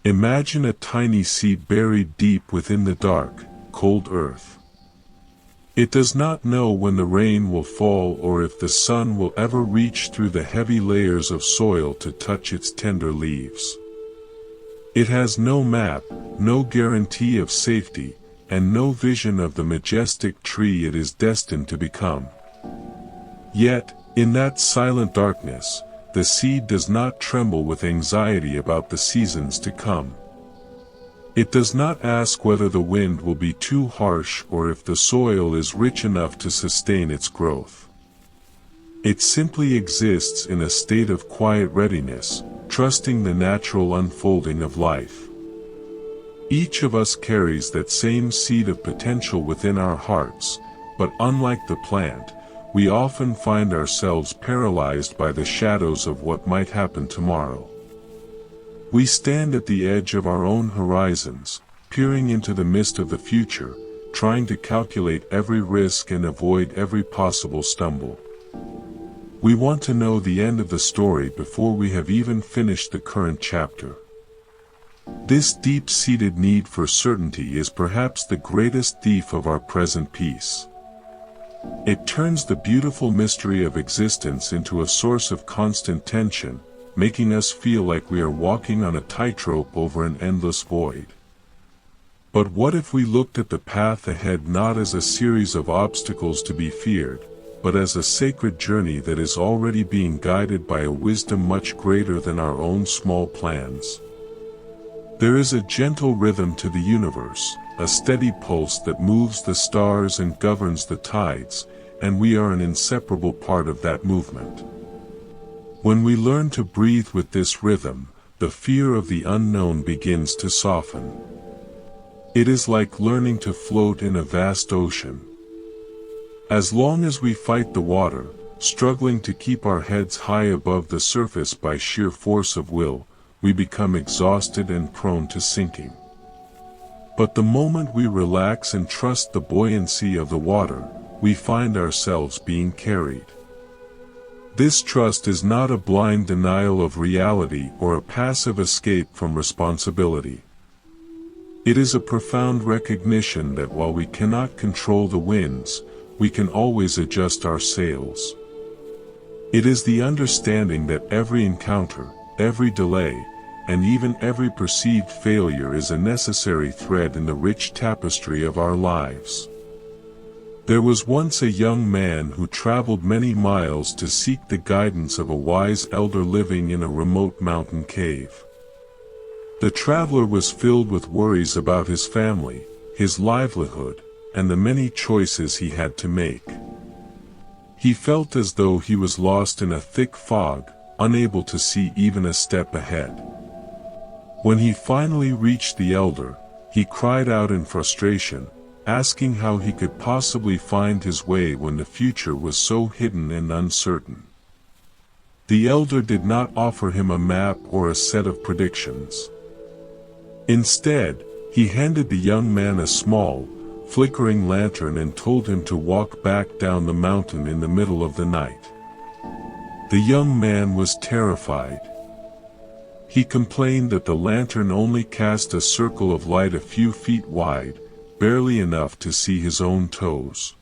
Imagine a tiny seed buried deep within the dark, cold earth. It does not know when the rain will fall or if the sun will ever reach through the heavy layers of soil to touch its tender leaves. It has no map, no guarantee of safety, and no vision of the majestic tree it is destined to become. Yet, in that silent darkness, the seed does not tremble with anxiety about the seasons to come. It does not ask whether the wind will be too harsh or if the soil is rich enough to sustain its growth. It simply exists in a state of quiet readiness, trusting the natural unfolding of life. Each of us carries that same seed of potential within our hearts, but unlike the plant, we often find ourselves paralyzed by the shadows of what might happen tomorrow. We stand at the edge of our own horizons, peering into the mist of the future, trying to calculate every risk and avoid every possible stumble. We want to know the end of the story before we have even finished the current chapter. This deep-seated need for certainty is perhaps the greatest thief of our present peace. It turns the beautiful mystery of existence into a source of constant tension, making us feel like we are walking on a tightrope over an endless void. But what if we looked at the path ahead not as a series of obstacles to be feared, but as a sacred journey that is already being guided by a wisdom much greater than our own small plans? There is a gentle rhythm to the universe, a steady pulse that moves the stars and governs the tides, and we are an inseparable part of that movement. When we learn to breathe with this rhythm, the fear of the unknown begins to soften. It is like learning to float in a vast ocean. As long as we fight the water, struggling to keep our heads high above the surface by sheer force of will, we become exhausted and prone to sinking. But the moment we relax and trust the buoyancy of the water, we find ourselves being carried. This trust is not a blind denial of reality or a passive escape from responsibility. It is a profound recognition that while we cannot control the winds, we can always adjust our sails. It is the understanding that every encounter, every delay, and even every perceived failure is a necessary thread in the rich tapestry of our lives. There was once a young man who traveled many miles to seek the guidance of a wise elder living in a remote mountain cave. The traveler was filled with worries about his family, his livelihood, and the many choices he had to make. He felt as though he was lost in a thick fog, unable to see even a step ahead. When he finally reached the elder, he cried out in frustration, asking how he could possibly find his way when the future was so hidden and uncertain. The elder did not offer him a map or a set of predictions. Instead, he handed the young man a small, flickering lantern and told him to walk back down the mountain in the middle of the night. The young man was terrified. He complained that the lantern only cast a circle of light a few feet wide, barely enough to see his own toes.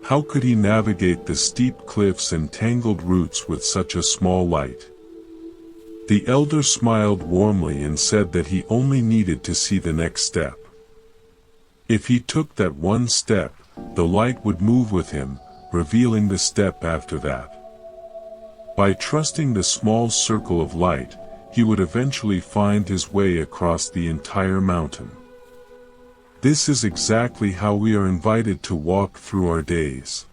How could he navigate the steep cliffs and tangled roots with such a small light? The elder smiled warmly and said that he only needed to see the next step. If he took that one step, the light would move with him, revealing the step after that. By trusting the small circle of light, he would eventually find his way across the entire mountain. This is exactly how we are invited to walk through our days.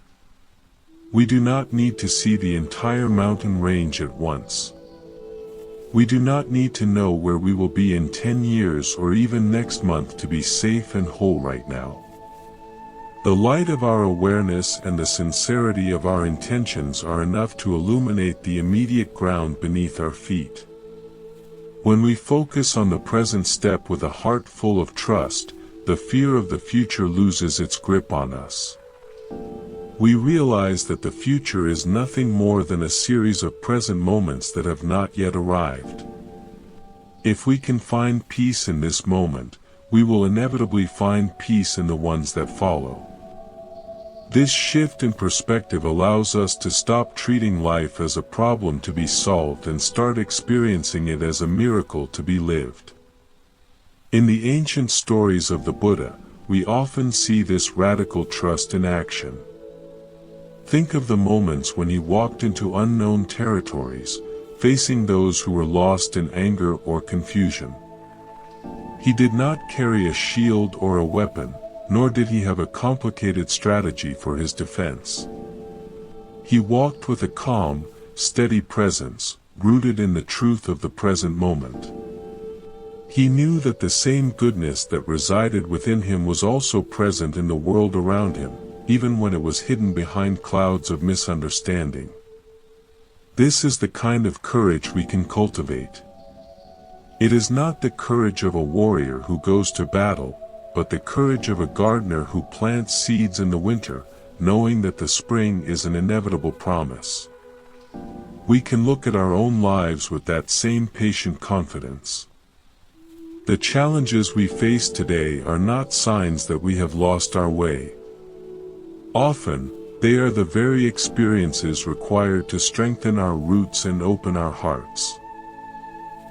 We do not need to see the entire mountain range at once. We do not need to know where we will be in 10 years or even next month to be safe and whole right now. The light of our awareness and the sincerity of our intentions are enough to illuminate the immediate ground beneath our feet. When we focus on the present step with a heart full of trust, the fear of the future loses its grip on us. We realize that the future is nothing more than a series of present moments that have not yet arrived. If we can find peace in this moment, we will inevitably find peace in the ones that follow. This shift in perspective allows us to stop treating life as a problem to be solved and start experiencing it as a miracle to be lived. In the ancient stories of the Buddha, we often see this radical trust in action. Think of the moments when he walked into unknown territories, facing those who were lost in anger or confusion. He did not carry a shield or a weapon, nor did he have a complicated strategy for his defense. He walked with a calm, steady presence, rooted in the truth of the present moment. He knew that the same goodness that resided within him was also present in the world around him, even when it was hidden behind clouds of misunderstanding. This is the kind of courage we can cultivate. It is not the courage of a warrior who goes to battle, but the courage of a gardener who plants seeds in the winter, knowing that the spring is an inevitable promise. We can look at our own lives with that same patient confidence. The challenges we face today are not signs that we have lost our way. Often, they are the very experiences required to strengthen our roots and open our hearts.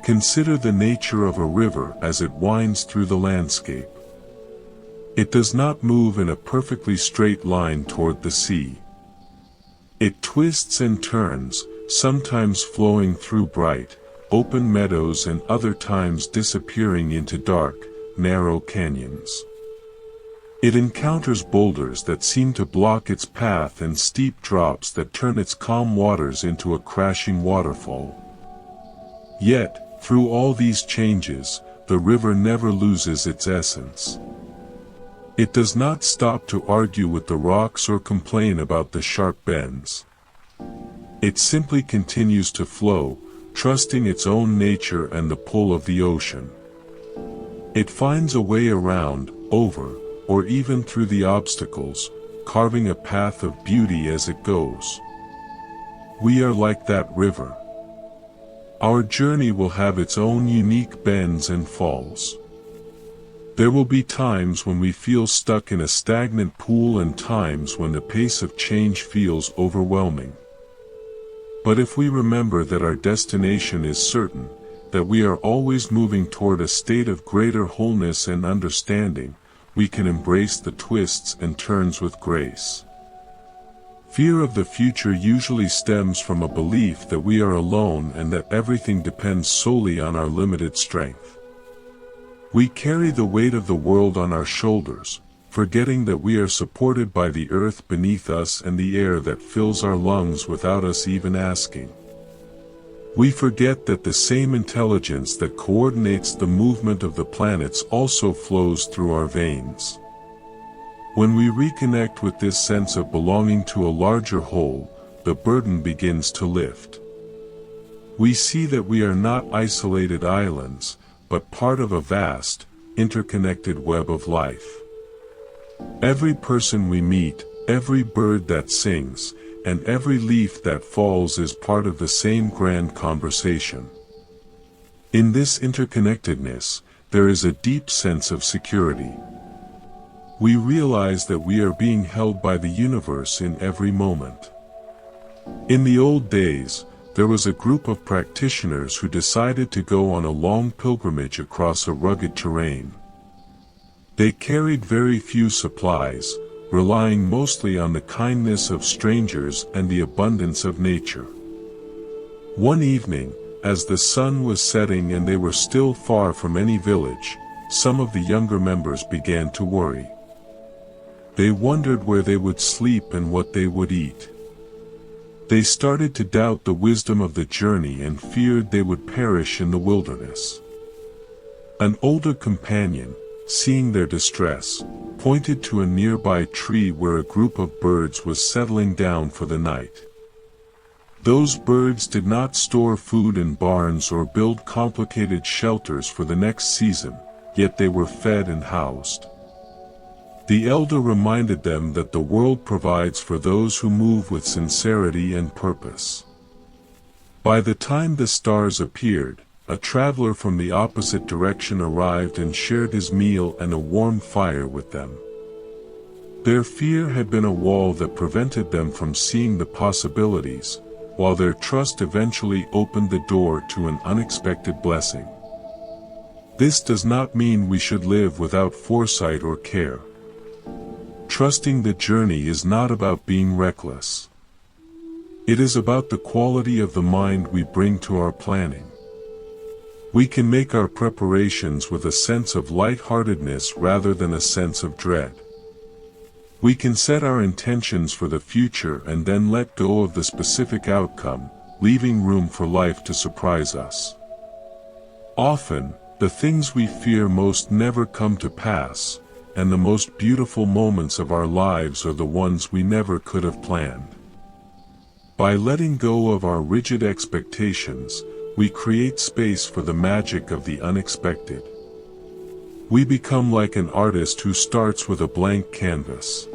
Consider the nature of a river as it winds through the landscape. It does not move in a perfectly straight line toward the sea. It twists and turns, sometimes flowing through bright, open meadows and other times disappearing into dark, narrow canyons. It encounters boulders that seem to block its path and steep drops that turn its calm waters into a crashing waterfall. Yet, through all these changes, the river never loses its essence. It does not stop to argue with the rocks or complain about the sharp bends. It simply continues to flow, trusting its own nature and the pull of the ocean. It finds a way around, over, or even through the obstacles, carving a path of beauty as it goes. We are like that river. Our journey will have its own unique bends and falls. There will be times when we feel stuck in a stagnant pool and times when the pace of change feels overwhelming. But if we remember that our destination is certain, that we are always moving toward a state of greater wholeness and understanding, we can embrace the twists and turns with grace. Fear of the future usually stems from a belief that we are alone and that everything depends solely on our limited strength. We carry the weight of the world on our shoulders, forgetting that we are supported by the earth beneath us and the air that fills our lungs without us even asking. We forget that the same intelligence that coordinates the movement of the planets also flows through our veins. When we reconnect with this sense of belonging to a larger whole, the burden begins to lift. We see that we are not isolated islands, but part of a vast, interconnected web of life. Every person we meet, every bird that sings, and every leaf that falls is part of the same grand conversation. In this interconnectedness, there is a deep sense of security. We realize that we are being held by the universe in every moment. In the old days, there was a group of practitioners who decided to go on a long pilgrimage across a rugged terrain. They carried very few supplies, relying mostly on the kindness of strangers and the abundance of nature. One evening, as the sun was setting and they were still far from any village, some of the younger members began to worry. They wondered where they would sleep and what they would eat. They started to doubt the wisdom of the journey and feared they would perish in the wilderness. An older companion, seeing their distress, pointed to a nearby tree where a group of birds was settling down for the night. Those birds did not store food in barns or build complicated shelters for the next season, yet they were fed and housed. The elder reminded them that the world provides for those who move with sincerity and purpose. By the time the stars appeared, a traveler from the opposite direction arrived and shared his meal and a warm fire with them. Their fear had been a wall that prevented them from seeing the possibilities, while their trust eventually opened the door to an unexpected blessing. This does not mean we should live without foresight or care. Trusting the journey is not about being reckless. It is about the quality of the mind we bring to our planning. We can make our preparations with a sense of lightheartedness rather than a sense of dread. We can set our intentions for the future and then let go of the specific outcome, leaving room for life to surprise us. Often, the things we fear most never come to pass, and the most beautiful moments of our lives are the ones we never could have planned. By letting go of our rigid expectations, we create space for the magic of the unexpected. We become like an artist who starts with a blank canvas.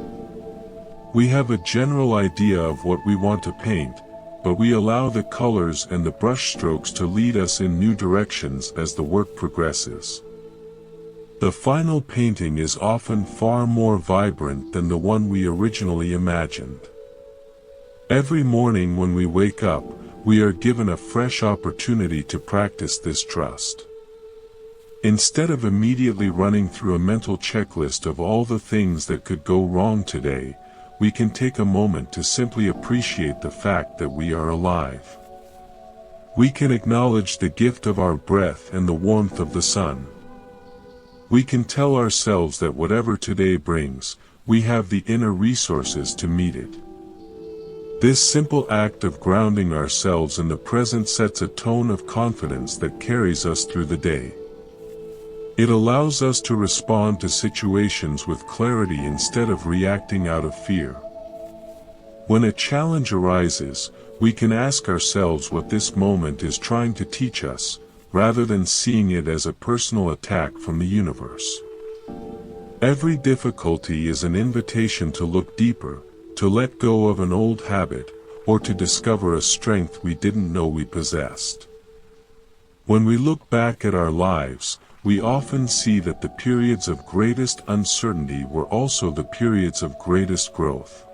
We have a general idea of what we want to paint, but we allow the colors and the brushstrokes to lead us in new directions as the work progresses. The final painting is often far more vibrant than the one we originally imagined. Every morning when we wake up, we are given a fresh opportunity to practice this trust. Instead of immediately running through a mental checklist of all the things that could go wrong today, we can take a moment to simply appreciate the fact that we are alive. We can acknowledge the gift of our breath and the warmth of the sun. We can tell ourselves that whatever today brings, we have the inner resources to meet it. This simple act of grounding ourselves in the present sets a tone of confidence that carries us through the day. It allows us to respond to situations with clarity instead of reacting out of fear. When a challenge arises, we can ask ourselves what this moment is trying to teach us, rather than seeing it as a personal attack from the universe. Every difficulty is an invitation to look deeper, to let go of an old habit, or to discover a strength we didn't know we possessed. When we look back at our lives, we often see that the periods of greatest uncertainty were also the periods of greatest growth.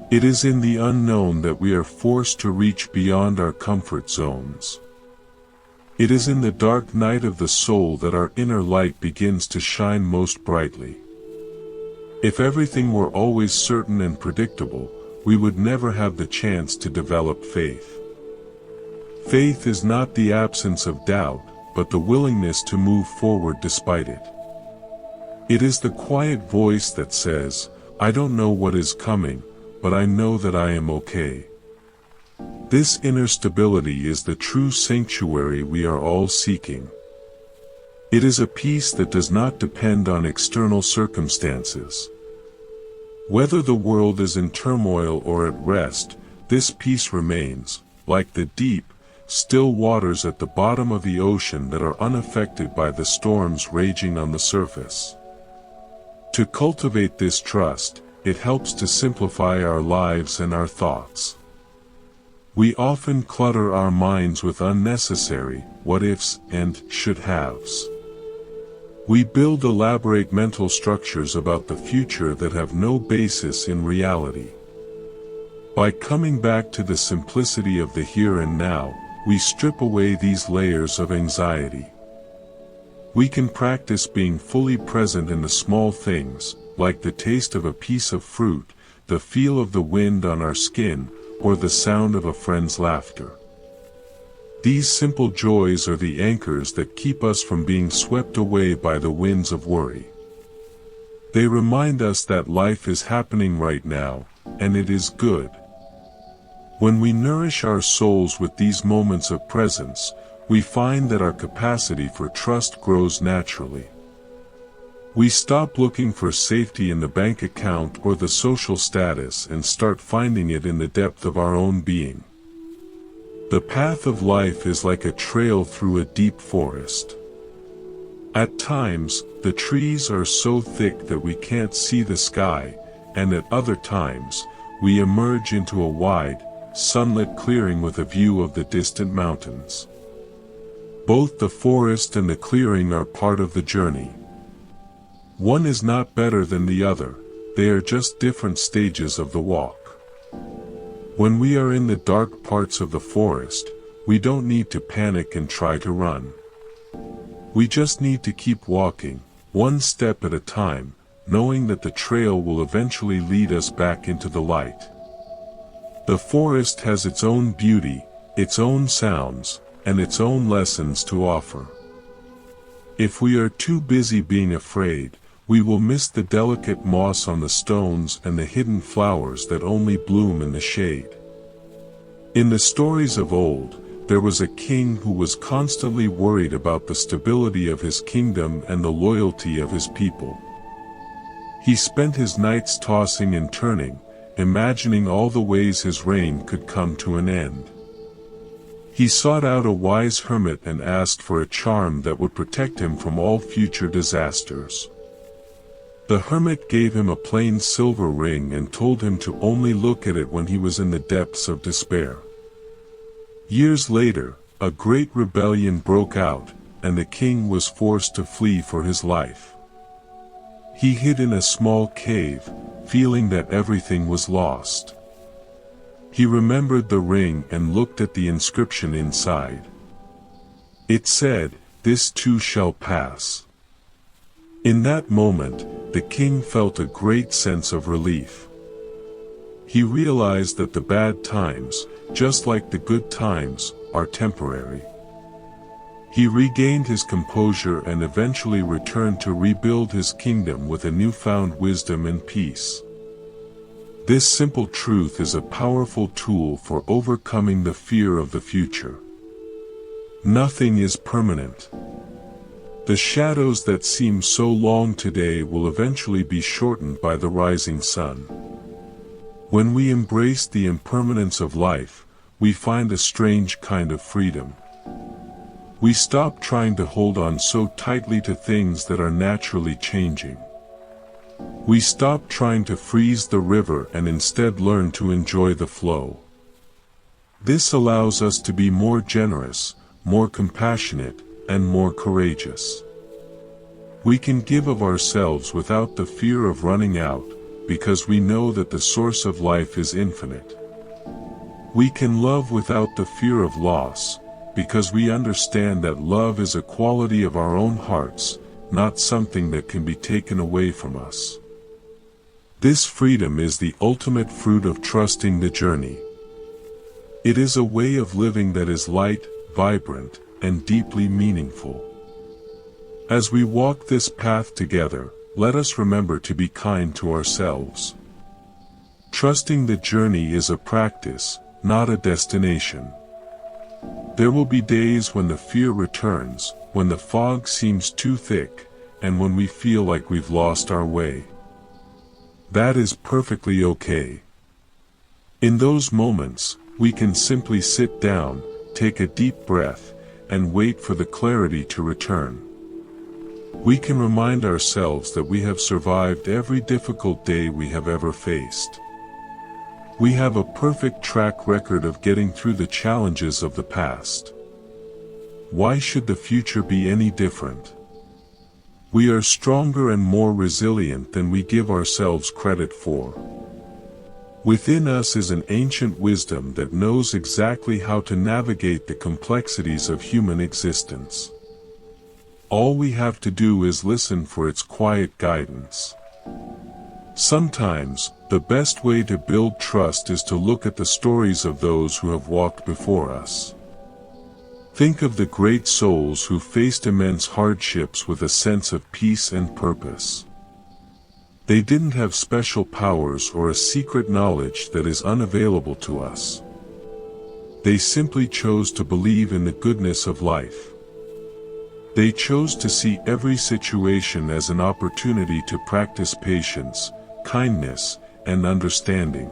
It is in the unknown that we are forced to reach beyond our comfort zones. It is in the dark night of the soul that our inner light begins to shine most brightly. If everything were always certain and predictable, we would never have the chance to develop faith. Faith is not the absence of doubt, but the willingness to move forward despite it. It is the quiet voice that says, "I don't know what is coming, but I know that I am okay." This inner stability is the true sanctuary we are all seeking. It is a peace that does not depend on external circumstances. Whether the world is in turmoil or at rest, this peace remains, like the deep, still waters at the bottom of the ocean that are unaffected by the storms raging on the surface. To cultivate this trust, it helps to simplify our lives and our thoughts. We often clutter our minds with unnecessary what-ifs and should-haves. We build elaborate mental structures about the future that have no basis in reality. By coming back to the simplicity of the here and now, we strip away these layers of anxiety. We can practice being fully present in the small things, like the taste of a piece of fruit, the feel of the wind on our skin, or the sound of a friend's laughter. These simple joys are the anchors that keep us from being swept away by the winds of worry. They remind us that life is happening right now, and it is good. When we nourish our souls with these moments of presence, we find that our capacity for trust grows naturally. We stop looking for safety in the bank account or the social status and start finding it in the depth of our own being. The path of life is like a trail through a deep forest. At times, The trees are so thick that we can't see the sky, and at other times, we emerge into a wide, sunlit clearing with a view of the distant mountains. Both the forest and the clearing are part of the journey. One is not better than the other, they are just different stages of the walk. When we are in the dark parts of the forest, we don't need to panic and try to run. We just need to keep walking, one step at a time, knowing that the trail will eventually lead us back into the light. The forest has its own beauty, its own sounds, and its own lessons to offer. If we are too busy being afraid, we will miss the delicate moss on the stones and the hidden flowers that only bloom in the shade. In the stories of old, there was a king who was constantly worried about the stability of his kingdom and the loyalty of his people. He spent his nights tossing and turning, imagining all the ways his reign could come to an end. He sought out a wise hermit and asked for a charm that would protect him from all future disasters. The hermit gave him a plain silver ring and told him to only look at it when he was in the depths of despair. Years later, a great rebellion broke out, and the king was forced to flee for his life. He hid in a small cave, feeling that everything was lost. He remembered the ring and looked at the inscription inside. It said, "This too shall pass." In that moment, the king felt a great sense of relief. He realized that the bad times, just like the good times, are temporary. He regained his composure and eventually returned to rebuild his kingdom with a newfound wisdom and peace. This simple truth is a powerful tool for overcoming the fear of the future. Nothing is permanent. The shadows that seem so long today will eventually be shortened by the rising sun. When we embrace the impermanence of life, we find a strange kind of freedom. We stop trying to hold on so tightly to things that are naturally changing. We stop trying to freeze the river and instead learn to enjoy the flow. This allows us to be more generous, more compassionate, and more courageous. We can give of ourselves without the fear of running out, because we know that the source of life is infinite. We can love without the fear of loss, because we understand that love is a quality of our own hearts, not something that can be taken away from us. This freedom is the ultimate fruit of trusting the journey. It is a way of living that is light, vibrant, and deeply meaningful. As we walk this path together, let us remember to be kind to ourselves. Trusting the journey is a practice, not a destination. There will be days when the fear returns, when the fog seems too thick, and when we feel like we've lost our way. That is perfectly okay. In those moments, we can simply sit down, take a deep breath, and wait for the clarity to return. We can remind ourselves that we have survived every difficult day we have ever faced. We have a perfect track record of getting through the challenges of the past. Why should the future be any different? We are stronger and more resilient than we give ourselves credit for. Within us is an ancient wisdom that knows exactly how to navigate the complexities of human existence. All we have to do is listen for its quiet guidance. Sometimes, the best way to build trust is to look at the stories of those who have walked before us. Think of the great souls who faced immense hardships with a sense of peace and purpose. They didn't have special powers or a secret knowledge that is unavailable to us. They simply chose to believe in the goodness of life. They chose to see every situation as an opportunity to practice patience, kindness, and understanding.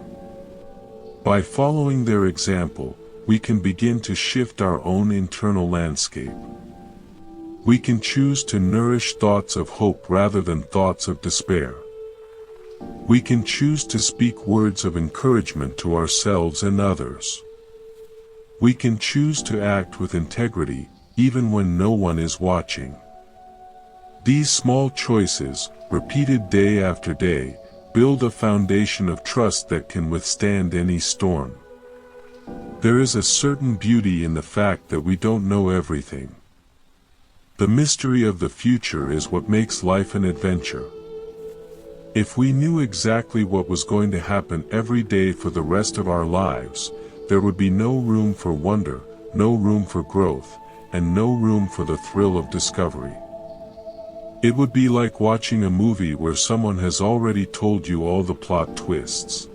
By following their example, we can begin to shift our own internal landscape. We can choose to nourish thoughts of hope rather than thoughts of despair. We can choose to speak words of encouragement to ourselves and others. We can choose to act with integrity, even when no one is watching. These small choices, repeated day after day, build a foundation of trust that can withstand any storm. There is a certain beauty in the fact that we don't know everything. The mystery of the future is what makes life an adventure. If we knew exactly what was going to happen every day for the rest of our lives, there would be no room for wonder, no room for growth, and no room for the thrill of discovery. It would be like watching a movie where someone has already told you all the plot twists.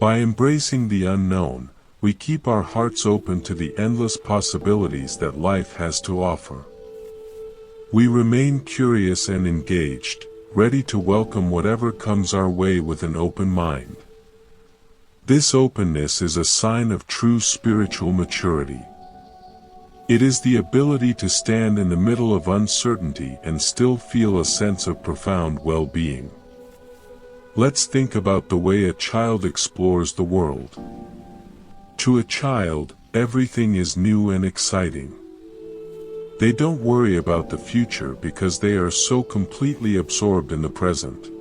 By embracing the unknown, we keep our hearts open to the endless possibilities that life has to offer. We remain curious and engaged, ready to welcome whatever comes our way with an open mind. This openness is a sign of true spiritual maturity. It is the ability to stand in the middle of uncertainty and still feel a sense of profound well-being. Let's think about the way a child explores the world. To a child, everything is new and exciting. They don't worry about the future because they are so completely absorbed in the present.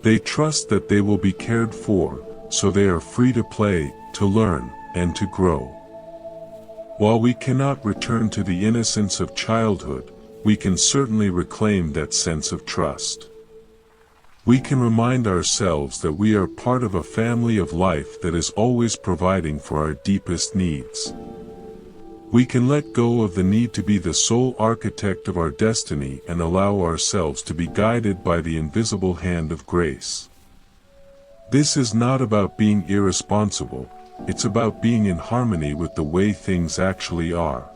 They trust that they will be cared for, so they are free to play, to learn, and to grow. While we cannot return to the innocence of childhood, we can certainly reclaim that sense of trust. We can remind ourselves that we are part of a family of life that is always providing for our deepest needs. We can let go of the need to be the sole architect of our destiny and allow ourselves to be guided by the invisible hand of grace. This is not about being irresponsible, it's about being in harmony with the way things actually are.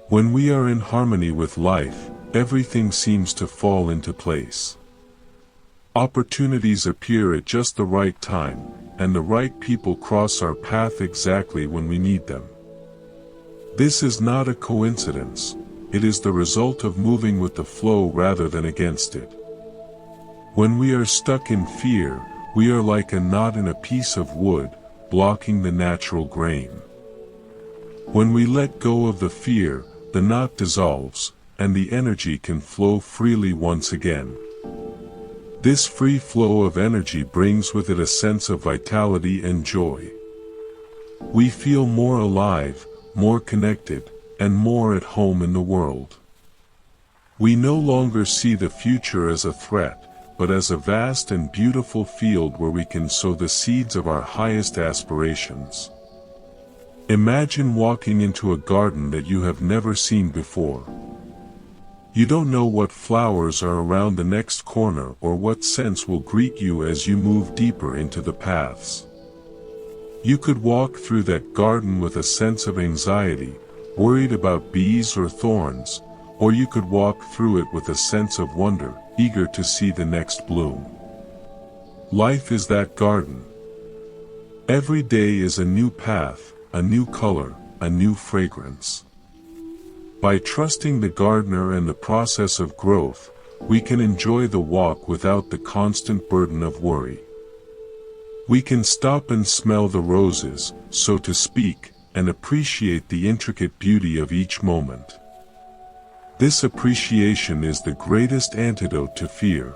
When we are in harmony with life, everything seems to fall into place. Opportunities appear at just the right time, and the right people cross our path exactly when we need them. This is not a coincidence, it is the result of moving with the flow rather than against it. When we are stuck in fear, we are like a knot in a piece of wood, blocking the natural grain. When we let go of the fear, the knot dissolves, and the energy can flow freely once again. This free flow of energy brings with it a sense of vitality and joy. We feel more alive, more connected, and more at home in the world. We no longer see the future as a threat, but as a vast and beautiful field where we can sow the seeds of our highest aspirations. Imagine walking into a garden that you have never seen before. You don't know what flowers are around the next corner or what scents will greet you as you move deeper into the paths. You could walk through that garden with a sense of anxiety, worried about bees or thorns, or you could walk through it with a sense of wonder, eager to see the next bloom. Life is that garden. Every day is a new path, a new color, a new fragrance. By trusting the gardener and the process of growth, we can enjoy the walk without the constant burden of worry. We can stop and smell the roses, so to speak, and appreciate the intricate beauty of each moment. This appreciation is the greatest antidote to fear.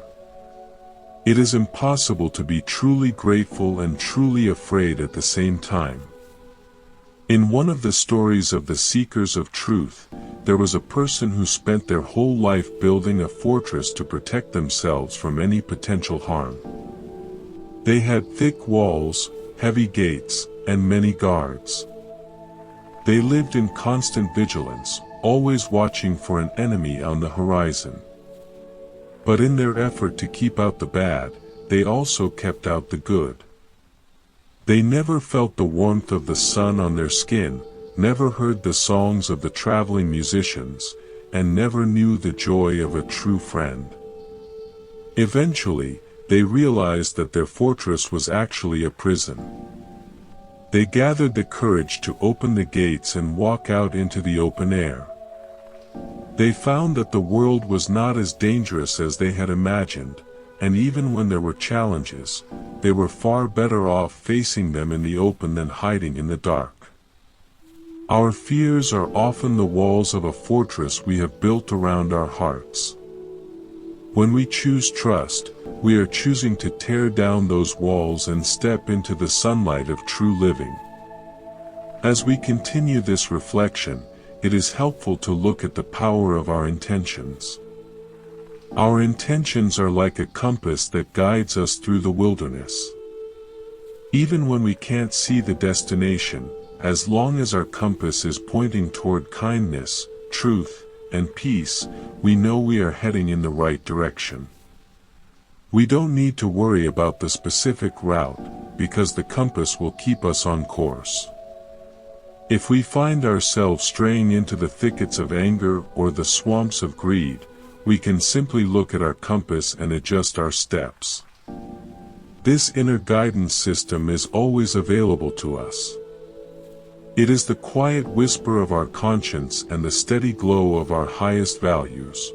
It is impossible to be truly grateful and truly afraid at the same time. In one of the stories of the Seekers of Truth, there was a person who spent their whole life building a fortress to protect themselves from any potential harm. They had thick walls, heavy gates, and many guards. They lived in constant vigilance, always watching for an enemy on the horizon. But in their effort to keep out the bad, they also kept out the good. They never felt the warmth of the sun on their skin, never heard the songs of the traveling musicians, and never knew the joy of a true friend. Eventually, they realized that their fortress was actually a prison. They gathered the courage to open the gates and walk out into the open air. They found that the world was not as dangerous as they had imagined, and even when there were challenges, they were far better off facing them in the open than hiding in the dark. Our fears are often the walls of a fortress we have built around our hearts. When we choose trust, we are choosing to tear down those walls and step into the sunlight of true living. As we continue this reflection, it is helpful to look at the power of our intentions. Our intentions are like a compass that guides us through the wilderness. Even when we can't see the destination, as long as our compass is pointing toward kindness, truth, and peace, we know we are heading in the right direction. We don't need to worry about the specific route, because the compass will keep us on course. If we find ourselves straying into the thickets of anger or the swamps of greed, we can simply look at our compass and adjust our steps. This inner guidance system is always available to us. It is the quiet whisper of our conscience and the steady glow of our highest values.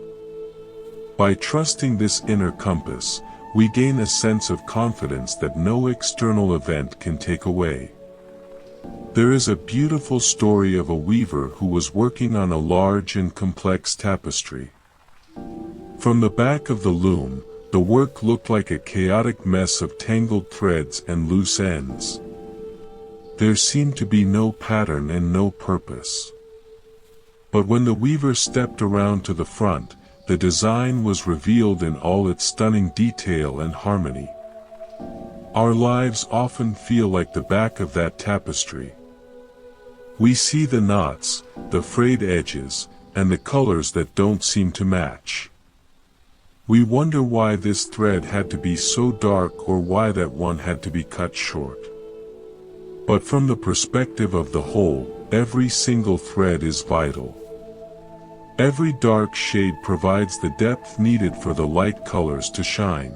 By trusting this inner compass, we gain a sense of confidence that no external event can take away. There is a beautiful story of a weaver who was working on a large and complex tapestry. From the back of the loom, the work looked like a chaotic mess of tangled threads and loose ends. There seemed to be no pattern and no purpose. But when the weaver stepped around to the front, the design was revealed in all its stunning detail and harmony. Our lives often feel like the back of that tapestry. We see the knots, the frayed edges, and the colors that don't seem to match. We wonder why this thread had to be so dark or why that one had to be cut short. But from the perspective of the whole, every single thread is vital. Every dark shade provides the depth needed for the light colors to shine.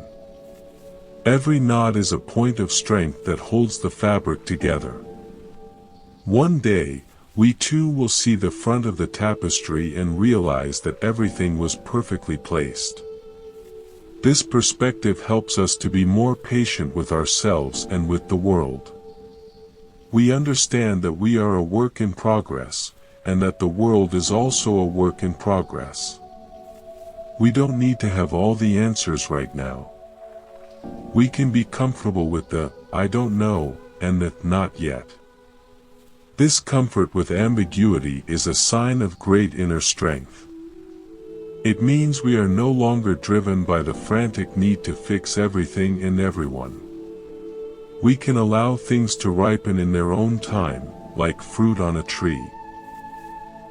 Every knot is a point of strength that holds the fabric together. One day, we too will see the front of the tapestry and realize that everything was perfectly placed. This perspective helps us to be more patient with ourselves and with the world. We understand that we are a work in progress, and that the world is also a work in progress. We don't need to have all the answers right now. We can be comfortable with the "I don't know" and the "not yet." This comfort with ambiguity is a sign of great inner strength. It means we are no longer driven by the frantic need to fix everything and everyone. We can allow things to ripen in their own time, like fruit on a tree.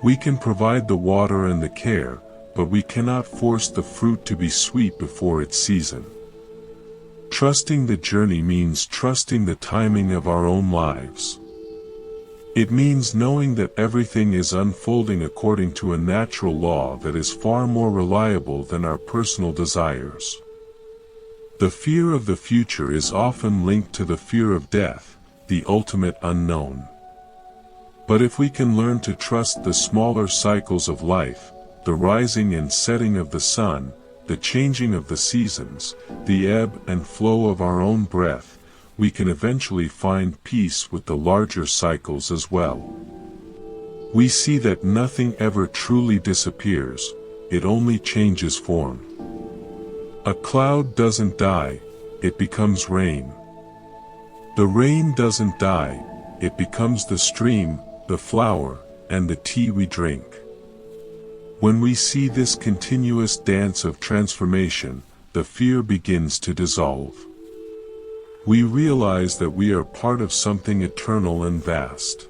We can provide the water and the care, but we cannot force the fruit to be sweet before its season. Trusting the journey means trusting the timing of our own lives. It means knowing that everything is unfolding according to a natural law that is far more reliable than our personal desires. The fear of the future is often linked to the fear of death, the ultimate unknown. But if we can learn to trust the smaller cycles of life, the rising and setting of the sun, the changing of the seasons, the ebb and flow of our own breath, we can eventually find peace with the larger cycles as well. We see that nothing ever truly disappears, it only changes form. A cloud doesn't die, it becomes rain. The rain doesn't die, it becomes the stream, the flower, and the tea we drink. When we see this continuous dance of transformation, the fear begins to dissolve. We realize that we are part of something eternal and vast.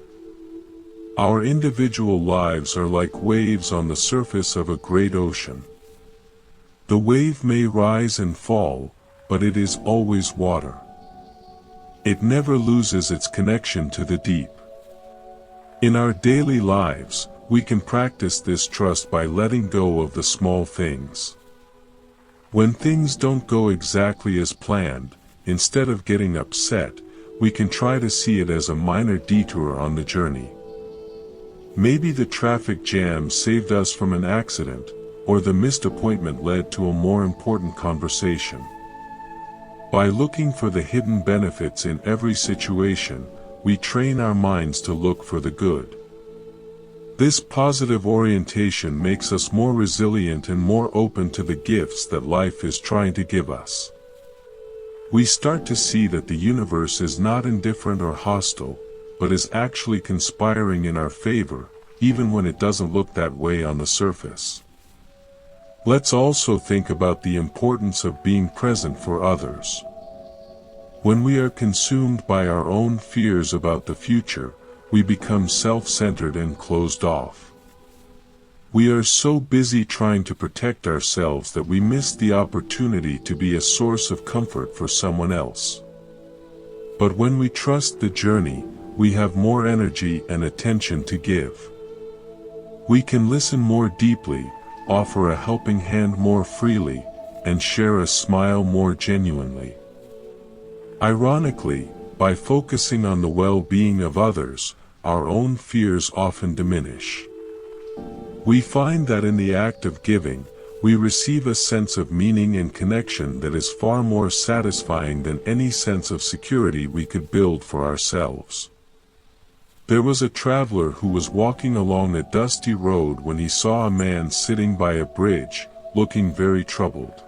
Our individual lives are like waves on the surface of a great ocean. The wave may rise and fall, but it is always water. It never loses its connection to the deep. In our daily lives, we can practice this trust by letting go of the small things. When things don't go exactly as planned, instead of getting upset, we can try to see it as a minor detour on the journey. Maybe the traffic jam saved us from an accident, or the missed appointment led to a more important conversation. By looking for the hidden benefits in every situation, we train our minds to look for the good. This positive orientation makes us more resilient and more open to the gifts that life is trying to give us. We start to see that the universe is not indifferent or hostile, but is actually conspiring in our favor, even when it doesn't look that way on the surface. Let's also think about the importance of being present for others. When we are consumed by our own fears about the future, we become self-centered and closed off. We are so busy trying to protect ourselves that we miss the opportunity to be a source of comfort for someone else. But when we trust the journey, we have more energy and attention to give. We can listen more deeply, offer a helping hand more freely, and share a smile more genuinely. Ironically, by focusing on the well-being of others, our own fears often diminish. We find that in the act of giving, we receive a sense of meaning and connection that is far more satisfying than any sense of security we could build for ourselves. There was a traveler who was walking along a dusty road when he saw a man sitting by a bridge, looking very troubled.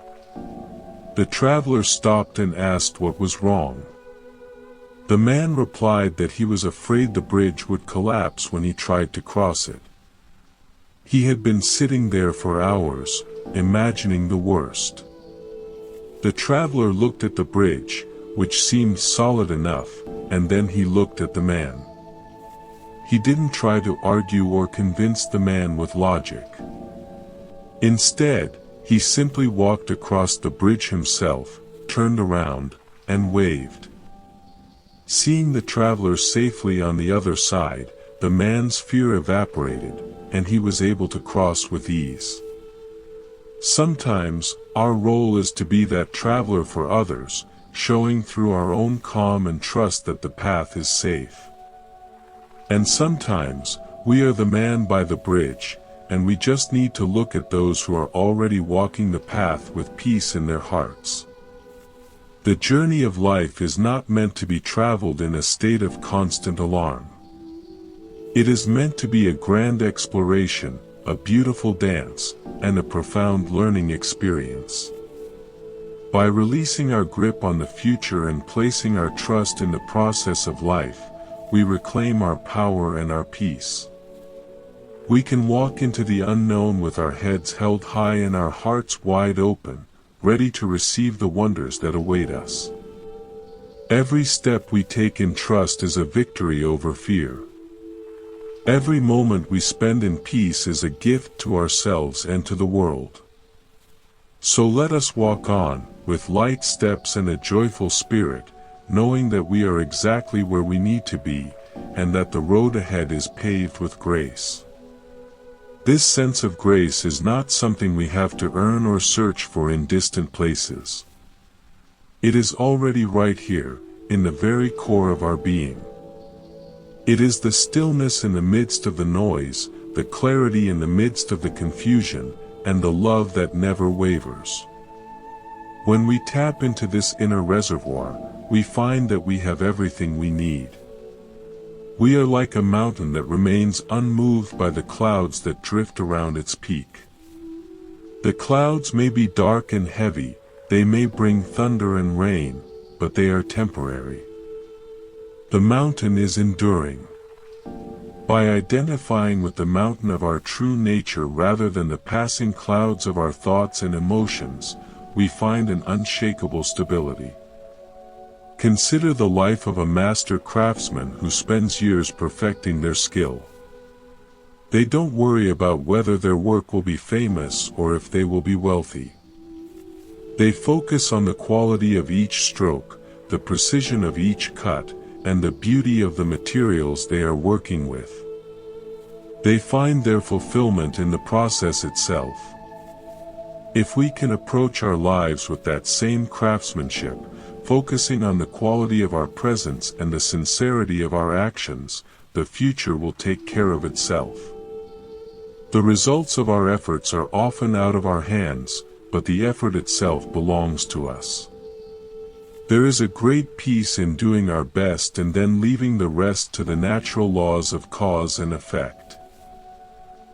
The traveler stopped and asked what was wrong. The man replied that he was afraid the bridge would collapse when he tried to cross it. He had been sitting there for hours, imagining the worst. The traveler looked at the bridge, which seemed solid enough, and then he looked at the man. He didn't try to argue or convince the man with logic. Instead, he simply walked across the bridge himself, turned around, and waved. Seeing the traveler safely on the other side, the man's fear evaporated, and he was able to cross with ease. Sometimes, our role is to be that traveler for others, showing through our own calm and trust that the path is safe. And sometimes, we are the man by the bridge, and we just need to look at those who are already walking the path with peace in their hearts. The journey of life is not meant to be traveled in a state of constant alarm. It is meant to be a grand exploration, a beautiful dance, and a profound learning experience. By releasing our grip on the future and placing our trust in the process of life, we reclaim our power and our peace. We can walk into the unknown with our heads held high and our hearts wide open, ready to receive the wonders that await us. Every step we take in trust is a victory over fear. Every moment we spend in peace is a gift to ourselves and to the world. So let us walk on, with light steps and a joyful spirit, knowing that we are exactly where we need to be, and that the road ahead is paved with grace. This sense of grace is not something we have to earn or search for in distant places. It is already right here, in the very core of our being. It is the stillness in the midst of the noise, the clarity in the midst of the confusion, and the love that never wavers. When we tap into this inner reservoir, we find that we have everything we need. We are like a mountain that remains unmoved by the clouds that drift around its peak. The clouds may be dark and heavy, they may bring thunder and rain, but they are temporary. The mountain is enduring. By identifying with the mountain of our true nature rather than the passing clouds of our thoughts and emotions, we find an unshakable stability. Consider the life of a master craftsman who spends years perfecting their skill. They don't worry about whether their work will be famous or if they will be wealthy. They focus on the quality of each stroke, the precision of each cut, and the beauty of the materials they are working with. They find their fulfillment in the process itself. If we can approach our lives with that same craftsmanship, focusing on the quality of our presence and the sincerity of our actions, the future will take care of itself. The results of our efforts are often out of our hands, but the effort itself belongs to us. There is a great peace in doing our best and then leaving the rest to the natural laws of cause and effect.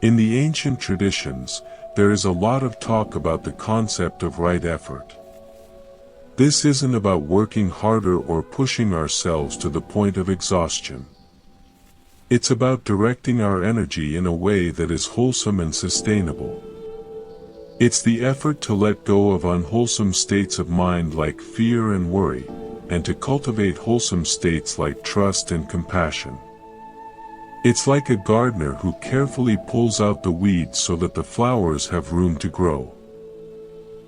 In the ancient traditions, there is a lot of talk about the concept of right effort. This isn't about working harder or pushing ourselves to the point of exhaustion. It's about directing our energy in a way that is wholesome and sustainable. It's the effort to let go of unwholesome states of mind like fear and worry, and to cultivate wholesome states like trust and compassion. It's like a gardener who carefully pulls out the weeds so that the flowers have room to grow.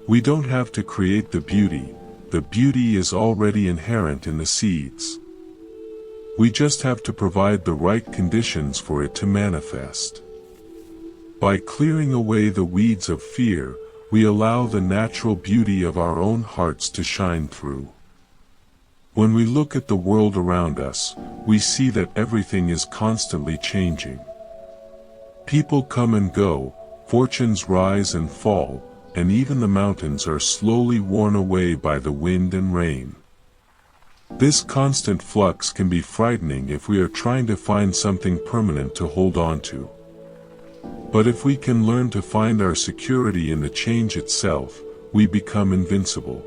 We don't have to create the beauty is already inherent in the seeds. We just have to provide the right conditions for it to manifest. By clearing away the weeds of fear, we allow the natural beauty of our own hearts to shine through. When we look at the world around us, we see that everything is constantly changing. People come and go, fortunes rise and fall, and even the mountains are slowly worn away by the wind and rain. This constant flux can be frightening if we are trying to find something permanent to hold on to. But if we can learn to find our security in the change itself, we become invincible.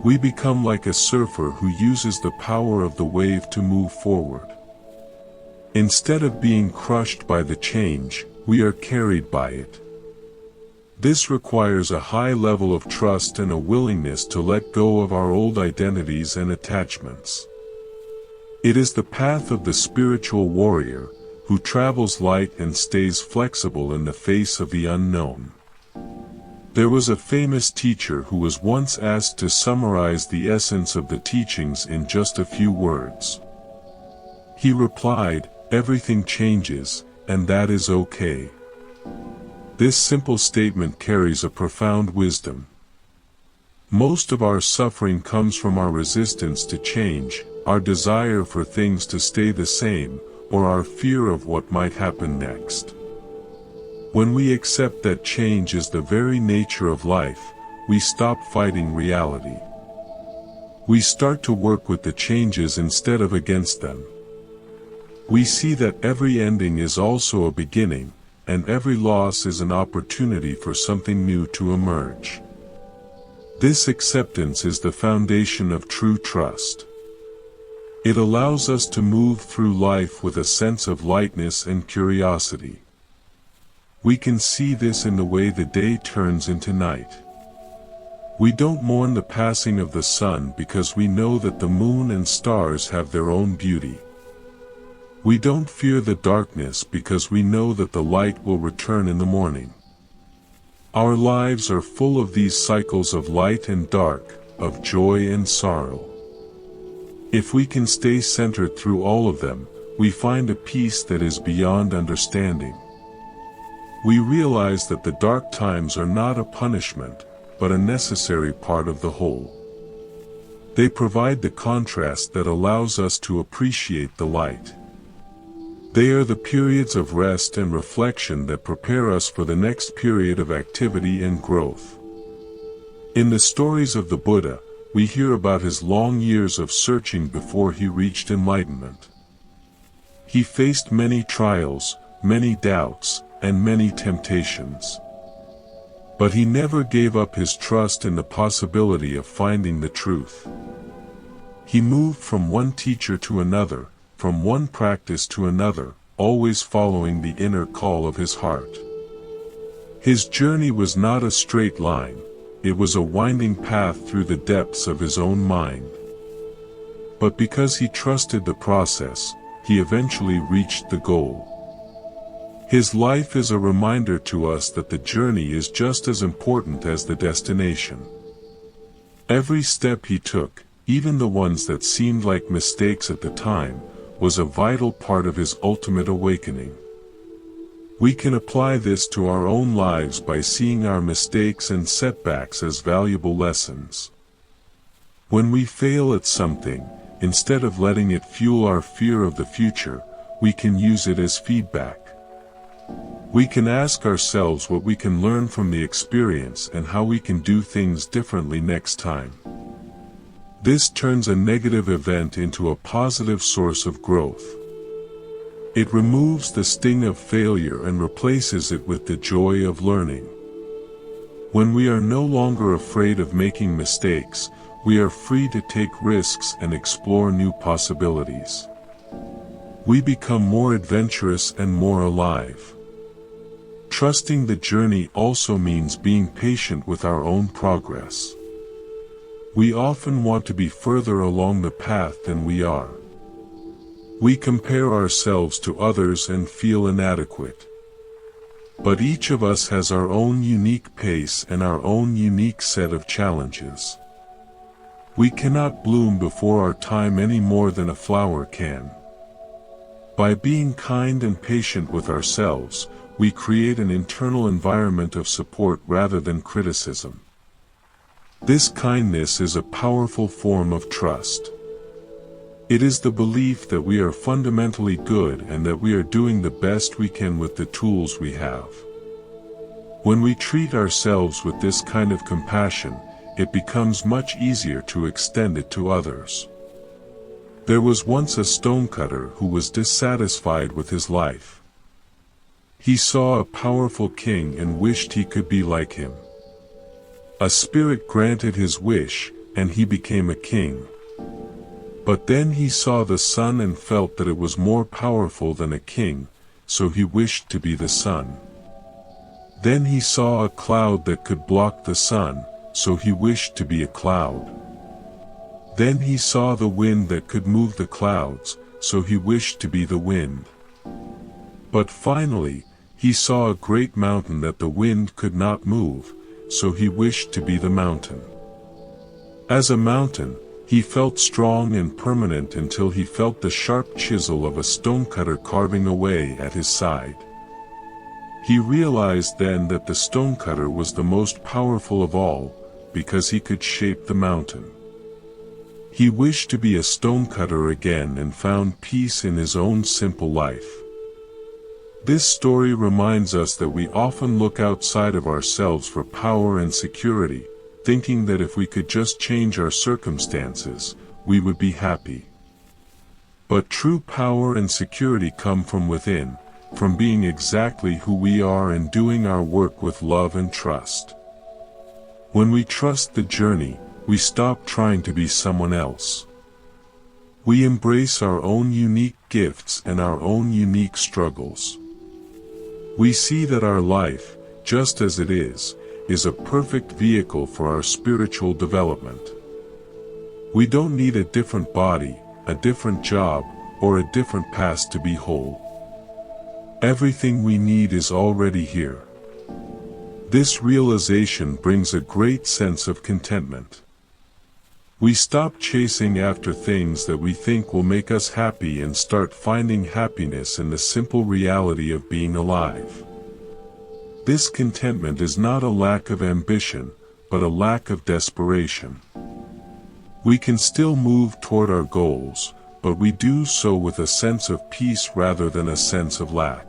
We become like a surfer who uses the power of the wave to move forward. Instead of being crushed by the change, we are carried by it. This requires a high level of trust and a willingness to let go of our old identities and attachments. It is the path of the spiritual warrior, who travels light and stays flexible in the face of the unknown. There was a famous teacher who was once asked to summarize the essence of the teachings in just a few words. He replied, "Everything changes, and that is okay." This simple statement carries a profound wisdom. Most of our suffering comes from our resistance to change, our desire for things to stay the same, or our fear of what might happen next. When we accept that change is the very nature of life, we stop fighting reality. We start to work with the changes instead of against them. We see that every ending is also a beginning, and every loss is an opportunity for something new to emerge. This acceptance is the foundation of true trust. It allows us to move through life with a sense of lightness and curiosity. We can see this in the way the day turns into night. We don't mourn the passing of the sun because we know that the moon and stars have their own beauty. We don't fear the darkness because we know that the light will return in the morning. Our lives are full of these cycles of light and dark, of joy and sorrow. If we can stay centered through all of them, we find a peace that is beyond understanding. We realize that the dark times are not a punishment, but a necessary part of the whole. They provide the contrast that allows us to appreciate the light. They are the periods of rest and reflection that prepare us for the next period of activity and growth. In the stories of the Buddha, we hear about his long years of searching before he reached enlightenment. He faced many trials, many doubts, and many temptations. But he never gave up his trust in the possibility of finding the truth. He moved from one teacher to another, from one practice to another, always following the inner call of his heart. His journey was not a straight line, it was a winding path through the depths of his own mind. But because he trusted the process, he eventually reached the goal. His life is a reminder to us that the journey is just as important as the destination. Every step he took, even the ones that seemed like mistakes at the time, was a vital part of his ultimate awakening. We can apply this to our own lives by seeing our mistakes and setbacks as valuable lessons. When we fail at something, instead of letting it fuel our fear of the future, we can use it as feedback. We can ask ourselves what we can learn from the experience and how we can do things differently next time. This turns a negative event into a positive source of growth. It removes the sting of failure and replaces it with the joy of learning. When we are no longer afraid of making mistakes, we are free to take risks and explore new possibilities. We become more adventurous and more alive. Trusting the journey also means being patient with our own progress. We often want to be further along the path than we are. We compare ourselves to others and feel inadequate. But each of us has our own unique pace and our own unique set of challenges. We cannot bloom before our time any more than a flower can. By being kind and patient with ourselves, we create an internal environment of support rather than criticism. This kindness is a powerful form of trust. It is the belief that we are fundamentally good and that we are doing the best we can with the tools we have. When we treat ourselves with this kind of compassion, it becomes much easier to extend it to others. There was once a stonecutter who was dissatisfied with his life. He saw a powerful king and wished he could be like him. A spirit granted his wish, and he became a king. But then he saw the sun and felt that it was more powerful than a king, so he wished to be the sun. Then he saw a cloud that could block the sun, so he wished to be a cloud. Then he saw the wind that could move the clouds, so he wished to be the wind. But finally, he saw a great mountain that the wind could not move, so he wished to be the mountain. As a mountain, he felt strong and permanent until he felt the sharp chisel of a stonecutter carving away at his side. He realized then that the stonecutter was the most powerful of all, because he could shape the mountain. He wished to be a stonecutter again and found peace in his own simple life. This story reminds us that we often look outside of ourselves for power and security, thinking that if we could just change our circumstances, we would be happy. But true power and security come from within, from being exactly who we are and doing our work with love and trust. When we trust the journey, we stop trying to be someone else. We embrace our own unique gifts and our own unique struggles. We see that our life, just as it is a perfect vehicle for our spiritual development. We don't need a different body, a different job, or a different past to be whole. Everything we need is already here. This realization brings a great sense of contentment. We stop chasing after things that we think will make us happy and start finding happiness in the simple reality of being alive. This contentment is not a lack of ambition, but a lack of desperation. We can still move toward our goals, but we do so with a sense of peace rather than a sense of lack.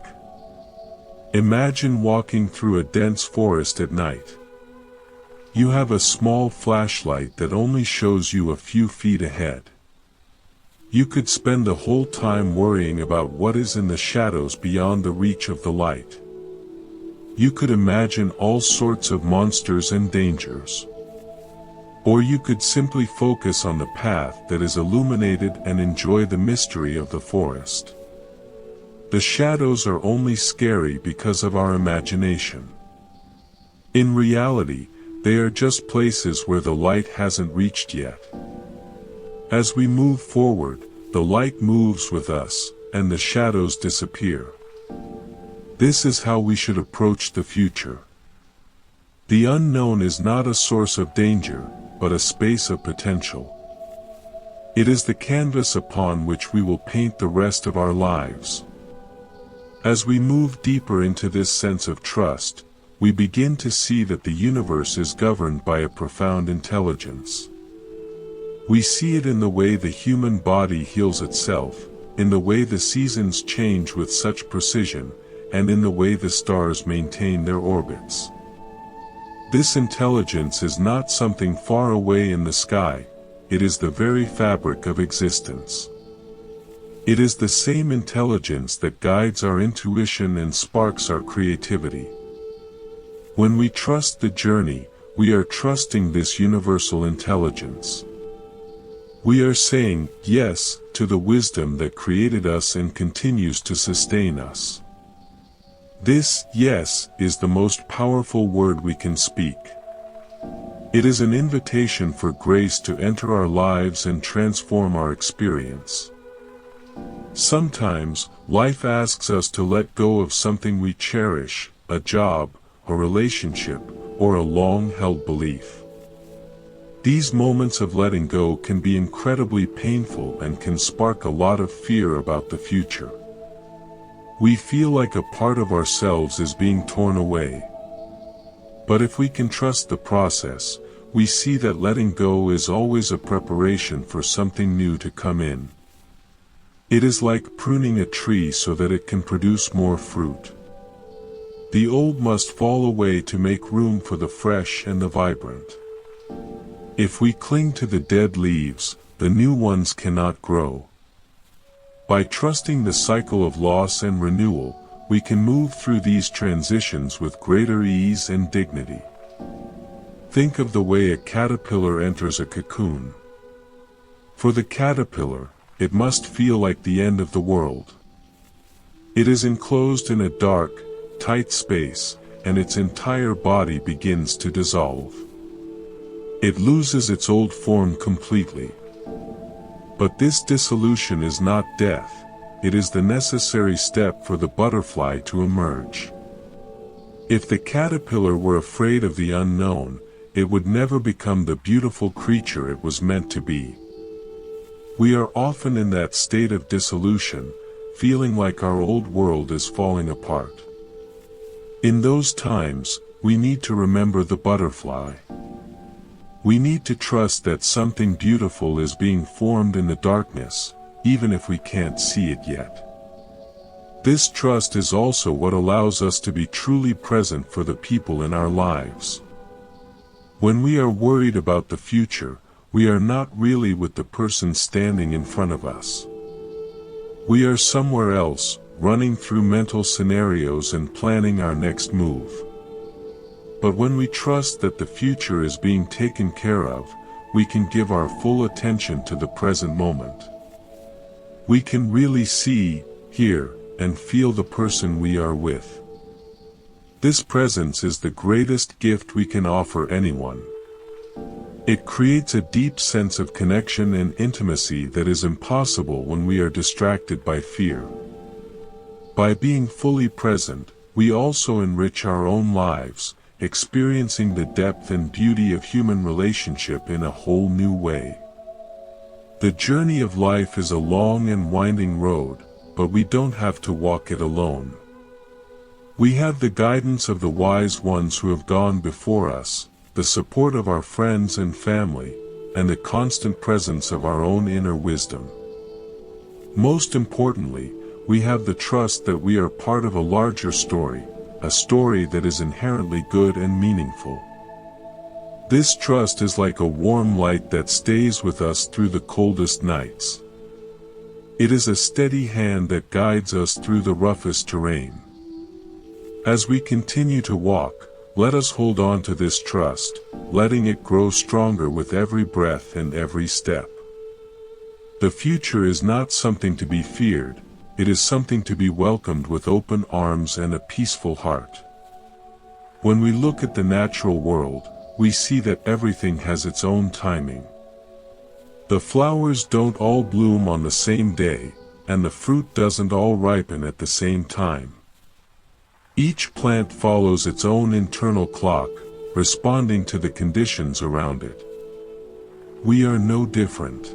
Imagine walking through a dense forest at night. You have a small flashlight that only shows you a few feet ahead. You could spend the whole time worrying about what is in the shadows beyond the reach of the light. You could imagine all sorts of monsters and dangers. Or you could simply focus on the path that is illuminated and enjoy the mystery of the forest. The shadows are only scary because of our imagination. In reality, they are just places where the light hasn't reached yet. As we move forward, the light moves with us, and the shadows disappear. This is how we should approach the future. The unknown is not a source of danger, but a space of potential. It is the canvas upon which we will paint the rest of our lives. As we move deeper into this sense of trust, we begin to see that the universe is governed by a profound intelligence. We see it in the way the human body heals itself, in the way the seasons change with such precision, and in the way the stars maintain their orbits. This intelligence is not something far away in the sky, it is the very fabric of existence. It is the same intelligence that guides our intuition and sparks our creativity. When we trust the journey, we are trusting this universal intelligence. We are saying yes to the wisdom that created us and continues to sustain us. This yes is the most powerful word we can speak. It is an invitation for grace to enter our lives and transform our experience. Sometimes, life asks us to let go of something we cherish, a job, a relationship, or a long-held belief. These moments of letting go can be incredibly painful and can spark a lot of fear about the future. We feel like a part of ourselves is being torn away. But if we can trust the process, we see that letting go is always a preparation for something new to come in. It is like pruning a tree so that it can produce more fruit. The old must fall away to make room for the fresh and the vibrant. If we cling to the dead leaves, the new ones cannot grow. By trusting the cycle of loss and renewal, we can move through these transitions with greater ease and dignity. Think of the way a caterpillar enters a cocoon. For the caterpillar, it must feel like the end of the world. It is enclosed in a dark, tight space, and its entire body begins to dissolve. It loses its old form completely. But this dissolution is not death, it is the necessary step for the butterfly to emerge. If the caterpillar were afraid of the unknown, it would never become the beautiful creature it was meant to be. We are often in that state of dissolution, feeling like our old world is falling apart. In those times, we need to remember the butterfly. We need to trust that something beautiful is being formed in the darkness, even if we can't see it yet. This trust is also what allows us to be truly present for the people in our lives. When we are worried about the future, we are not really with the person standing in front of us. We are somewhere else, running through mental scenarios and planning our next move. But when we trust that the future is being taken care of, we can give our full attention to the present moment. We can really see, hear, and feel the person we are with. This presence is the greatest gift we can offer anyone. It creates a deep sense of connection and intimacy that is impossible when we are distracted by fear. By being fully present, we also enrich our own lives, experiencing the depth and beauty of human relationship in a whole new way. The journey of life is a long and winding road, but we don't have to walk it alone. We have the guidance of the wise ones who have gone before us, the support of our friends and family, and the constant presence of our own inner wisdom. Most importantly, we have the trust that we are part of a larger story, a story that is inherently good and meaningful. This trust is like a warm light that stays with us through the coldest nights. It is a steady hand that guides us through the roughest terrain. As we continue to walk, let us hold on to this trust, letting it grow stronger with every breath and every step. The future is not something to be feared, it is something to be welcomed with open arms and a peaceful heart. When we look at the natural world, we see that everything has its own timing. The flowers don't all bloom on the same day, and the fruit doesn't all ripen at the same time. Each plant follows its own internal clock, responding to the conditions around it. We are no different.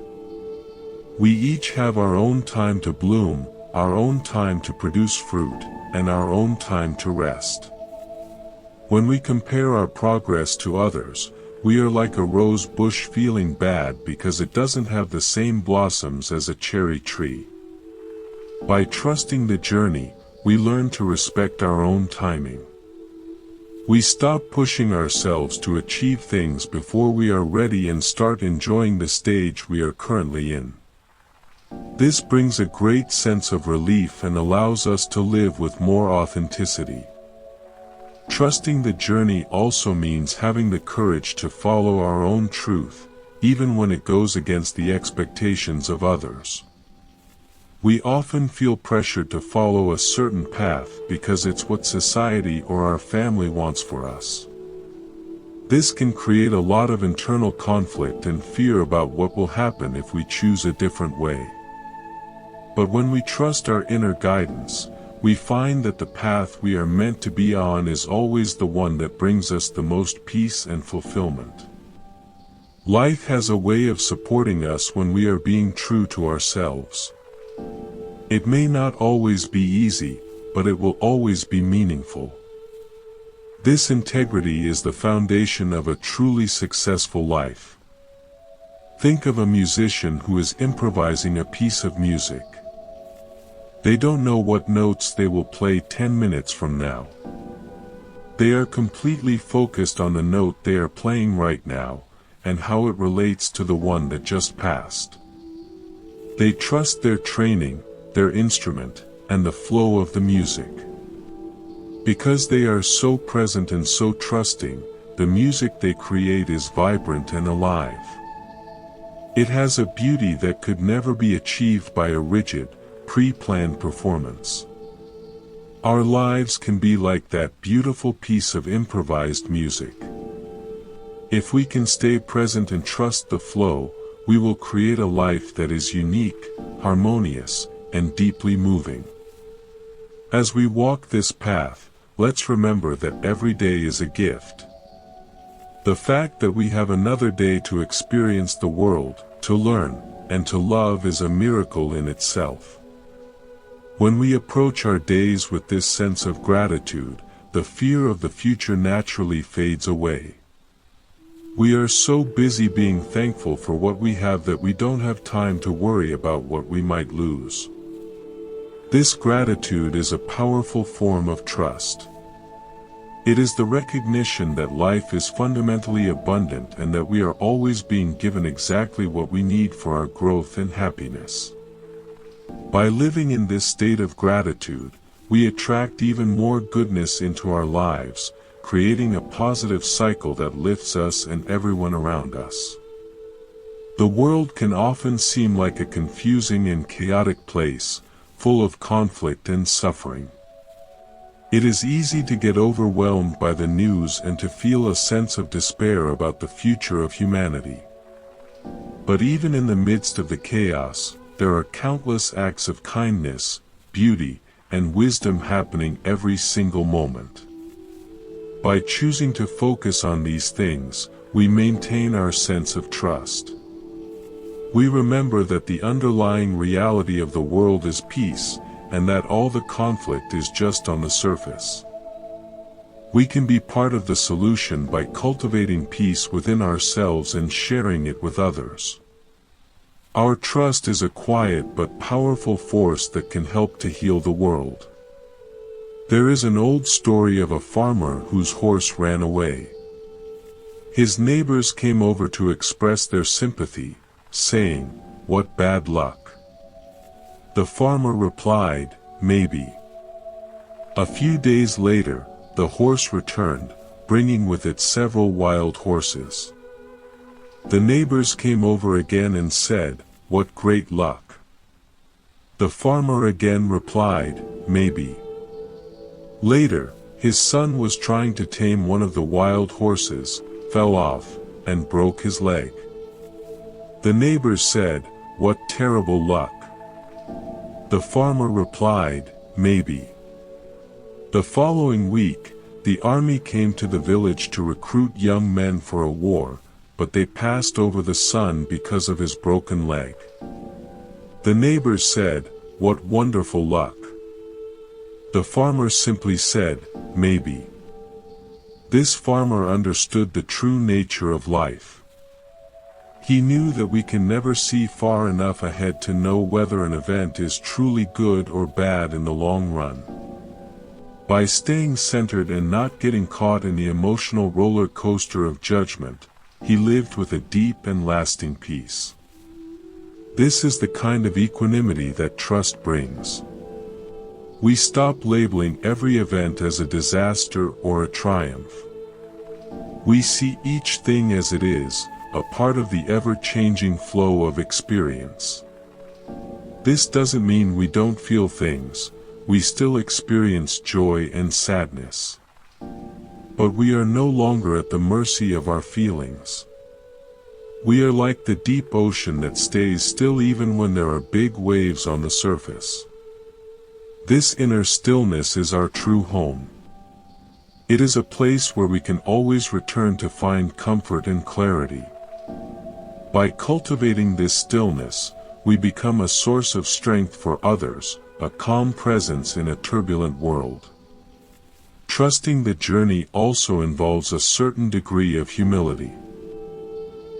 We each have our own time to bloom, our own time to produce fruit, and our own time to rest. When we compare our progress to others, we are like a rose bush feeling bad because it doesn't have the same blossoms as a cherry tree. By trusting the journey, we learn to respect our own timing. We stop pushing ourselves to achieve things before we are ready and start enjoying the stage we are currently in. This brings a great sense of relief and allows us to live with more authenticity. Trusting the journey also means having the courage to follow our own truth, even when it goes against the expectations of others. We often feel pressured to follow a certain path because it's what society or our family wants for us. This can create a lot of internal conflict and fear about what will happen if we choose a different way. But when we trust our inner guidance, we find that the path we are meant to be on is always the one that brings us the most peace and fulfillment. Life has a way of supporting us when we are being true to ourselves. It may not always be easy, but it will always be meaningful. This integrity is the foundation of a truly successful life. Think of a musician who is improvising a piece of music. They don't know what notes they will play 10 minutes from now. They are completely focused on the note they are playing right now, and how it relates to the one that just passed. They trust their training, their instrument, and the flow of the music. Because they are so present and so trusting, the music they create is vibrant and alive. It has a beauty that could never be achieved by a rigid, pre-planned performance. Our lives can be like that beautiful piece of improvised music. If we can stay present and trust the flow, we will create a life that is unique, harmonious, and deeply moving. As we walk this path, let's remember that every day is a gift. The fact that we have another day to experience the world, to learn, and to love is a miracle in itself. When we approach our days with this sense of gratitude, the fear of the future naturally fades away. We are so busy being thankful for what we have that we don't have time to worry about what we might lose. This gratitude is a powerful form of trust. It is the recognition that life is fundamentally abundant and that we are always being given exactly what we need for our growth and happiness. By living in this state of gratitude, we attract even more goodness into our lives, creating a positive cycle that lifts us and everyone around us. The world can often seem like a confusing and chaotic place, full of conflict and suffering. It is easy to get overwhelmed by the news and to feel a sense of despair about the future of humanity. But even in the midst of the chaos, there are countless acts of kindness, beauty, and wisdom happening every single moment. By choosing to focus on these things, we maintain our sense of trust. We remember that the underlying reality of the world is peace, and that all the conflict is just on the surface. We can be part of the solution by cultivating peace within ourselves and sharing it with others. Our trust is a quiet but powerful force that can help to heal the world. There is an old story of a farmer whose horse ran away. His neighbors came over to express their sympathy, saying, "What bad luck." The farmer replied, "Maybe." A few days later, the horse returned, bringing with it several wild horses. The neighbors came over again and said, "What great luck." The farmer again replied, "Maybe." Later, his son was trying to tame one of the wild horses, fell off, and broke his leg. The neighbors said, "What terrible luck." The farmer replied, "Maybe." The following week, the army came to the village to recruit young men for a war, but they passed over the son because of his broken leg. The neighbors said, "What wonderful luck." The farmer simply said, "Maybe." This farmer understood the true nature of life. He knew that we can never see far enough ahead to know whether an event is truly good or bad in the long run. By staying centered and not getting caught in the emotional roller coaster of judgment, he lived with a deep and lasting peace. This is the kind of equanimity that trust brings. We stop labeling every event as a disaster or a triumph. We see each thing as it is, a part of the ever-changing flow of experience. This doesn't mean we don't feel things. We still experience joy and sadness. But we are no longer at the mercy of our feelings. We are like the deep ocean that stays still even when there are big waves on the surface. This inner stillness is our true home. It is a place where we can always return to find comfort and clarity. By cultivating this stillness, we become a source of strength for others, a calm presence in a turbulent world. Trusting the journey also involves a certain degree of humility.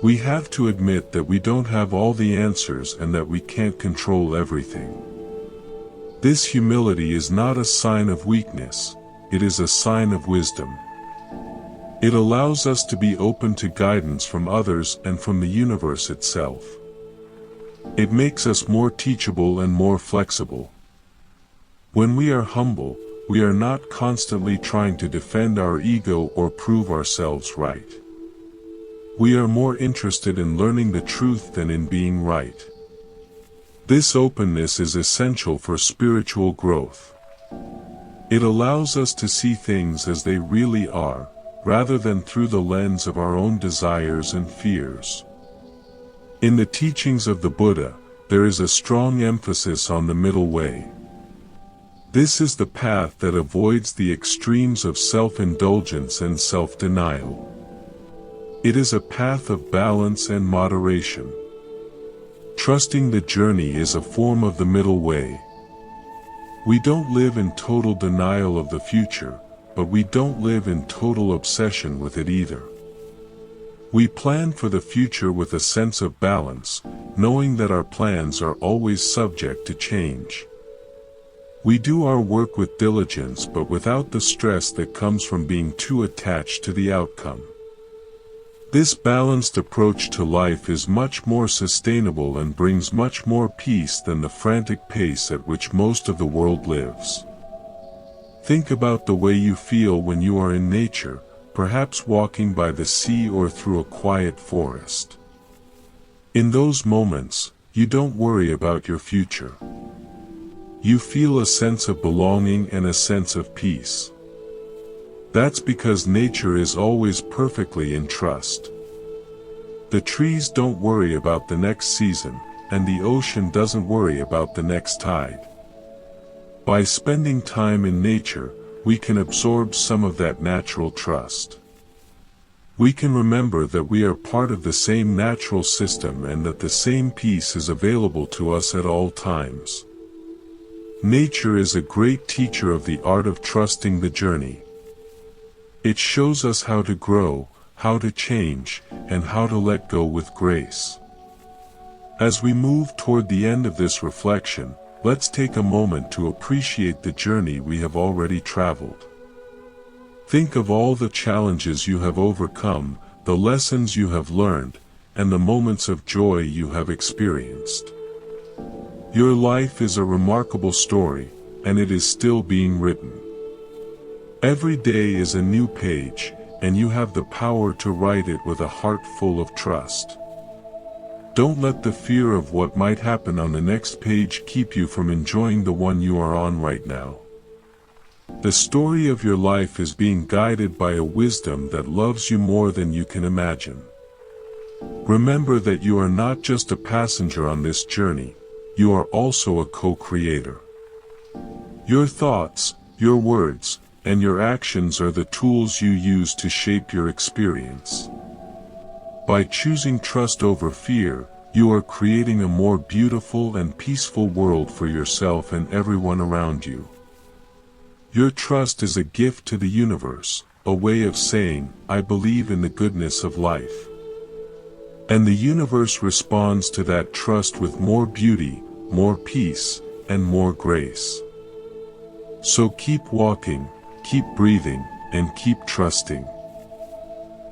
We have to admit that we don't have all the answers and that we can't control everything. This humility is not a sign of weakness, it is a sign of wisdom. It allows us to be open to guidance from others and from the universe itself. It makes us more teachable and more flexible. When we are humble, we are not constantly trying to defend our ego or prove ourselves right. We are more interested in learning the truth than in being right. This openness is essential for spiritual growth. It allows us to see things as they really are, rather than through the lens of our own desires and fears. In the teachings of the Buddha, there is a strong emphasis on the middle way. This is the path that avoids the extremes of self-indulgence and self-denial. It is a path of balance and moderation. Trusting the journey is a form of the middle way. We don't live in total denial of the future, but we don't live in total obsession with it either. We plan for the future with a sense of balance, knowing that our plans are always subject to change. We do our work with diligence but without the stress that comes from being too attached to the outcome. This balanced approach to life is much more sustainable and brings much more peace than the frantic pace at which most of the world lives. Think about the way you feel when you are in nature, perhaps walking by the sea or through a quiet forest. In those moments, you don't worry about your future. You feel a sense of belonging and a sense of peace. That's because nature is always perfectly in trust. The trees don't worry about the next season, and the ocean doesn't worry about the next tide. By spending time in nature, we can absorb some of that natural trust. We can remember that we are part of the same natural system and that the same peace is available to us at all times. Nature is a great teacher of the art of trusting the journey. It shows us how to grow, how to change, and how to let go with grace. As we move toward the end of this reflection, let's take a moment to appreciate the journey we have already traveled. Think of all the challenges you have overcome, the lessons you have learned, and the moments of joy you have experienced. Your life is a remarkable story, and it is still being written. Every day is a new page, and you have the power to write it with a heart full of trust. Don't let the fear of what might happen on the next page keep you from enjoying the one you are on right now. The story of your life is being guided by a wisdom that loves you more than you can imagine. Remember that you are not just a passenger on this journey, you are also a co-creator. Your thoughts, your words, and your actions are the tools you use to shape your experience. By choosing trust over fear, you are creating a more beautiful and peaceful world for yourself and everyone around you. Your trust is a gift to the universe, a way of saying, I believe in the goodness of life. And the universe responds to that trust with more beauty, more peace, and more grace. So keep walking, keep breathing, and keep trusting.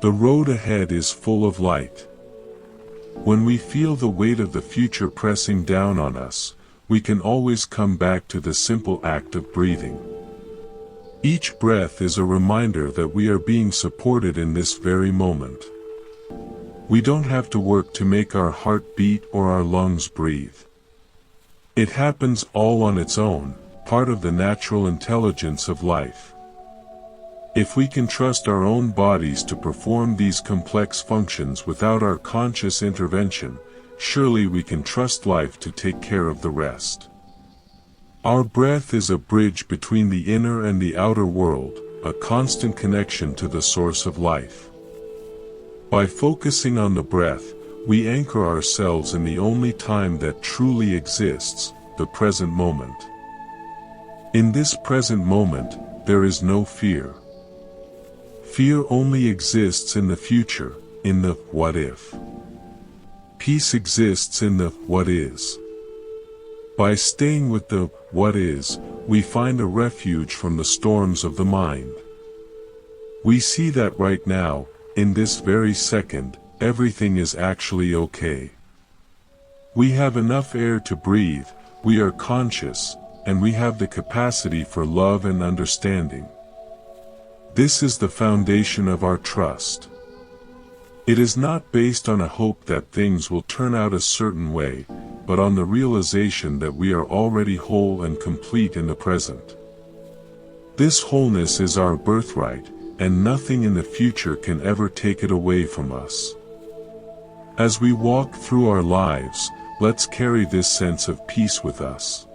The road ahead is full of light. When we feel the weight of the future pressing down on us, we can always come back to the simple act of breathing. Each breath is a reminder that we are being supported in this very moment. We don't have to work to make our heart beat or our lungs breathe. It happens all on its own, part of the natural intelligence of life. If we can trust our own bodies to perform these complex functions without our conscious intervention, surely we can trust life to take care of the rest. Our breath is a bridge between the inner and the outer world, a constant connection to the source of life. By focusing on the breath, we anchor ourselves in the only time that truly exists, the present moment. In this present moment, there is no fear. Fear only exists in the future, in the what if. Peace exists in the what is. By staying with the what is, we find a refuge from the storms of the mind. We see that right now, in this very second, everything is actually okay. We have enough air to breathe, we are conscious, and we have the capacity for love and understanding. This is the foundation of our trust. It is not based on a hope that things will turn out a certain way, but on the realization that we are already whole and complete in the present. This wholeness is our birthright, and nothing in the future can ever take it away from us. As we walk through our lives, let's carry this sense of peace with us.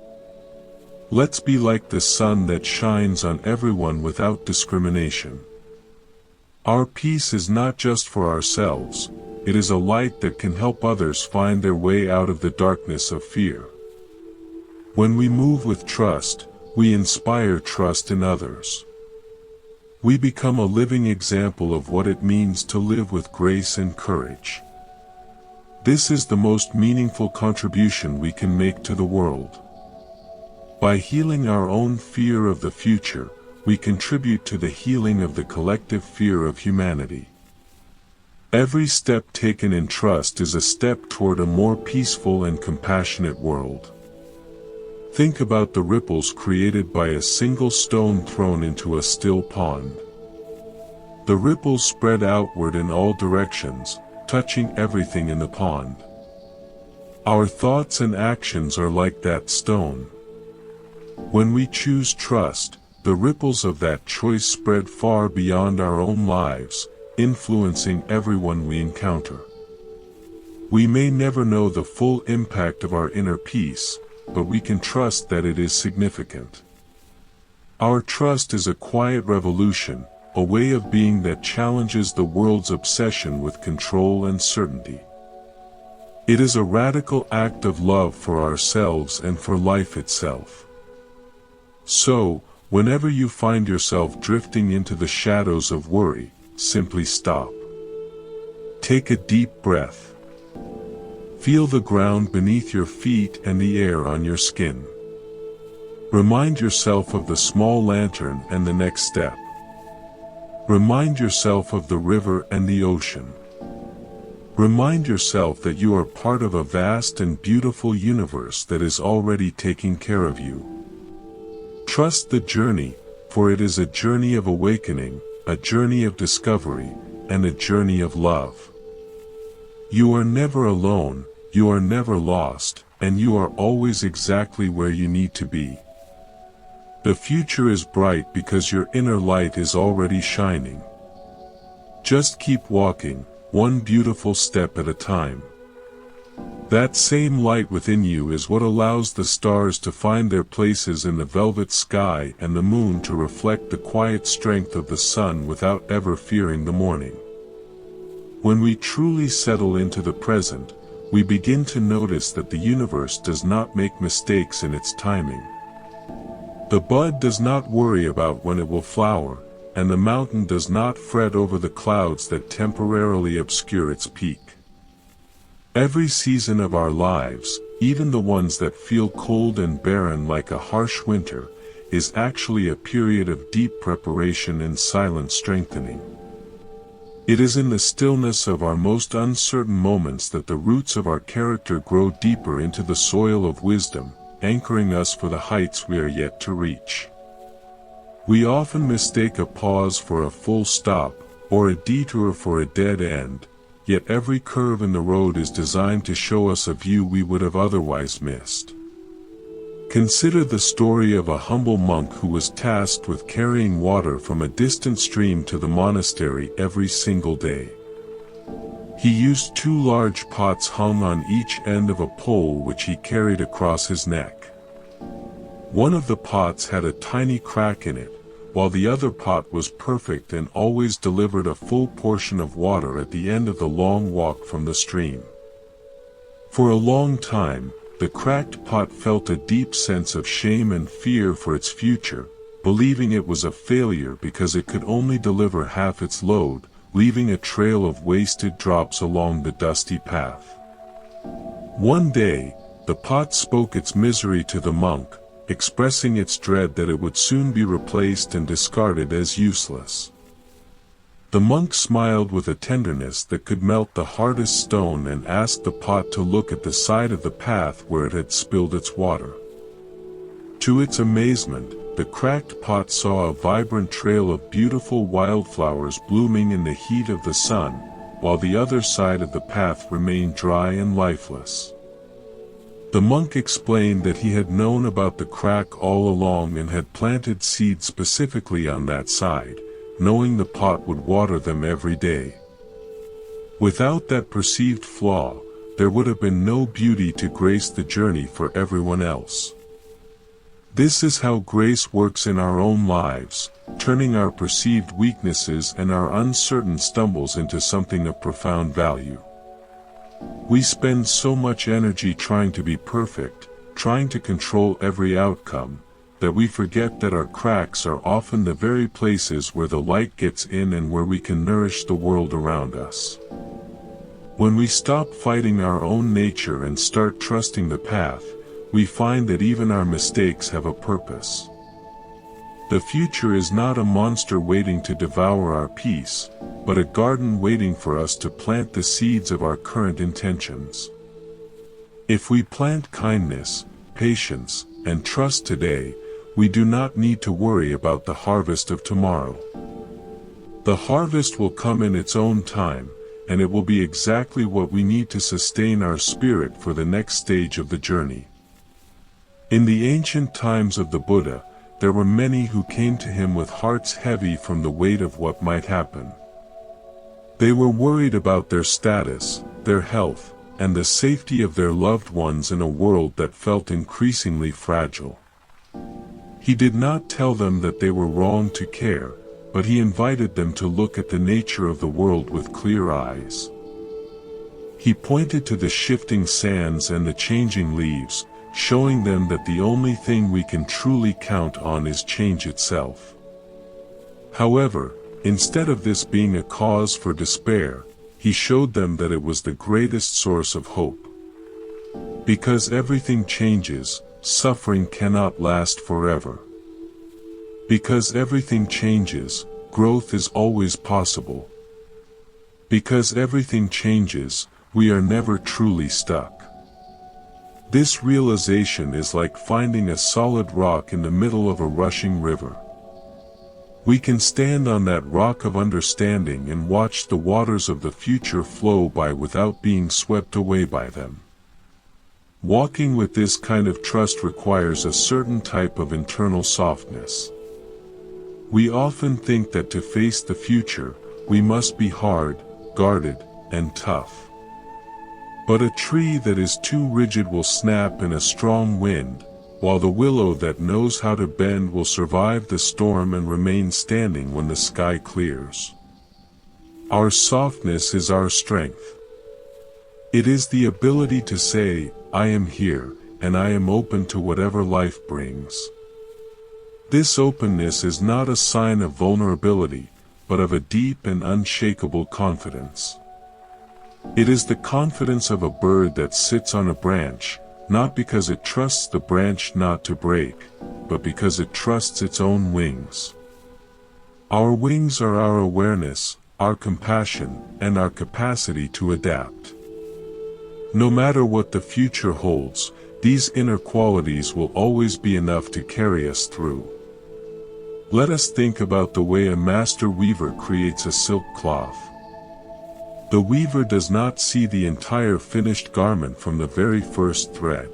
Let's be like the sun that shines on everyone without discrimination. Our peace is not just for ourselves, it is a light that can help others find their way out of the darkness of fear. When we move with trust, we inspire trust in others. We become a living example of what it means to live with grace and courage. This is the most meaningful contribution we can make to the world. By healing our own fear of the future, we contribute to the healing of the collective fear of humanity. Every step taken in trust is a step toward a more peaceful and compassionate world. Think about the ripples created by a single stone thrown into a still pond. The ripples spread outward in all directions, touching everything in the pond. Our thoughts and actions are like that stone. When we choose trust, the ripples of that choice spread far beyond our own lives, influencing everyone we encounter. We may never know the full impact of our inner peace, but we can trust that it is significant. Our trust is a quiet revolution, a way of being that challenges the world's obsession with control and certainty. It is a radical act of love for ourselves and for life itself. So, whenever you find yourself drifting into the shadows of worry, simply stop. Take a deep breath. Feel the ground beneath your feet and the air on your skin. Remind yourself of the small lantern and the next step. Remind yourself of the river and the ocean. Remind yourself that you are part of a vast and beautiful universe that is already taking care of you. Trust the journey, for it is a journey of awakening, a journey of discovery, and a journey of love. You are never alone, you are never lost, and you are always exactly where you need to be. The future is bright because your inner light is already shining. Just keep walking, one beautiful step at a time. That same light within you is what allows the stars to find their places in the velvet sky and the moon to reflect the quiet strength of the sun without ever fearing the morning. When we truly settle into the present, we begin to notice that the universe does not make mistakes in its timing. The bud does not worry about when it will flower, and the mountain does not fret over the clouds that temporarily obscure its peak. Every season of our lives, even the ones that feel cold and barren like a harsh winter, is actually a period of deep preparation and silent strengthening. It is in the stillness of our most uncertain moments that the roots of our character grow deeper into the soil of wisdom, anchoring us for the heights we are yet to reach. We often mistake a pause for a full stop, or a detour for a dead end, yet every curve in the road is designed to show us a view we would have otherwise missed. Consider the story of a humble monk who was tasked with carrying water from a distant stream to the monastery every single day. He used 2 large pots hung on each end of a pole which he carried across his neck. One of the pots had a tiny crack in it, while the other pot was perfect and always delivered a full portion of water at the end of the long walk from the stream. For a long time, the cracked pot felt a deep sense of shame and fear for its future, believing it was a failure because it could only deliver half its load, leaving a trail of wasted drops along the dusty path. One day, the pot spoke its misery to the monk, expressing its dread that it would soon be replaced and discarded as useless. The monk smiled with a tenderness that could melt the hardest stone and asked the pot to look at the side of the path where it had spilled its water. To its amazement, the cracked pot saw a vibrant trail of beautiful wildflowers blooming in the heat of the sun, while the other side of the path remained dry and lifeless. The monk explained that he had known about the crack all along and had planted seeds specifically on that side, knowing the pot would water them every day. Without that perceived flaw, there would have been no beauty to grace the journey for everyone else. This is how grace works in our own lives, turning our perceived weaknesses and our uncertain stumbles into something of profound value. We spend so much energy trying to be perfect, trying to control every outcome, that we forget that our cracks are often the very places where the light gets in and where we can nourish the world around us. When we stop fighting our own nature and start trusting the path, we find that even our mistakes have a purpose. The future is not a monster waiting to devour our peace, but a garden waiting for us to plant the seeds of our current intentions. If we plant kindness, patience, and trust today, we do not need to worry about the harvest of tomorrow. The harvest will come in its own time, and it will be exactly what we need to sustain our spirit for the next stage of the journey. In the ancient times of the Buddha, there were many who came to him with hearts heavy from the weight of what might happen. They were worried about their status, their health, and the safety of their loved ones in a world that felt increasingly fragile. He did not tell them that they were wrong to care, but he invited them to look at the nature of the world with clear eyes. He pointed to the shifting sands and the changing leaves, showing them that the only thing we can truly count on is change itself. However, instead of this being a cause for despair, he showed them that it was the greatest source of hope. Because everything changes, suffering cannot last forever. Because everything changes, growth is always possible. Because everything changes, we are never truly stuck. This realization is like finding a solid rock in the middle of a rushing river. We can stand on that rock of understanding and watch the waters of the future flow by without being swept away by them. Walking with this kind of trust requires a certain type of internal softness. We often think that to face the future, we must be hard, guarded, and tough. But a tree that is too rigid will snap in a strong wind, while the willow that knows how to bend will survive the storm and remain standing when the sky clears. Our softness is our strength. It is the ability to say, I am here, and I am open to whatever life brings. This openness is not a sign of vulnerability, but of a deep and unshakable confidence. It is the confidence of a bird that sits on a branch, not because it trusts the branch not to break, but because it trusts its own wings. Our wings are our awareness, our compassion, and our capacity to adapt. No matter what the future holds, these inner qualities will always be enough to carry us through. Let us think about the way a master weaver creates a silk cloth. The weaver does not see the entire finished garment from the very first thread.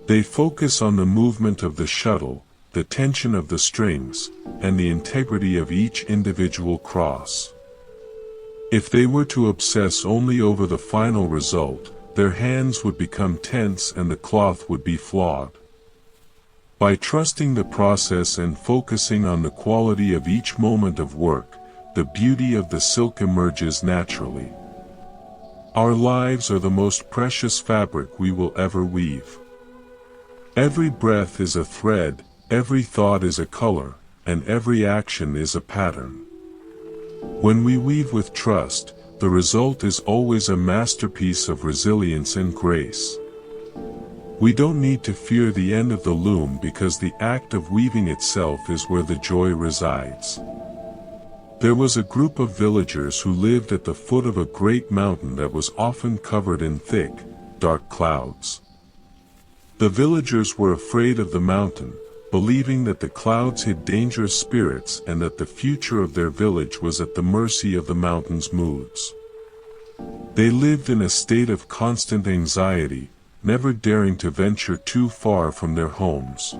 They focus on the movement of the shuttle, the tension of the strings, and the integrity of each individual cross. If they were to obsess only over the final result, their hands would become tense and the cloth would be flawed. By trusting the process and focusing on the quality of each moment of work, the beauty of the silk emerges naturally. Our lives are the most precious fabric we will ever weave. Every breath is a thread, every thought is a color, and every action is a pattern. When we weave with trust, the result is always a masterpiece of resilience and grace. We don't need to fear the end of the loom because the act of weaving itself is where the joy resides. There was a group of villagers who lived at the foot of a great mountain that was often covered in thick, dark clouds. The villagers were afraid of the mountain, believing that the clouds hid dangerous spirits and that the future of their village was at the mercy of the mountain's moods. They lived in a state of constant anxiety, never daring to venture too far from their homes.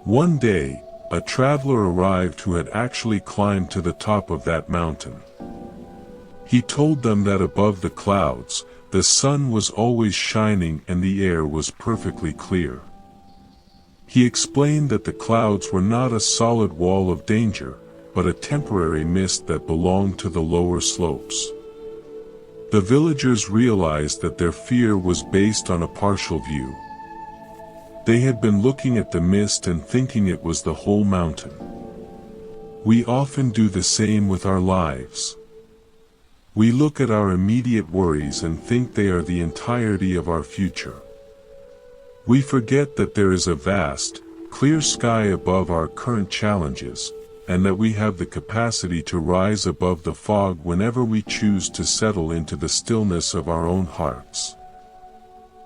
One day, a traveler arrived who had actually climbed to the top of that mountain. He told them that above the clouds, the sun was always shining and the air was perfectly clear. He explained that the clouds were not a solid wall of danger, but a temporary mist that belonged to the lower slopes. The villagers realized that their fear was based on a partial view. They had been looking at the mist and thinking it was the whole mountain. We often do the same with our lives. We look at our immediate worries and think they are the entirety of our future. We forget that there is a vast, clear sky above our current challenges, and that we have the capacity to rise above the fog whenever we choose to settle into the stillness of our own hearts.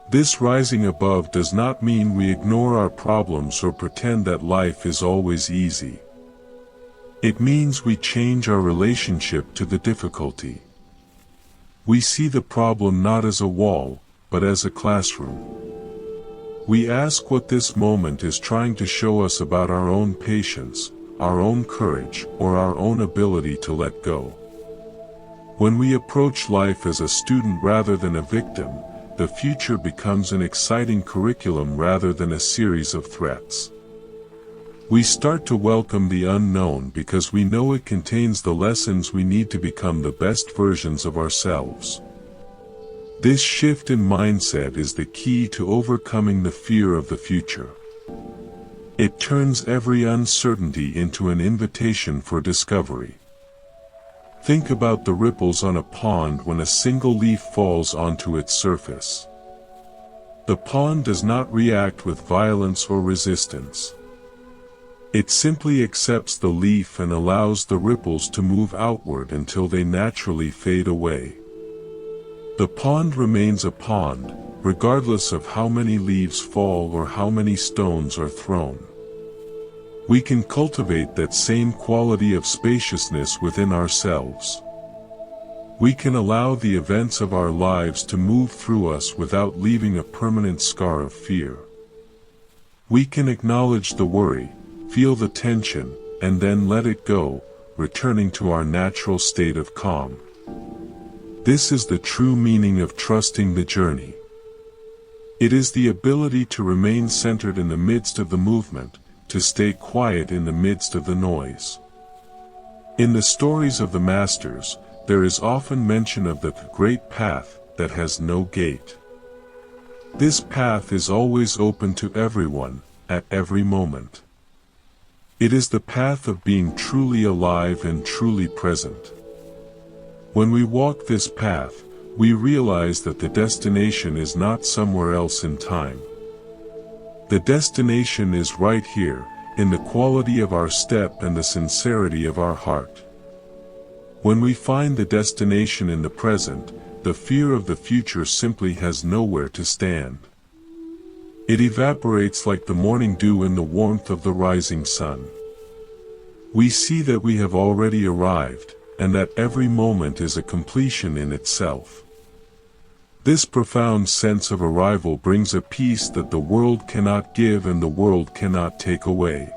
This rising above does not mean we ignore our problems or pretend that life is always easy. It means we change our relationship to the difficulty. We see the problem not as a wall, but as a classroom. We ask what this moment is trying to show us about our own patience, our own courage, or our own ability to let go. When we approach life as a student rather than a victim, the future becomes an exciting curriculum rather than a series of threats. We start to welcome the unknown because we know it contains the lessons we need to become the best versions of ourselves. This shift in mindset is the key to overcoming the fear of the future. It turns every uncertainty into an invitation for discovery. Think about the ripples on a pond when a single leaf falls onto its surface. The pond does not react with violence or resistance. It simply accepts the leaf and allows the ripples to move outward until they naturally fade away. The pond remains a pond, regardless of how many leaves fall or how many stones are thrown. We can cultivate that same quality of spaciousness within ourselves. We can allow the events of our lives to move through us without leaving a permanent scar of fear. We can acknowledge the worry, feel the tension, and then let it go, returning to our natural state of calm. This is the true meaning of trusting the journey. It is the ability to remain centered in the midst of the movement, to stay quiet in the midst of the noise. In the stories of the masters, there is often mention of the great path that has no gate. This path is always open to everyone, at every moment. It is the path of being truly alive and truly present. When we walk this path, we realize that the destination is not somewhere else in time. The destination is right here, in the quality of our step and the sincerity of our heart. When we find the destination in the present, the fear of the future simply has nowhere to stand. It evaporates like the morning dew in the warmth of the rising sun. We see that we have already arrived, and that every moment is a completion in itself. This profound sense of arrival brings a peace that the world cannot give and the world cannot take away.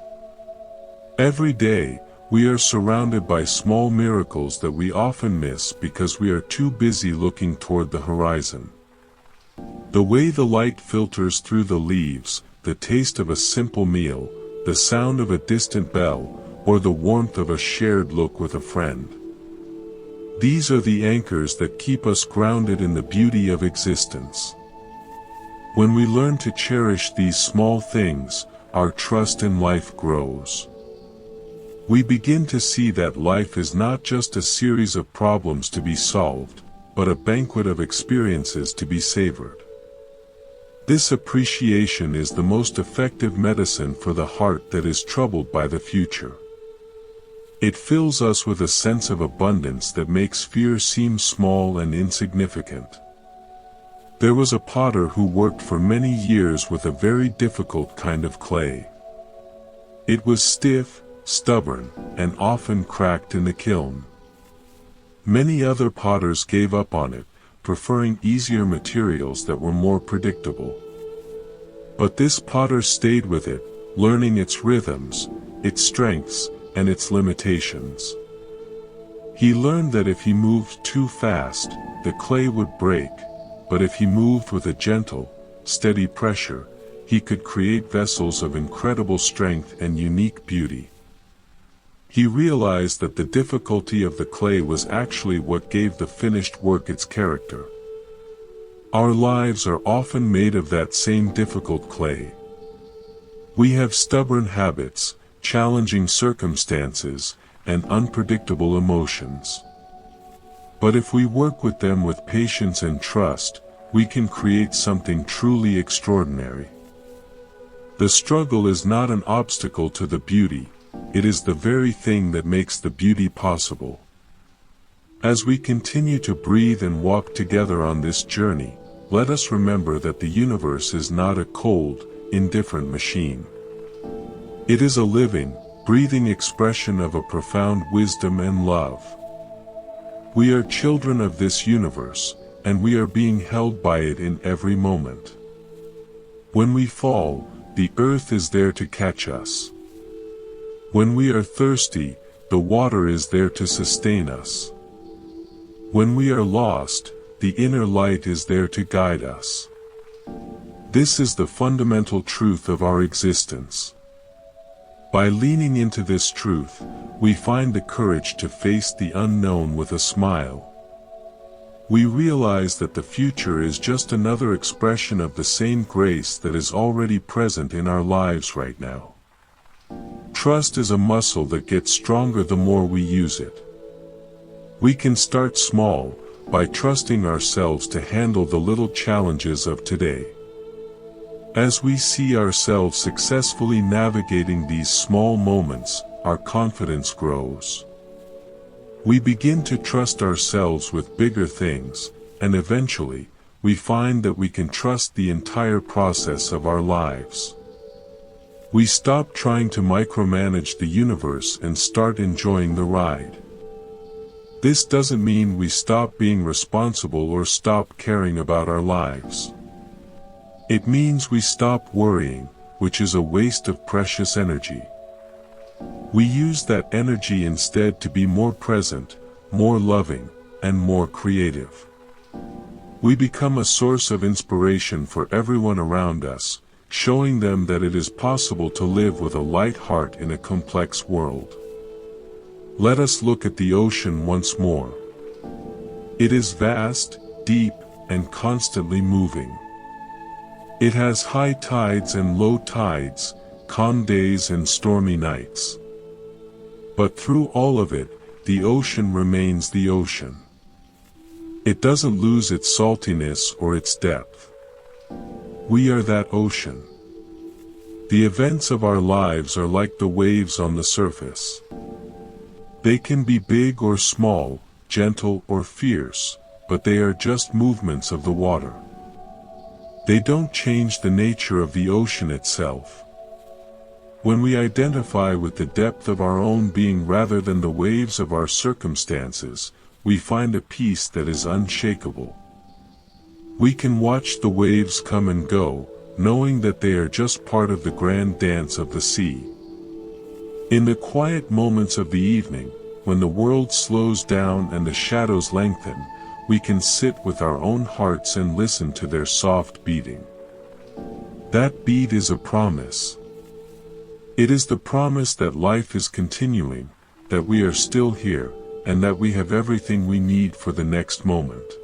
Every day, we are surrounded by small miracles that we often miss because we are too busy looking toward the horizon. The way the light filters through the leaves, the taste of a simple meal, the sound of a distant bell, or the warmth of a shared look with a friend. These are the anchors that keep us grounded in the beauty of existence. When we learn to cherish these small things, our trust in life grows. We begin to see that life is not just a series of problems to be solved, but a banquet of experiences to be savored. This appreciation is the most effective medicine for the heart that is troubled by the future. It fills us with a sense of abundance that makes fear seem small and insignificant. There was a potter who worked for many years with a very difficult kind of clay. It was stiff, stubborn, and often cracked in the kiln. Many other potters gave up on it, preferring easier materials that were more predictable. But this potter stayed with it, learning its rhythms, its strengths, and its limitations. He learned that if he moved too fast, the clay would break, but if he moved with a gentle, steady pressure, he could create vessels of incredible strength and unique beauty. He realized that the difficulty of the clay was actually what gave the finished work its character. Our lives are often made of that same difficult clay. We have stubborn habits, challenging circumstances, and unpredictable emotions. But if we work with them with patience and trust, we can create something truly extraordinary. The struggle is not an obstacle to the beauty. It is the very thing that makes the beauty possible. As we continue to breathe and walk together on this journey, let us remember that the universe is not a cold, indifferent machine. It is a living, breathing expression of a profound wisdom and love. We are children of this universe, and we are being held by it in every moment. When we fall, the earth is there to catch us. When we are thirsty, the water is there to sustain us. When we are lost, the inner light is there to guide us. This is the fundamental truth of our existence. By leaning into this truth, we find the courage to face the unknown with a smile. We realize that the future is just another expression of the same grace that is already present in our lives right now. Trust is a muscle that gets stronger the more we use it. We can start small, by trusting ourselves to handle the little challenges of today. As we see ourselves successfully navigating these small moments, our confidence grows. We begin to trust ourselves with bigger things, and eventually, we find that we can trust the entire process of our lives. We stop trying to micromanage the universe and start enjoying the ride. This doesn't mean we stop being responsible or stop caring about our lives. It means we stop worrying, which is a waste of precious energy. We use that energy instead to be more present, more loving, and more creative. We become a source of inspiration for everyone around us, showing them that it is possible to live with a light heart in a complex world. Let us look at the ocean once more. It is vast, deep, and constantly moving. It has high tides and low tides, calm days and stormy nights. But through all of it, the ocean remains the ocean. It doesn't lose its saltiness or its depth. We are that ocean. The events of our lives are like the waves on the surface. They can be big or small, gentle or fierce, but they are just movements of the water. They don't change the nature of the ocean itself. When we identify with the depth of our own being rather than the waves of our circumstances, we find a peace that is unshakable. We can watch the waves come and go, knowing that they are just part of the grand dance of the sea. In the quiet moments of the evening, when the world slows down and the shadows lengthen, we can sit with our own hearts and listen to their soft beating. That beat is a promise. It is the promise that life is continuing, that we are still here, and that we have everything we need for the next moment.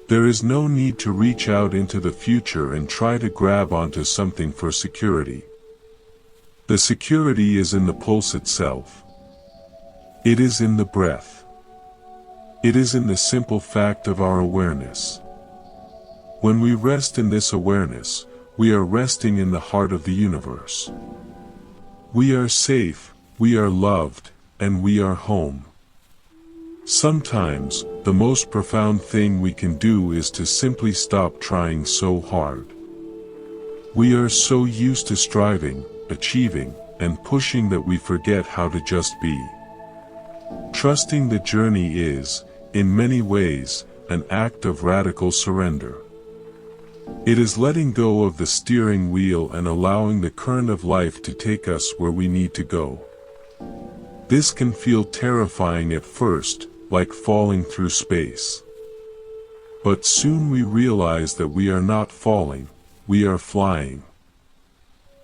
There is no need to reach out into the future and try to grab onto something for security. The security is in the pulse itself. It is in the breath. It is in the simple fact of our awareness. When we rest in this awareness, we are resting in the heart of the universe. We are safe, we are loved, and we are home. Sometimes, the most profound thing we can do is to simply stop trying so hard. We are so used to striving, achieving, and pushing that we forget how to just be. Trusting the journey is, in many ways, an act of radical surrender. It is letting go of the steering wheel and allowing the current of life to take us where we need to go. This can feel terrifying at first, like falling through space. But soon we realize that we are not falling, we are flying.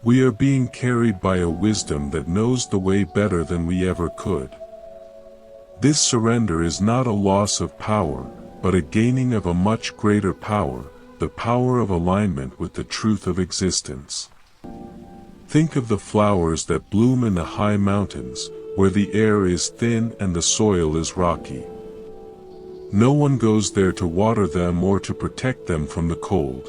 We are being carried by a wisdom that knows the way better than we ever could. This surrender is not a loss of power, but a gaining of a much greater power, the power of alignment with the truth of existence. Think of the flowers that bloom in the high mountains, where the air is thin and the soil is rocky. No one goes there to water them or to protect them from the cold.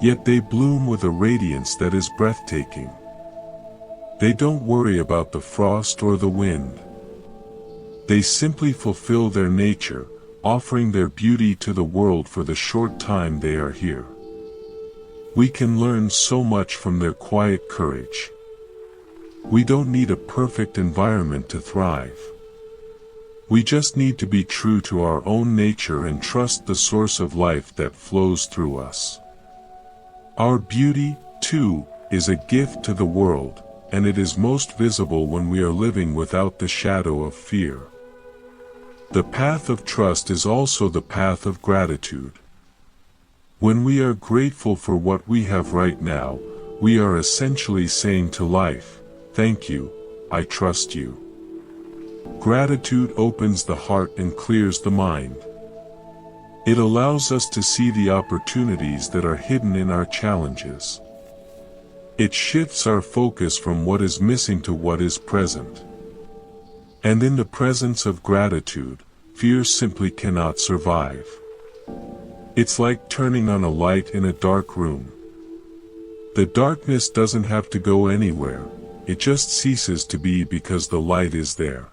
Yet they bloom with a radiance that is breathtaking. They don't worry about the frost or the wind. They simply fulfill their nature, offering their beauty to the world for the short time they are here. We can learn so much from their quiet courage. We don't need a perfect environment to thrive. We just need to be true to our own nature and trust the source of life that flows through us. Our beauty, too, is a gift to the world, and it is most visible when we are living without the shadow of fear. The path of trust is also the path of gratitude. When we are grateful for what we have right now, we are essentially saying to life, "Thank you, I trust you." Gratitude opens the heart and clears the mind. It allows us to see the opportunities that are hidden in our challenges. It shifts our focus from what is missing to what is present. And in the presence of gratitude, fear simply cannot survive. It's like turning on a light in a dark room. The darkness doesn't have to go anywhere, it just ceases to be because the light is there.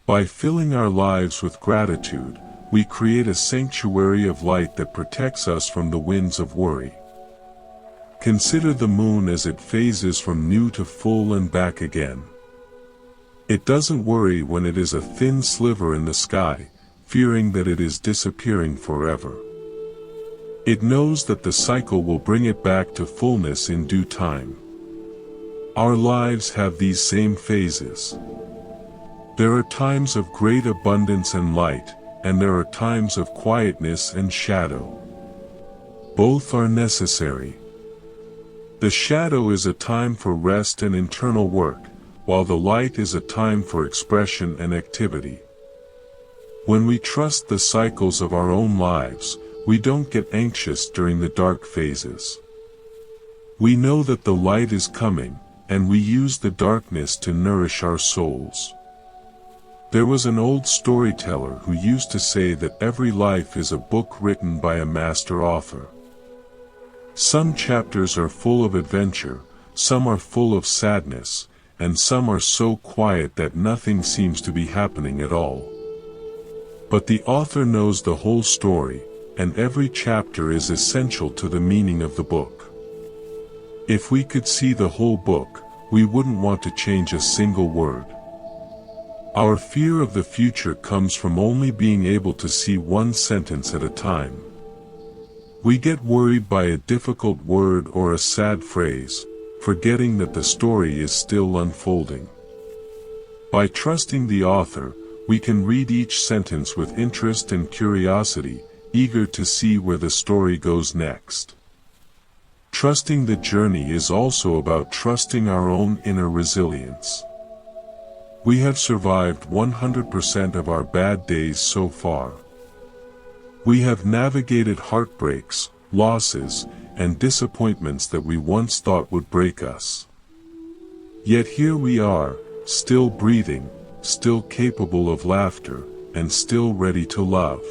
By filling our lives with gratitude, we create a sanctuary of light that protects us from the winds of worry. Consider the moon as it phases from new to full and back again. It doesn't worry when it is a thin sliver in the sky, fearing that it is disappearing forever. It knows that the cycle will bring it back to fullness in due time. Our lives have these same phases. There are times of great abundance and light, and there are times of quietness and shadow. Both are necessary. The shadow is a time for rest and internal work, while the light is a time for expression and activity. When we trust the cycles of our own lives, we don't get anxious during the dark phases. We know that the light is coming, and we use the darkness to nourish our souls. There was an old storyteller who used to say that every life is a book written by a master author. Some chapters are full of adventure, some are full of sadness, and some are so quiet that nothing seems to be happening at all. But the author knows the whole story, and every chapter is essential to the meaning of the book. If we could see the whole book, we wouldn't want to change a single word. Our fear of the future comes from only being able to see one sentence at a time. We get worried by a difficult word or a sad phrase, forgetting that the story is still unfolding. By trusting the author, we can read each sentence with interest and curiosity, eager to see where the story goes next. Trusting the journey is also about trusting our own inner resilience. We have survived 100% of our bad days so far. We have navigated heartbreaks, losses, and disappointments that we once thought would break us. Yet here we are, still breathing, still capable of laughter, and still ready to love.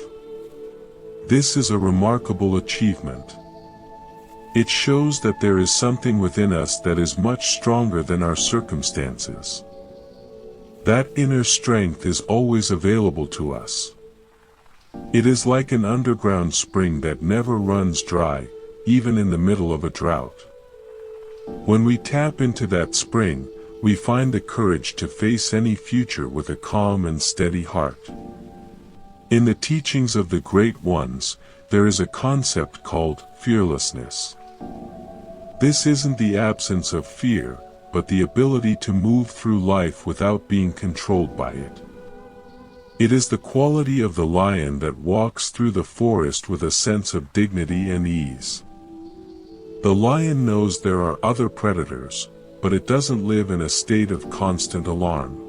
This is a remarkable achievement. It shows that there is something within us that is much stronger than our circumstances. That inner strength is always available to us. It is like an underground spring that never runs dry, even in the middle of a drought. When we tap into that spring, we find the courage to face any future with a calm and steady heart. In the teachings of the great ones, there is a concept called fearlessness. This isn't the absence of fear, but the ability to move through life without being controlled by it. It is the quality of the lion that walks through the forest with a sense of dignity and ease. The lion knows there are other predators, but it doesn't live in a state of constant alarm.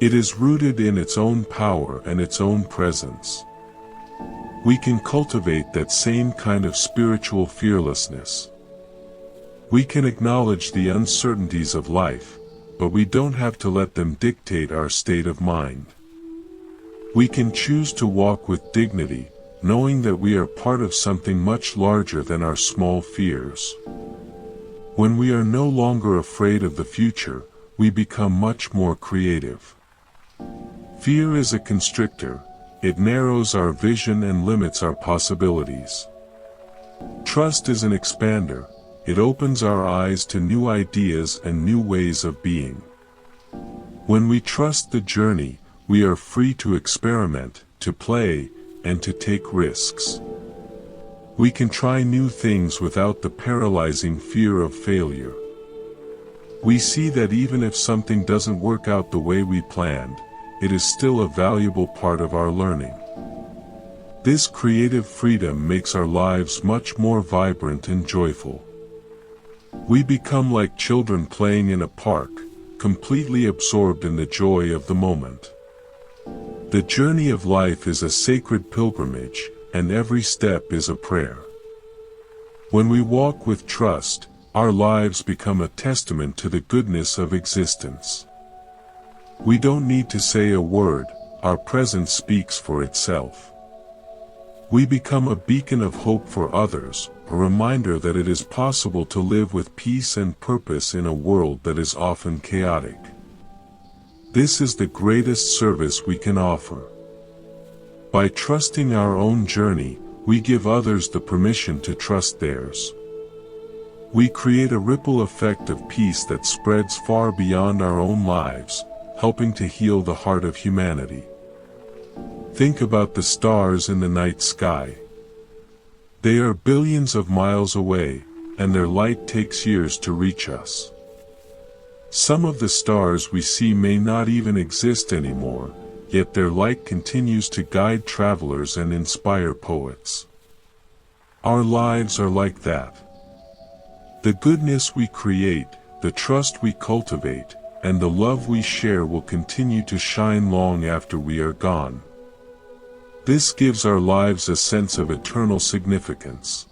It is rooted in its own power and its own presence. We can cultivate that same kind of spiritual fearlessness. We can acknowledge the uncertainties of life, but we don't have to let them dictate our state of mind. We can choose to walk with dignity, knowing that we are part of something much larger than our small fears. When we are no longer afraid of the future, we become much more creative. Fear is a constrictor. It narrows our vision and limits our possibilities. Trust is an expander. It opens our eyes to new ideas and new ways of being. When we trust the journey, we are free to experiment, to play, and to take risks. We can try new things without the paralyzing fear of failure. We see that even if something doesn't work out the way we planned, it is still a valuable part of our learning. This creative freedom makes our lives much more vibrant and joyful. We become like children playing in a park, completely absorbed in the joy of the moment. The journey of life is a sacred pilgrimage, and every step is a prayer. When we walk with trust, our lives become a testament to the goodness of existence. We don't need to say a word, our presence speaks for itself. We become a beacon of hope for others, a reminder that it is possible to live with peace and purpose in a world that is often chaotic. This is the greatest service we can offer. By trusting our own journey, we give others the permission to trust theirs. We create a ripple effect of peace that spreads far beyond our own lives, helping to heal the heart of humanity. Think about the stars in the night sky. They are billions of miles away, and their light takes years to reach us. Some of the stars we see may not even exist anymore, yet their light continues to guide travelers and inspire poets. Our lives are like that. The goodness we create, the trust we cultivate, and the love we share will continue to shine long after we are gone. This gives our lives a sense of eternal significance.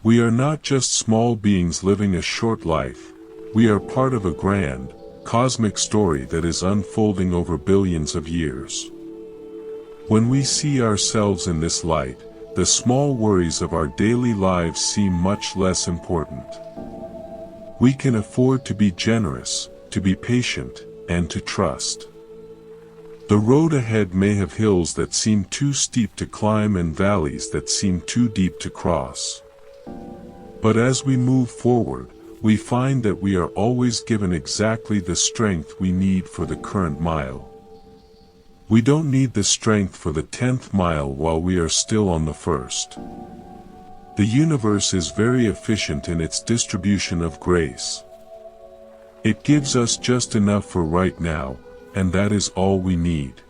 We are not just small beings living a short life, we are part of a grand, cosmic story that is unfolding over billions of years. When we see ourselves in this light, the small worries of our daily lives seem much less important. We can afford to be generous, to be patient, and to trust. The road ahead may have hills that seem too steep to climb and valleys that seem too deep to cross. But as we move forward, we find that we are always given exactly the strength we need for the current mile. We don't need the strength for the 10th mile while we are still on the first. The universe is very efficient in its distribution of grace. It gives us just enough for right now, and that is all we need.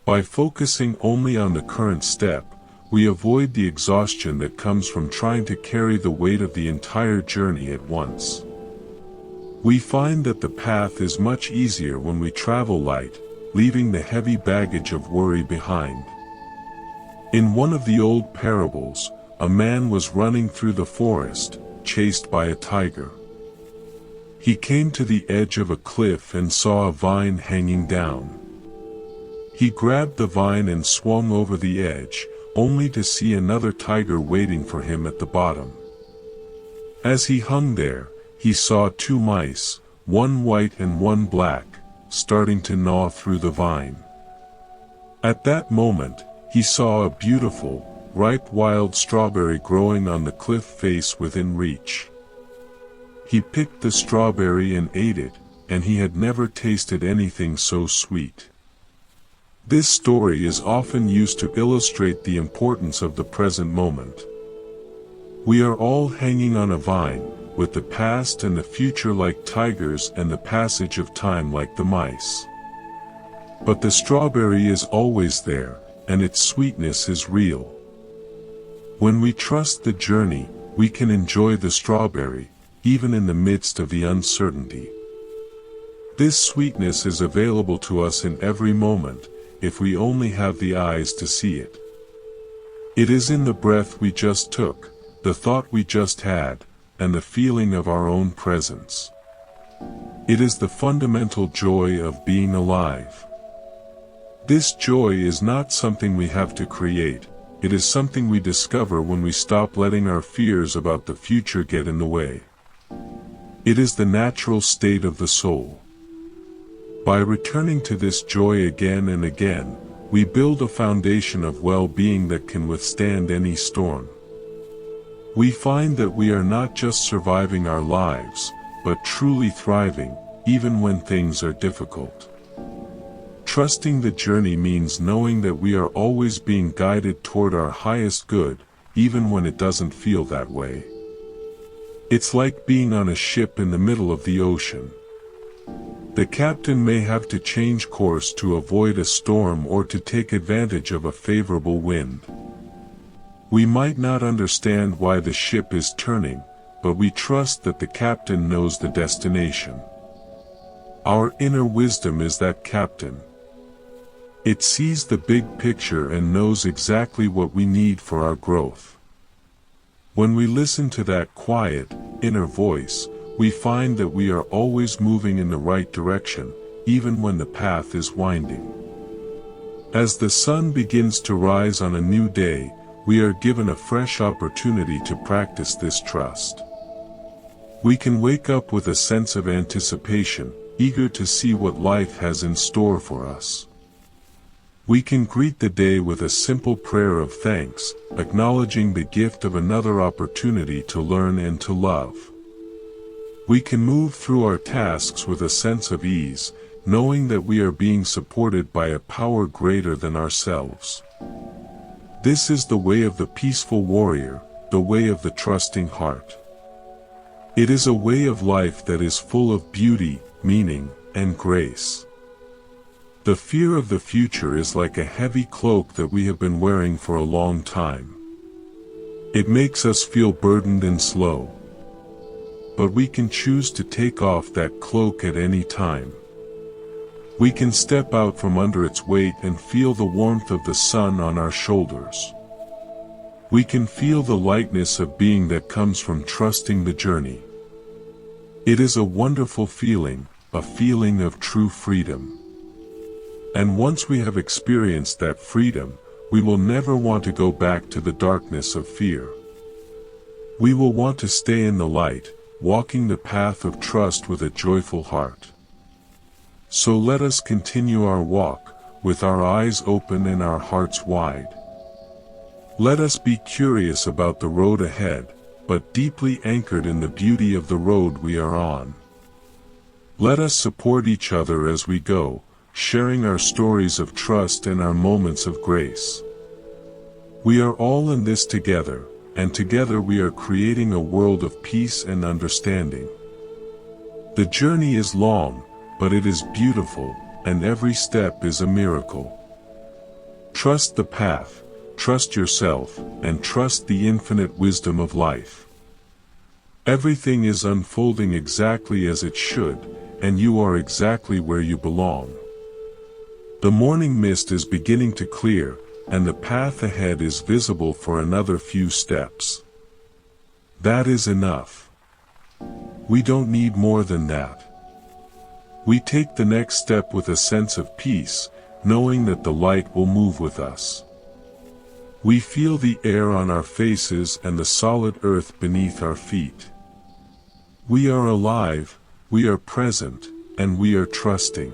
By focusing only on the current step, we avoid the exhaustion that comes from trying to carry the weight of the entire journey at once. We find that the path is much easier when we travel light, leaving the heavy baggage of worry behind. In one of the old parables, a man was running through the forest, chased by a tiger. He came to the edge of a cliff and saw a vine hanging down. He grabbed the vine and swung over the edge, only to see another tiger waiting for him at the bottom. As he hung there, he saw two mice, one white and one black, starting to gnaw through the vine. At that moment, he saw a beautiful, ripe wild strawberry growing on the cliff face within reach. He picked the strawberry and ate it, and he had never tasted anything so sweet. This story is often used to illustrate the importance of the present moment. We are all hanging on a vine, with the past and the future like tigers and the passage of time like the mice. But the strawberry is always there, and its sweetness is real. When we trust the journey, we can enjoy the strawberry, even in the midst of the uncertainty. This sweetness is available to us in every moment, if we only have the eyes to see it. It is in the breath we just took, the thought we just had, and the feeling of our own presence. It is the fundamental joy of being alive. This joy is not something we have to create, it is something we discover when we stop letting our fears about the future get in the way. It is the natural state of the soul. By returning to this joy again and again, we build a foundation of well-being that can withstand any storm. We find that we are not just surviving our lives, but truly thriving, even when things are difficult. Trusting the journey means knowing that we are always being guided toward our highest good, even when it doesn't feel that way. It's like being on a ship in the middle of the ocean. The captain may have to change course to avoid a storm or to take advantage of a favorable wind. We might not understand why the ship is turning, but we trust that the captain knows the destination. Our inner wisdom is that captain. It sees the big picture and knows exactly what we need for our growth. When we listen to that quiet, inner voice, we find that we are always moving in the right direction, even when the path is winding. As the sun begins to rise on a new day, we are given a fresh opportunity to practice this trust. We can wake up with a sense of anticipation, eager to see what life has in store for us. We can greet the day with a simple prayer of thanks, acknowledging the gift of another opportunity to learn and to love. We can move through our tasks with a sense of ease, knowing that we are being supported by a power greater than ourselves. This is the way of the peaceful warrior, the way of the trusting heart. It is a way of life that is full of beauty, meaning, and grace. The fear of the future is like a heavy cloak that we have been wearing for a long time. It makes us feel burdened and slow. But we can choose to take off that cloak at any time. We can step out from under its weight and feel the warmth of the sun on our shoulders. We can feel the lightness of being that comes from trusting the journey. It is a wonderful feeling, a feeling of true freedom. And once we have experienced that freedom, we will never want to go back to the darkness of fear. We will want to stay in the light, walking the path of trust with a joyful heart. So let us continue our walk, with our eyes open and our hearts wide. Let us be curious about the road ahead, but deeply anchored in the beauty of the road we are on. Let us support each other as we go, sharing our stories of trust and our moments of grace. We are all in this together, and together we are creating a world of peace and understanding. The journey is long, but it is beautiful, and every step is a miracle. Trust the path, trust yourself, and trust the infinite wisdom of life. Everything is unfolding exactly as it should, and you are exactly where you belong. The morning mist is beginning to clear, and the path ahead is visible for another few steps. That is enough. We don't need more than that. We take the next step with a sense of peace, knowing that the light will move with us. We feel the air on our faces and the solid earth beneath our feet. We are alive, we are present, and we are trusting.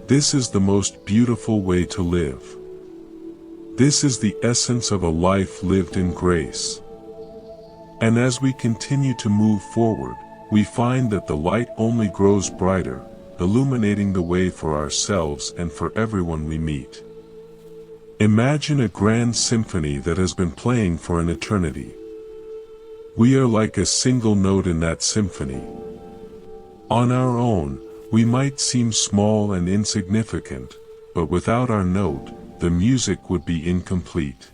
This is the most beautiful way to live. This is the essence of a life lived in grace. And as we continue to move forward, we find that the light only grows brighter, illuminating the way for ourselves and for everyone we meet. Imagine a grand symphony that has been playing for an eternity. We are like a single note in that symphony. On our own, we might seem small and insignificant, but without our note, the music would be incomplete.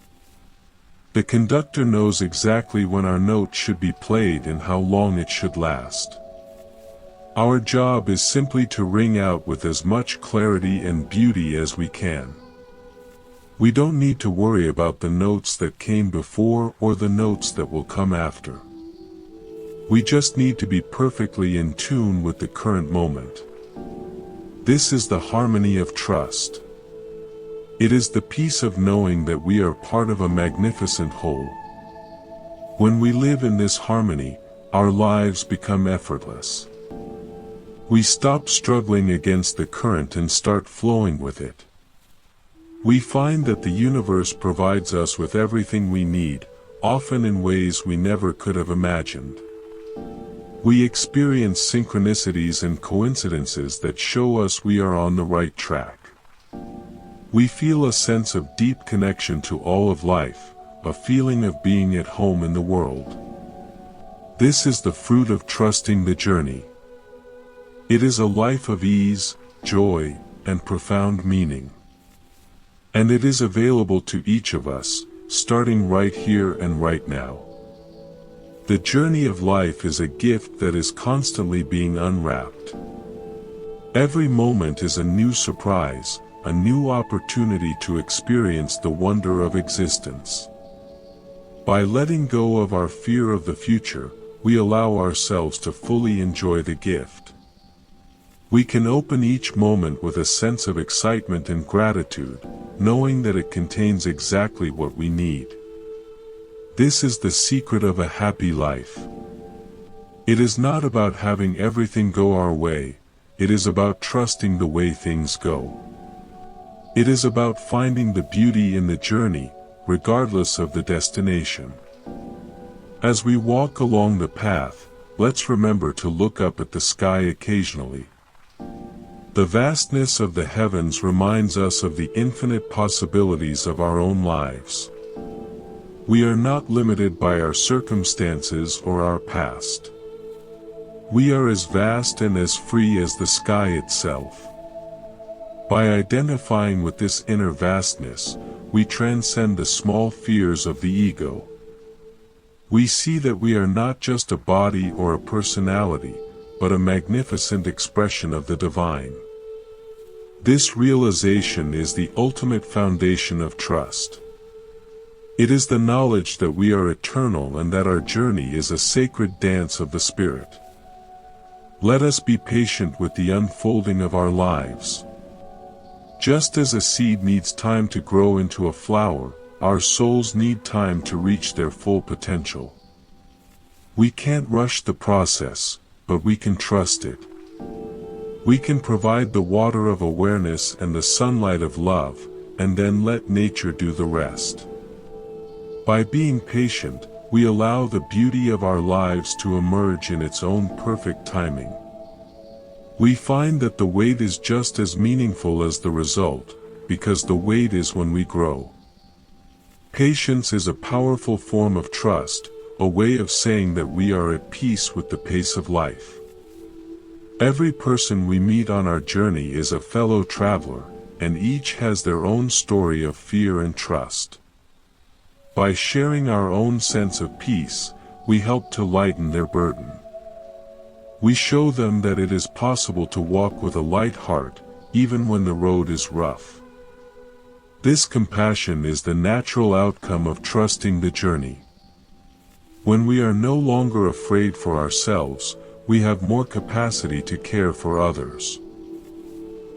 The conductor knows exactly when our note should be played and how long it should last. Our job is simply to ring out with as much clarity and beauty as we can. We don't need to worry about the notes that came before or the notes that will come after. We just need to be perfectly in tune with the current moment. This is the harmony of trust. It is the peace of knowing that we are part of a magnificent whole. When we live in this harmony, our lives become effortless. We stop struggling against the current and start flowing with it. We find that the universe provides us with everything we need, often in ways we never could have imagined. We experience synchronicities and coincidences that show us we are on the right track. We feel a sense of deep connection to all of life, a feeling of being at home in the world. This is the fruit of trusting the journey. It is a life of ease, joy, and profound meaning. And it is available to each of us, starting right here and right now. The journey of life is a gift that is constantly being unwrapped. Every moment is a new surprise, a new opportunity to experience the wonder of existence. By letting go of our fear of the future, we allow ourselves to fully enjoy the gift. We can open each moment with a sense of excitement and gratitude, knowing that it contains exactly what we need. This is the secret of a happy life. It is not about having everything go our way, it is about trusting the way things go. It is about finding the beauty in the journey, regardless of the destination. As we walk along the path, let's remember to look up at the sky occasionally. The vastness of the heavens reminds us of the infinite possibilities of our own lives. We are not limited by our circumstances or our past. We are as vast and as free as the sky itself. By identifying with this inner vastness, we transcend the small fears of the ego. We see that we are not just a body or a personality, but a magnificent expression of the divine. This realization is the ultimate foundation of trust. It is the knowledge that we are eternal and that our journey is a sacred dance of the spirit. Let us be patient with the unfolding of our lives. Just as a seed needs time to grow into a flower, our souls need time to reach their full potential. We can't rush the process, but we can trust it. We can provide the water of awareness and the sunlight of love, and then let nature do the rest. By being patient, we allow the beauty of our lives to emerge in its own perfect timing. We find that the wait is just as meaningful as the result, because the wait is when we grow. Patience is a powerful form of trust, a way of saying that we are at peace with the pace of life. Every person we meet on our journey is a fellow traveler, and each has their own story of fear and trust. By sharing our own sense of peace, we help to lighten their burden. We show them that it is possible to walk with a light heart, even when the road is rough. This compassion is the natural outcome of trusting the journey. When we are no longer afraid for ourselves, we have more capacity to care for others.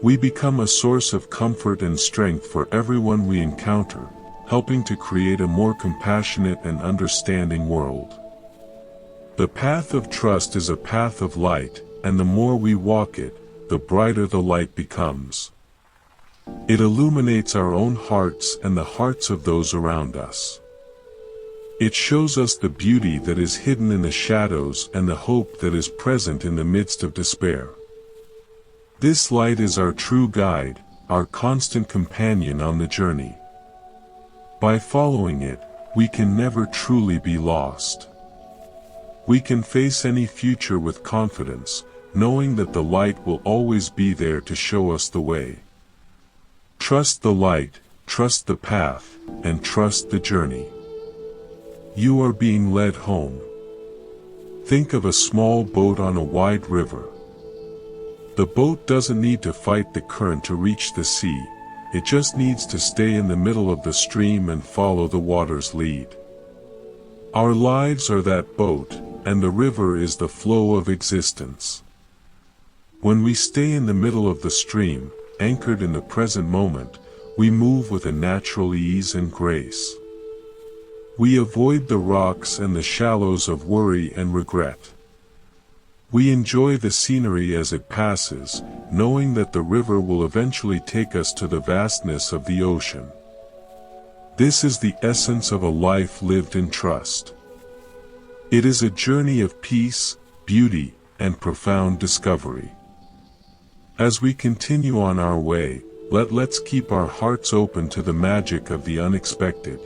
We become a source of comfort and strength for everyone we encounter, helping to create a more compassionate and understanding world. The path of trust is a path of light, and the more we walk it, the brighter the light becomes. It illuminates our own hearts and the hearts of those around us. It shows us the beauty that is hidden in the shadows and the hope that is present in the midst of despair. This light is our true guide, our constant companion on the journey. By following it, we can never truly be lost. We can face any future with confidence, knowing that the light will always be there to show us the way. Trust the light, trust the path, and trust the journey. You are being led home. Think of a small boat on a wide river. The boat doesn't need to fight the current to reach the sea, it just needs to stay in the middle of the stream and follow the water's lead. Our lives are that boat, and the river is the flow of existence. When we stay in the middle of the stream, anchored in the present moment, we move with a natural ease and grace. We avoid the rocks and the shallows of worry and regret. We enjoy the scenery as it passes, knowing that the river will eventually take us to the vastness of the ocean. This is the essence of a life lived in trust. It is a journey of peace, beauty, and profound discovery. As we continue on our way, let's keep our hearts open to the magic of the unexpected.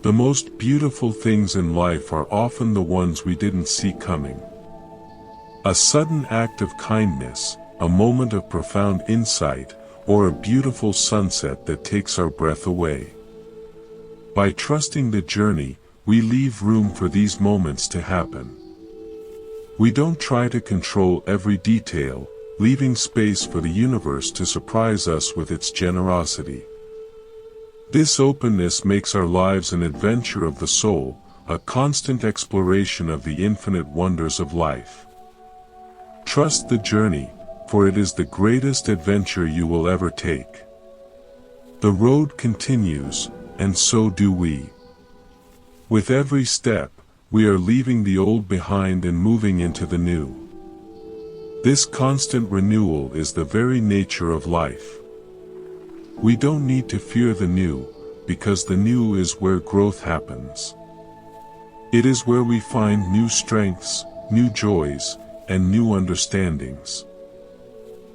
The most beautiful things in life are often the ones we didn't see coming. A sudden act of kindness, a moment of profound insight, or a beautiful sunset that takes our breath away. By trusting the journey, we leave room for these moments to happen. We don't try to control every detail, leaving space for the universe to surprise us with its generosity. This openness makes our lives an adventure of the soul, a constant exploration of the infinite wonders of life. Trust the journey, for it is the greatest adventure you will ever take. The road continues, and so do we. With every step, we are leaving the old behind and moving into the new. This constant renewal is the very nature of life. We don't need to fear the new, because the new is where growth happens. It is where we find new strengths, new joys, and new understandings.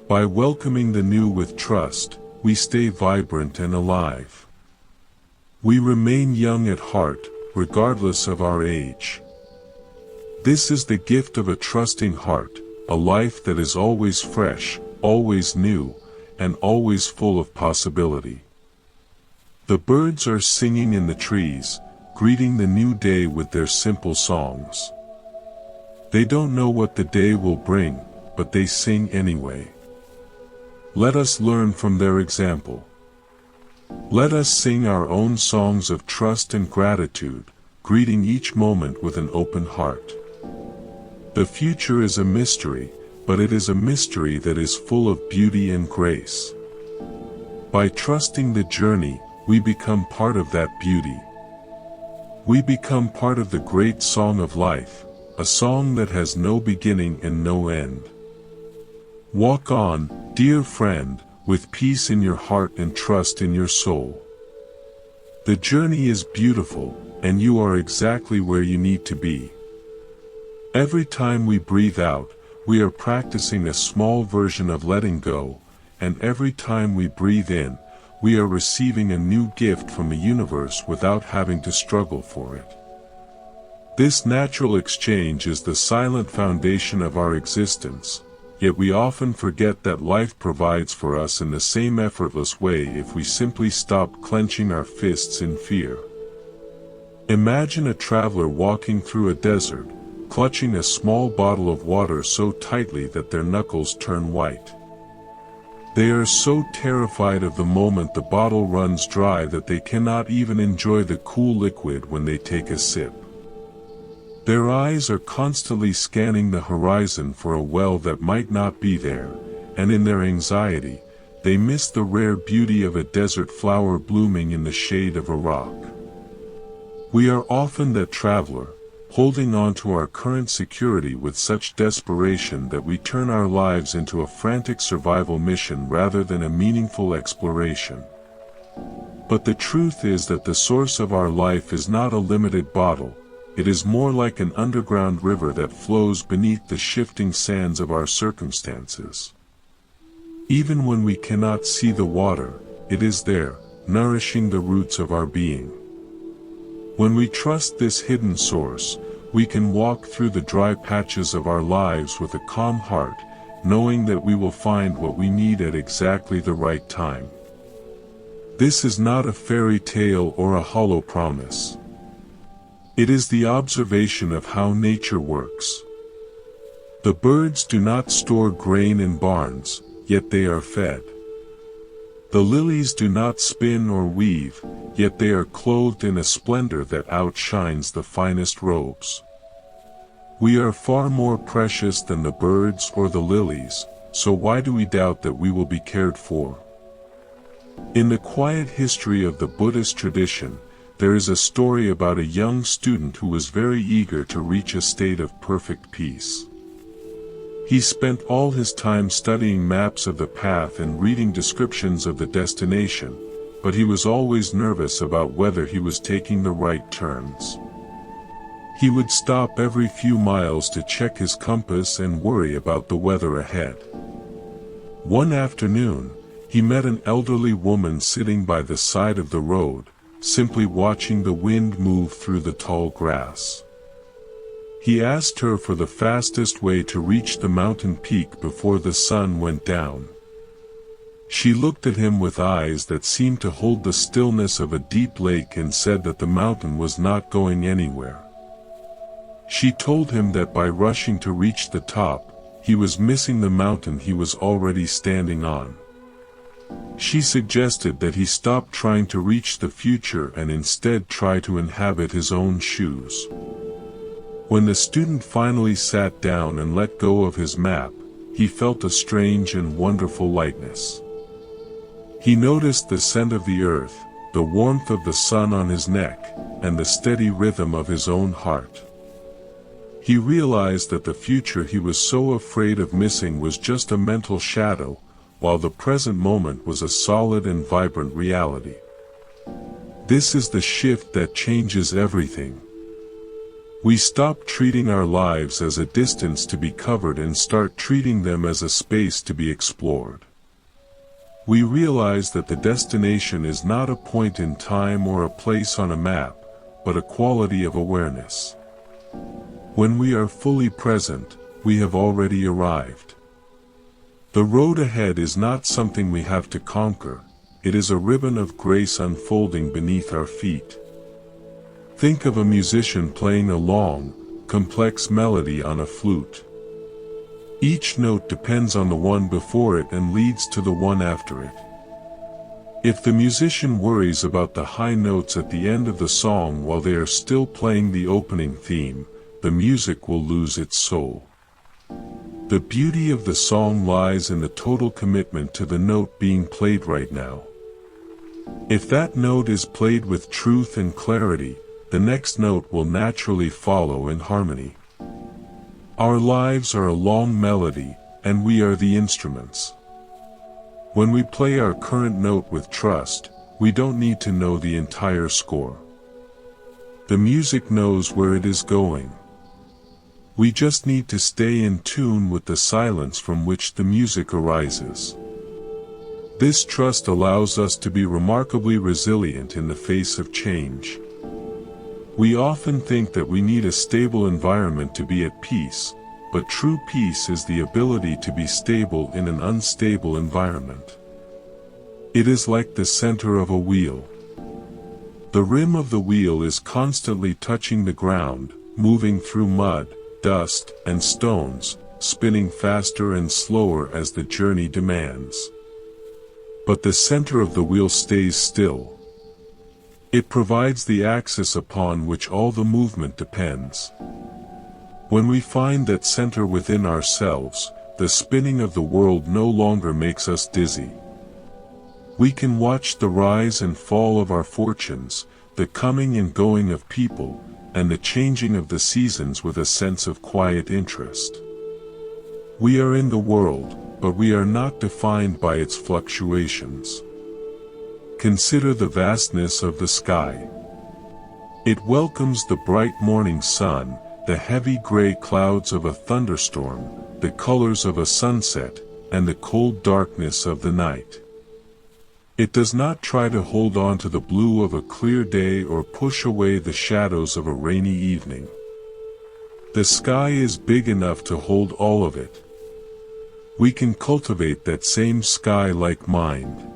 By welcoming the new with trust, we stay vibrant and alive. We remain young at heart, regardless of our age. This is the gift of a trusting heart, a life that is always fresh, always new, and always full of possibility. The birds are singing in the trees, greeting the new day with their simple songs. They don't know what the day will bring, but they sing anyway. Let us learn from their example. Let us sing our own songs of trust and gratitude, greeting each moment with an open heart. The future is a mystery, but it is a mystery that is full of beauty and grace. By trusting the journey, we become part of that beauty. We become part of the great song of life, a song that has no beginning and no end. Walk on, dear friend, with peace in your heart and trust in your soul. The journey is beautiful, and you are exactly where you need to be. Every time we breathe out, we are practicing a small version of letting go, and every time we breathe in, we are receiving a new gift from the universe without having to struggle for it. This natural exchange is the silent foundation of our existence, yet we often forget that life provides for us in the same effortless way if we simply stop clenching our fists in fear. Imagine a traveler walking through a desert, clutching a small bottle of water so tightly that their knuckles turn white. They are so terrified of the moment the bottle runs dry that they cannot even enjoy the cool liquid when they take a sip. Their eyes are constantly scanning the horizon for a well that might not be there, and in their anxiety, they miss the rare beauty of a desert flower blooming in the shade of a rock. We are often that traveler, holding on to our current security with such desperation that we turn our lives into a frantic survival mission rather than a meaningful exploration. But the truth is that the source of our life is not a limited bottle, it is more like an underground river that flows beneath the shifting sands of our circumstances. Even when we cannot see the water, it is there, nourishing the roots of our being. When we trust this hidden source, we can walk through the dry patches of our lives with a calm heart, knowing that we will find what we need at exactly the right time. This is not a fairy tale or a hollow promise. It is the observation of how nature works. The birds do not store grain in barns, yet they are fed. The lilies do not spin or weave, yet they are clothed in a splendor that outshines the finest robes. We are far more precious than the birds or the lilies, so why do we doubt that we will be cared for? In the quiet history of the Buddhist tradition, there is a story about a young student who was very eager to reach a state of perfect peace. He spent all his time studying maps of the path and reading descriptions of the destination, but he was always nervous about whether he was taking the right turns. He would stop every few miles to check his compass and worry about the weather ahead. One afternoon, he met an elderly woman sitting by the side of the road, simply watching the wind move through the tall grass. He asked her for the fastest way to reach the mountain peak before the sun went down. She looked at him with eyes that seemed to hold the stillness of a deep lake and said that the mountain was not going anywhere. She told him that by rushing to reach the top, he was missing the mountain he was already standing on. She suggested that he stop trying to reach the future and instead try to inhabit his own shoes. When the student finally sat down and let go of his map, he felt a strange and wonderful lightness. He noticed the scent of the earth, the warmth of the sun on his neck, and the steady rhythm of his own heart. He realized that the future he was so afraid of missing was just a mental shadow, while the present moment was a solid and vibrant reality. This is the shift that changes everything. We stop treating our lives as a distance to be covered and start treating them as a space to be explored. We realize that the destination is not a point in time or a place on a map, but a quality of awareness. When we are fully present, we have already arrived. The road ahead is not something we have to conquer, it is a ribbon of grace unfolding beneath our feet. Think of a musician playing a long, complex melody on a flute. Each note depends on the one before it and leads to the one after it. If the musician worries about the high notes at the end of the song while they are still playing the opening theme, the music will lose its soul. The beauty of the song lies in the total commitment to the note being played right now. If that note is played with truth and clarity, the next note will naturally follow in harmony. Our lives are a long melody, and we are the instruments. When we play our current note with trust, we don't need to know the entire score. The music knows where it is going. We just need to stay in tune with the silence from which the music arises. This trust allows us to be remarkably resilient in the face of change. We often think that we need a stable environment to be at peace, but true peace is the ability to be stable in an unstable environment. It is like the center of a wheel. The rim of the wheel is constantly touching the ground, moving through mud, dust, and stones, spinning faster and slower as the journey demands. But the center of the wheel stays still. It provides the axis upon which all the movement depends. When we find that center within ourselves, the spinning of the world no longer makes us dizzy. We can watch the rise and fall of our fortunes, the coming and going of people, and the changing of the seasons with a sense of quiet interest. We are in the world, but we are not defined by its fluctuations. Consider the vastness of the sky. It welcomes the bright morning sun, the heavy gray clouds of a thunderstorm, the colors of a sunset, and the cold darkness of the night. It does not try to hold on to the blue of a clear day or push away the shadows of a rainy evening. The sky is big enough to hold all of it. We can cultivate that same sky-like mind.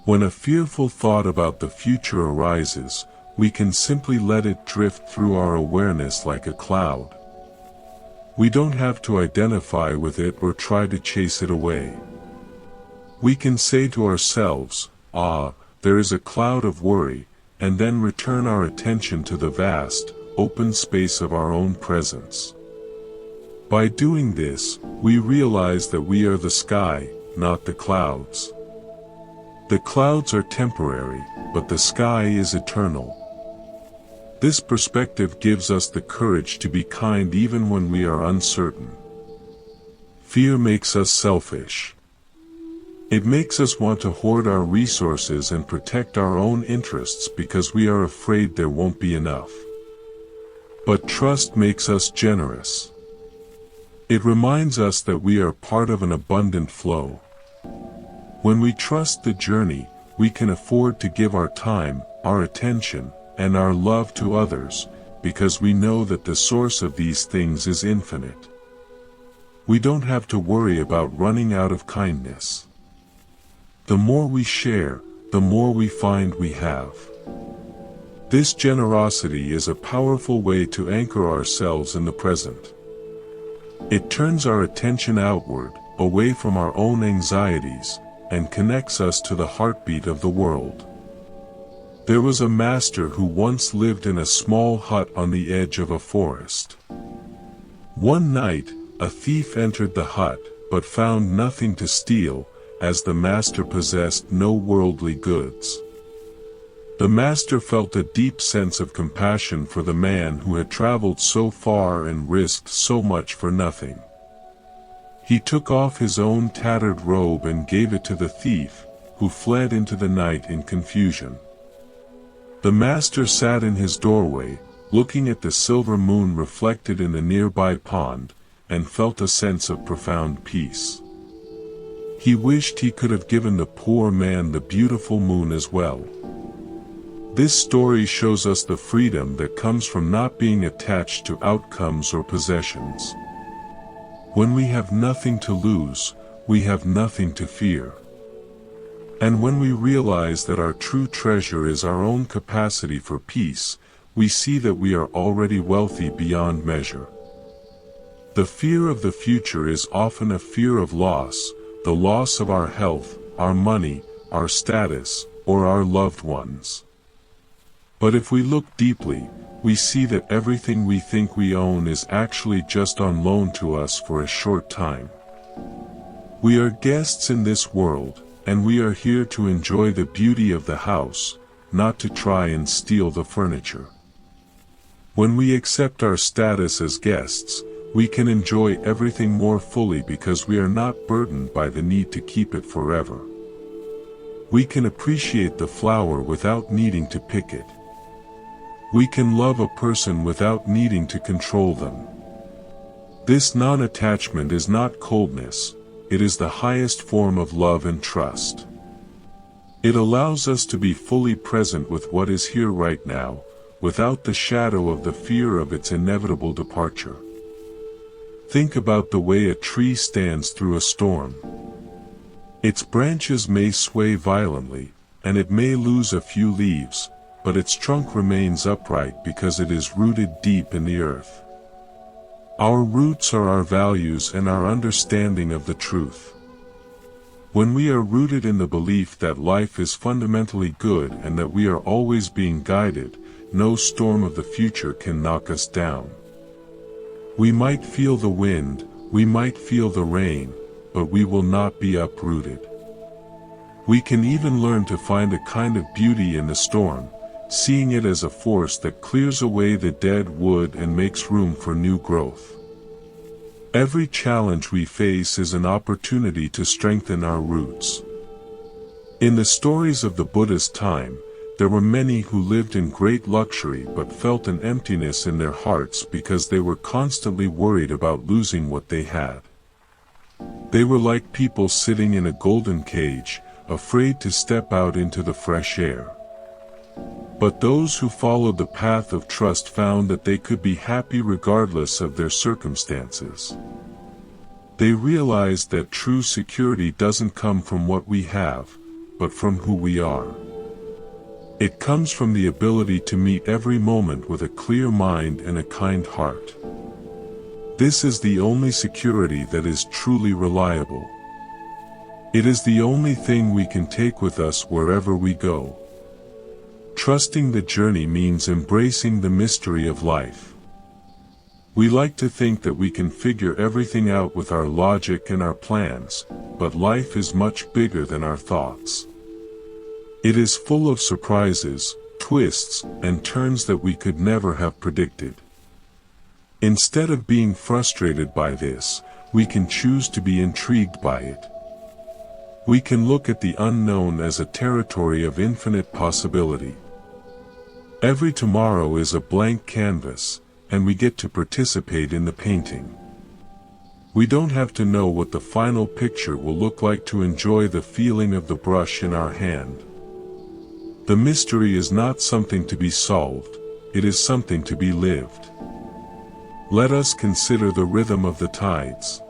When a fearful thought about the future arises, we can simply let it drift through our awareness like a cloud. We don't have to identify with it or try to chase it away. We can say to ourselves, there is a cloud of worry, and then return our attention to the vast, open space of our own presence. By doing this, we realize that we are the sky, not the clouds. The clouds are temporary, but the sky is eternal. This perspective gives us the courage to be kind even when we are uncertain. Fear makes us selfish. It makes us want to hoard our resources and protect our own interests because we are afraid there won't be enough. But trust makes us generous. It reminds us that we are part of an abundant flow. When we trust the journey, we can afford to give our time, our attention, and our love to others, because we know that the source of these things is infinite. We don't have to worry about running out of kindness. The more we share, the more we find we have. This generosity is a powerful way to anchor ourselves in the present. It turns our attention outward, away from our own anxieties, and connects us to the heartbeat of the world. There was a master who once lived in a small hut on the edge of a forest. One night, a thief entered the hut, but found nothing to steal, as the master possessed no worldly goods. The master felt a deep sense of compassion for the man who had traveled so far and risked so much for nothing. He took off his own tattered robe and gave it to the thief, who fled into the night in confusion. The master sat in his doorway, looking at the silver moon reflected in the nearby pond, and felt a sense of profound peace. He wished he could have given the poor man the beautiful moon as well. This story shows us the freedom that comes from not being attached to outcomes or possessions. When we have nothing to lose, we have nothing to fear. And when we realize that our true treasure is our own capacity for peace, we see that we are already wealthy beyond measure. The fear of the future is often a fear of loss, the loss of our health, our money, our status, or our loved ones. But if we look deeply, we see that everything we think we own is actually just on loan to us for a short time. We are guests in this world, and we are here to enjoy the beauty of the house, not to try and steal the furniture. When we accept our status as guests, we can enjoy everything more fully because we are not burdened by the need to keep it forever. We can appreciate the flower without needing to pick it. We can love a person without needing to control them. This non-attachment is not coldness, it is the highest form of love and trust. It allows us to be fully present with what is here right now, without the shadow of the fear of its inevitable departure. Think about the way a tree stands through a storm. Its branches may sway violently, and it may lose a few leaves, but its trunk remains upright because it is rooted deep in the earth. Our roots are our values and our understanding of the truth. When we are rooted in the belief that life is fundamentally good and that we are always being guided, no storm of the future can knock us down. We might feel the wind, we might feel the rain, but we will not be uprooted. We can even learn to find a kind of beauty in the storm, seeing it as a force that clears away the dead wood and makes room for new growth. Every challenge we face is an opportunity to strengthen our roots. In the stories of the Buddha's time, there were many who lived in great luxury but felt an emptiness in their hearts because they were constantly worried about losing what they had. They were like people sitting in a golden cage, afraid to step out into the fresh air. But those who followed the path of trust found that they could be happy regardless of their circumstances. They realized that true security doesn't come from what we have, but from who we are. It comes from the ability to meet every moment with a clear mind and a kind heart. This is the only security that is truly reliable. It is the only thing we can take with us wherever we go. Trusting the journey means embracing the mystery of life. We like to think that we can figure everything out with our logic and our plans, but life is much bigger than our thoughts. It is full of surprises, twists, and turns that we could never have predicted. Instead of being frustrated by this, we can choose to be intrigued by it. We can look at the unknown as a territory of infinite possibility. Every tomorrow is a blank canvas, and we get to participate in the painting. We don't have to know what the final picture will look like to enjoy the feeling of the brush in our hand. The mystery is not something to be solved, it is something to be lived. Let us consider the rhythm of the tides.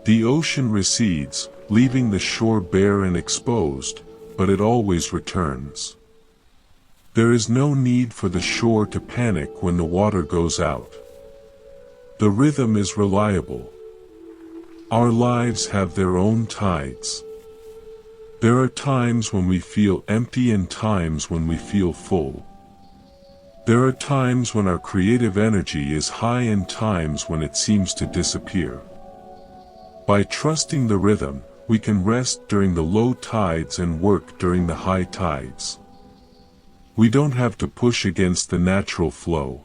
The ocean recedes, leaving the shore bare and exposed, but it always returns. There is no need for the shore to panic when the water goes out. The rhythm is reliable. Our lives have their own tides. There are times when we feel empty and times when we feel full. There are times when our creative energy is high and times when it seems to disappear. By trusting the rhythm, we can rest during the low tides and work during the high tides. We don't have to push against the natural flow.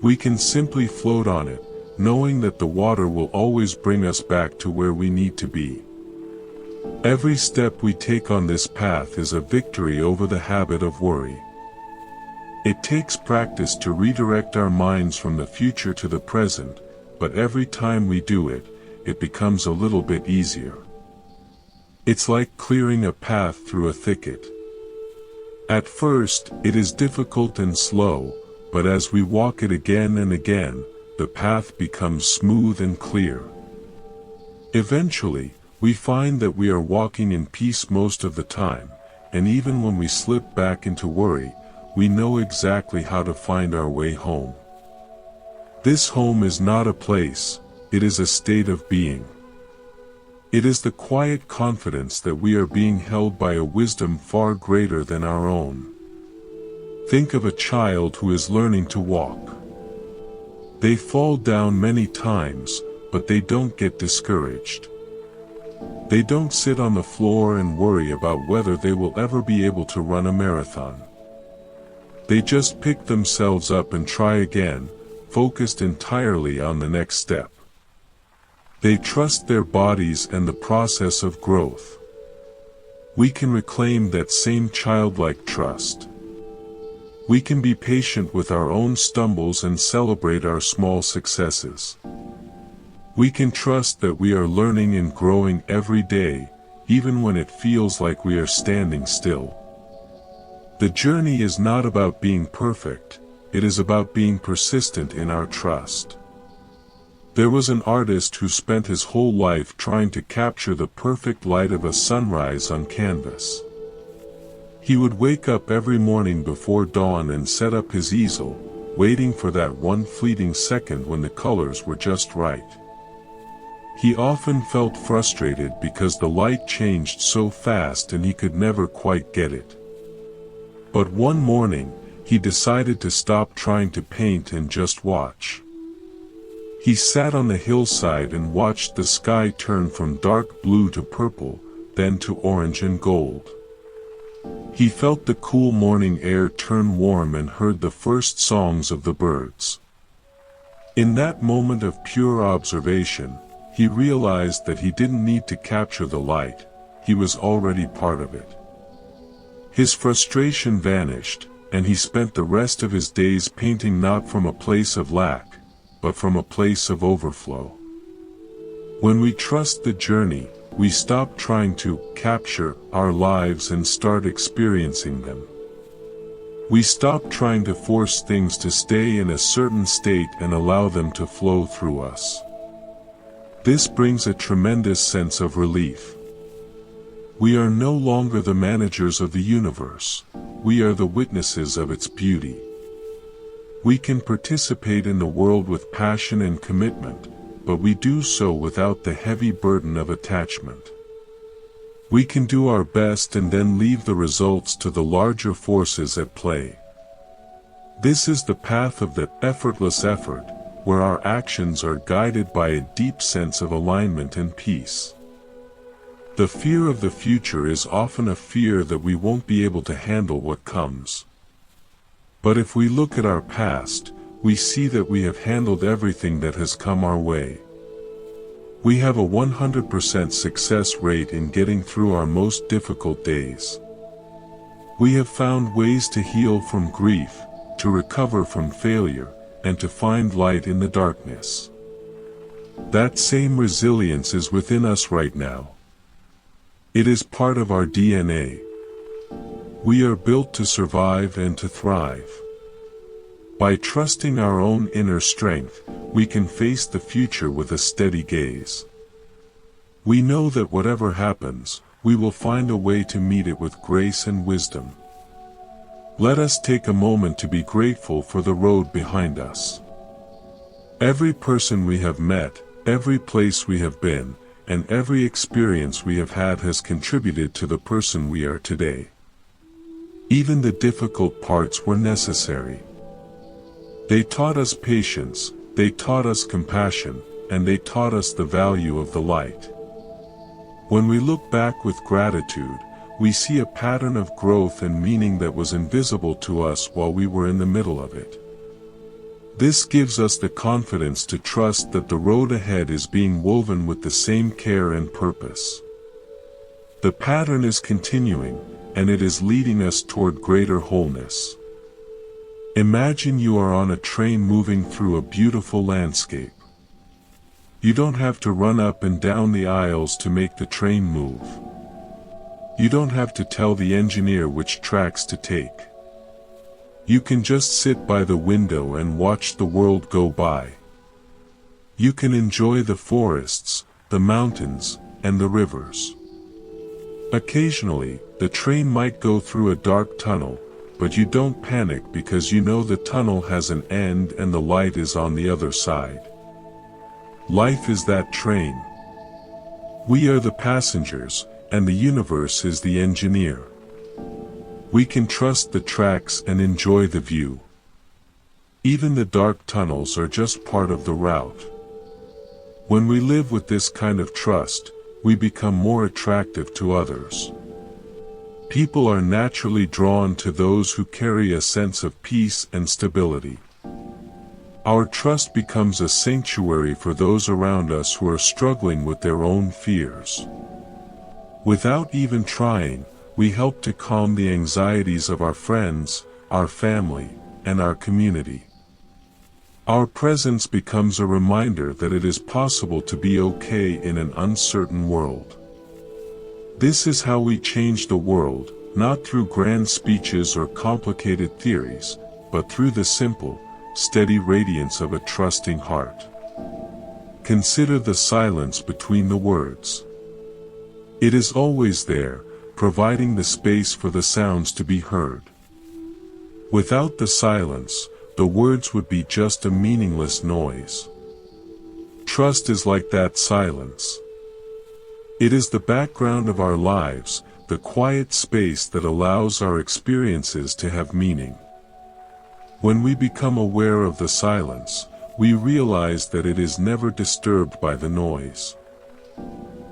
We can simply float on it, knowing that the water will always bring us back to where we need to be. Every step we take on this path is a victory over the habit of worry. It takes practice to redirect our minds from the future to the present, but every time we do it, it becomes a little bit easier. It's like clearing a path through a thicket. At first, it is difficult and slow, but as we walk it again and again, the path becomes smooth and clear. Eventually, we find that we are walking in peace most of the time, and even when we slip back into worry, we know exactly how to find our way home. This home is not a place, it is a state of being. It is the quiet confidence that we are being held by a wisdom far greater than our own. Think of a child who is learning to walk. They fall down many times, but they don't get discouraged. They don't sit on the floor and worry about whether they will ever be able to run a marathon. They just pick themselves up and try again, focused entirely on the next step. They trust their bodies and the process of growth. We can reclaim that same childlike trust. We can be patient with our own stumbles and celebrate our small successes. We can trust that we are learning and growing every day, even when it feels like we are standing still. The journey is not about being perfect, it is about being persistent in our trust. There was an artist who spent his whole life trying to capture the perfect light of a sunrise on canvas. He would wake up every morning before dawn and set up his easel, waiting for that one fleeting second when the colors were just right. He often felt frustrated because the light changed so fast and he could never quite get it. But one morning, he decided to stop trying to paint and just watch. He sat on the hillside and watched the sky turn from dark blue to purple, then to orange and gold. He felt the cool morning air turn warm and heard the first songs of the birds. In that moment of pure observation, he realized that he didn't need to capture the light, he was already part of it. His frustration vanished, and he spent the rest of his days painting not from a place of lack, but from a place of overflow. When we trust the journey, we stop trying to capture our lives and start experiencing them. We stop trying to force things to stay in a certain state and allow them to flow through us. This brings a tremendous sense of relief. We are no longer the managers of the universe, we are the witnesses of its beauty. We can participate in the world with passion and commitment, but we do so without the heavy burden of attachment. We can do our best and then leave the results to the larger forces at play. This is the path of the effortless effort, where our actions are guided by a deep sense of alignment and peace. The fear of the future is often a fear that we won't be able to handle what comes. But if we look at our past, we see that we have handled everything that has come our way. We have a 100% success rate in getting through our most difficult days. We have found ways to heal from grief, to recover from failure, and to find light in the darkness. That same resilience is within us right now. It is part of our DNA. We are built to survive and to thrive. By trusting our own inner strength, we can face the future with a steady gaze. We know that whatever happens, we will find a way to meet it with grace and wisdom. Let us take a moment to be grateful for the road behind us. Every person we have met, every place we have been, and every experience we have had has contributed to the person we are today. Even the difficult parts were necessary. They taught us patience, they taught us compassion, and they taught us the value of the light. When we look back with gratitude, we see a pattern of growth and meaning that was invisible to us while we were in the middle of it. This gives us the confidence to trust that the road ahead is being woven with the same care and purpose. The pattern is continuing, and it is leading us toward greater wholeness. Imagine you are on a train moving through a beautiful landscape. You don't have to run up and down the aisles to make the train move. You don't have to tell the engineer which tracks to take. You can just sit by the window and watch the world go by. You can enjoy the forests, the mountains, and the rivers. Occasionally, the train might go through a dark tunnel, but you don't panic because you know the tunnel has an end and the light is on the other side. Life is that train. We are the passengers, and the universe is the engineer. We can trust the tracks and enjoy the view. Even the dark tunnels are just part of the route. When we live with this kind of trust, we become more attractive to others. People are naturally drawn to those who carry a sense of peace and stability. Our trust becomes a sanctuary for those around us who are struggling with their own fears. Without even trying, we help to calm the anxieties of our friends, our family, and our community. Our presence becomes a reminder that it is possible to be okay in an uncertain world. This is how we change the world, not through grand speeches or complicated theories, but through the simple, steady radiance of a trusting heart. Consider the silence between the words. It is always there, providing the space for the sounds to be heard. Without the silence, the words would be just a meaningless noise. Trust is like that silence. It is the background of our lives, the quiet space that allows our experiences to have meaning. When we become aware of the silence, we realize that it is never disturbed by the noise.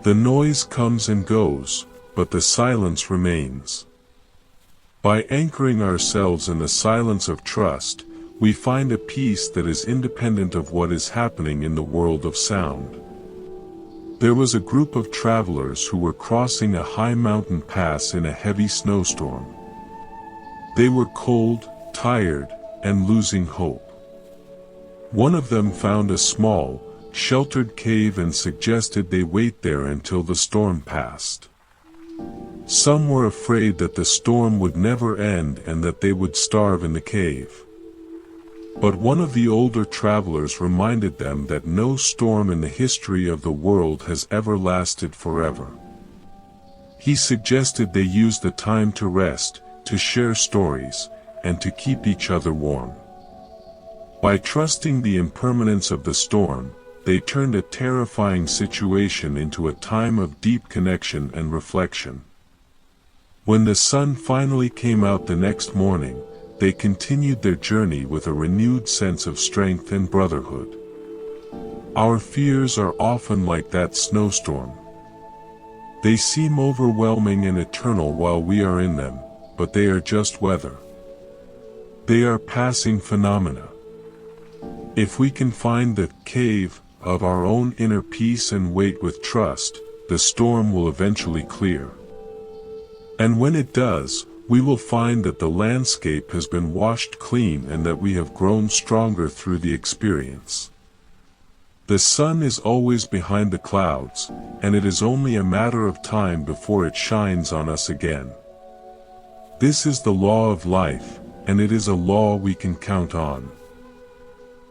The noise comes and goes, but the silence remains. By anchoring ourselves in the silence of trust, we find a peace that is independent of what is happening in the world of sound. There was a group of travelers who were crossing a high mountain pass in a heavy snowstorm. They were cold, tired, and losing hope. One of them found a small, sheltered cave and suggested they wait there until the storm passed. Some were afraid that the storm would never end and that they would starve in the cave. But one of the older travelers reminded them that no storm in the history of the world has ever lasted forever. He suggested they use the time to rest, to share stories, and to keep each other warm. By trusting the impermanence of the storm, they turned a terrifying situation into a time of deep connection and reflection. When the sun finally came out the next morning, they continued their journey with a renewed sense of strength and brotherhood. Our fears are often like that snowstorm. They seem overwhelming and eternal while we are in them, but they are just weather. They are passing phenomena. If we can find the cave of our own inner peace and wait with trust, the storm will eventually clear. And when it does, we will find that the landscape has been washed clean and that we have grown stronger through the experience. The sun is always behind the clouds, and it is only a matter of time before it shines on us again. This is the law of life, and it is a law we can count on.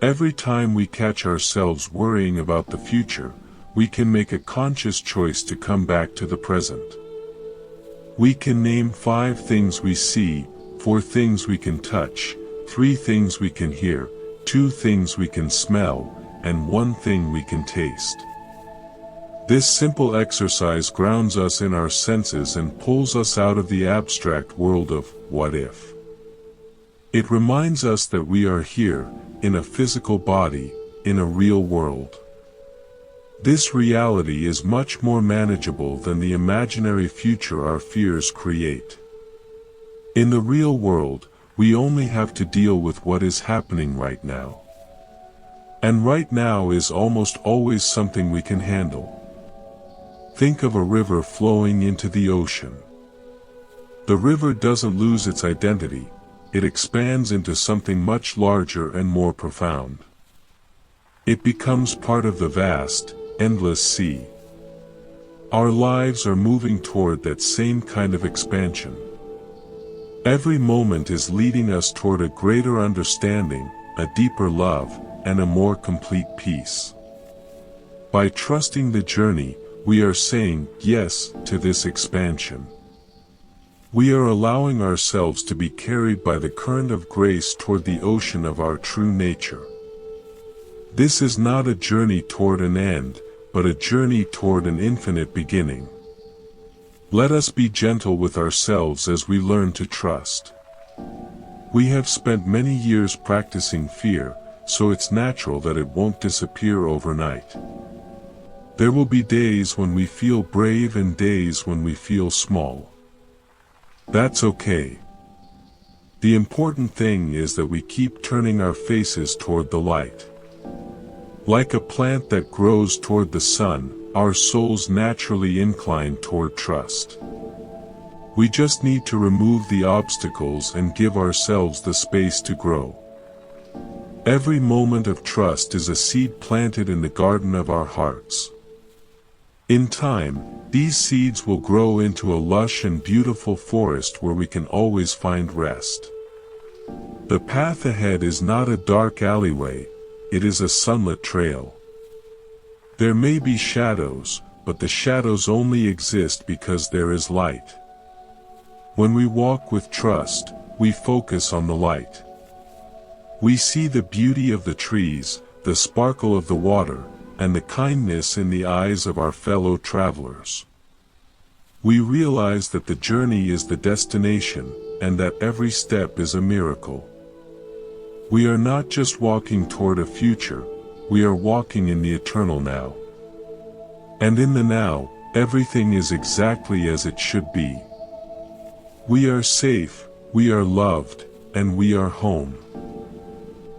Every time we catch ourselves worrying about the future, we can make a conscious choice to come back to the present. We can name 5 things we see, 4 things we can touch, 3 things we can hear, 2 things we can smell, and 1 thing we can taste. This simple exercise grounds us in our senses and pulls us out of the abstract world of what if. It reminds us that we are here, in a physical body, in a real world. This reality is much more manageable than the imaginary future our fears create. In the real world, we only have to deal with what is happening right now. And right now is almost always something we can handle. Think of a river flowing into the ocean. The river doesn't lose its identity, it expands into something much larger and more profound. It becomes part of the vast, endless sea. Our lives are moving toward that same kind of expansion. Every moment is leading us toward a greater understanding, a deeper love, and a more complete peace. By trusting the journey, we are saying yes to this expansion. We are allowing ourselves to be carried by the current of grace toward the ocean of our true nature. This is not a journey toward an end, but a journey toward an infinite beginning. Let us be gentle with ourselves as we learn to trust. We have spent many years practicing fear, so it's natural that it won't disappear overnight. There will be days when we feel brave and days when we feel small. That's okay. The important thing is that we keep turning our faces toward the light. Like a plant that grows toward the sun, our souls naturally incline toward trust. We just need to remove the obstacles and give ourselves the space to grow. Every moment of trust is a seed planted in the garden of our hearts. In time, these seeds will grow into a lush and beautiful forest where we can always find rest. The path ahead is not a dark alleyway, it is a sunlit trail. There may be shadows, but the shadows only exist because there is light. When we walk with trust, we focus on the light. We see the beauty of the trees, the sparkle of the water, and the kindness in the eyes of our fellow travelers. We realize that the journey is the destination, and that every step is a miracle. We are not just walking toward a future, we are walking in the eternal now. And in the now, everything is exactly as it should be. We are safe, we are loved, and we are home.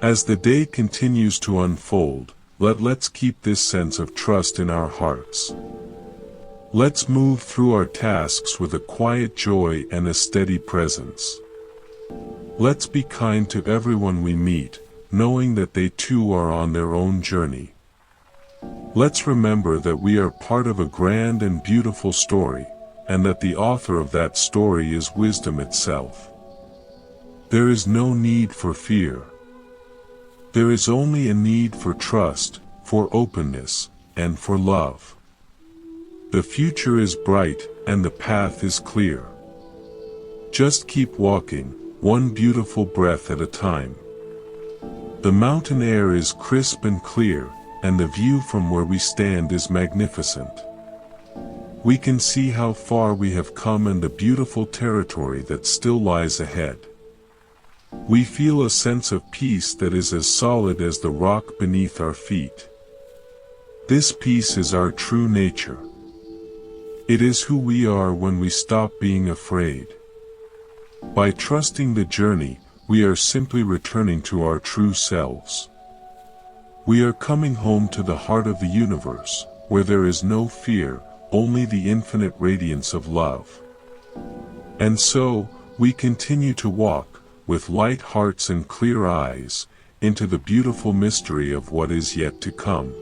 As the day continues to unfold, let's keep this sense of trust in our hearts. Let's move through our tasks with a quiet joy and a steady presence. Let's be kind to everyone we meet, knowing that they too are on their own journey. Let's remember that we are part of a grand and beautiful story, and that the author of that story is wisdom itself. There is no need for fear. There is only a need for trust, for openness, and for love. The future is bright, and the path is clear. Just keep walking, one beautiful breath at a time. The mountain air is crisp and clear, and the view from where we stand is magnificent. We can see how far we have come and the beautiful territory that still lies ahead. We feel a sense of peace that is as solid as the rock beneath our feet. This peace is our true nature. It is who we are when we stop being afraid. By trusting the journey, we are simply returning to our true selves. We are coming home to the heart of the universe, where there is no fear, only the infinite radiance of love. And so, we continue to walk, with light hearts and clear eyes, into the beautiful mystery of what is yet to come.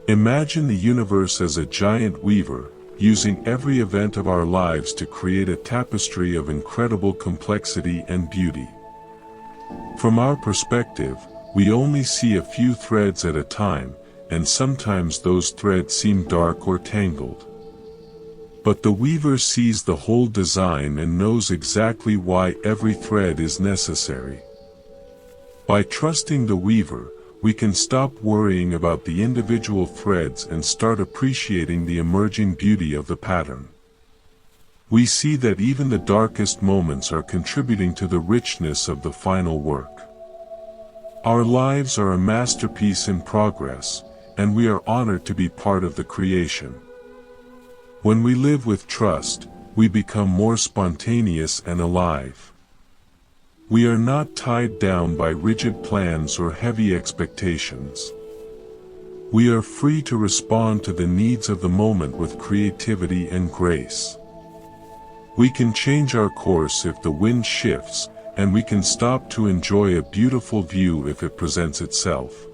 Imagine the universe as a giant weaver, using every event of our lives to create a tapestry of incredible complexity and beauty. From our perspective, we only see a few threads at a time, and sometimes those threads seem dark or tangled. But the weaver sees the whole design and knows exactly why every thread is necessary. By trusting the weaver, we can stop worrying about the individual threads and start appreciating the emerging beauty of the pattern. We see that even the darkest moments are contributing to the richness of the final work. Our lives are a masterpiece in progress, and we are honored to be part of the creation. When we live with trust, we become more spontaneous and alive. We are not tied down by rigid plans or heavy expectations. We are free to respond to the needs of the moment with creativity and grace. We can change our course if the wind shifts, and we can stop to enjoy a beautiful view if it presents itself.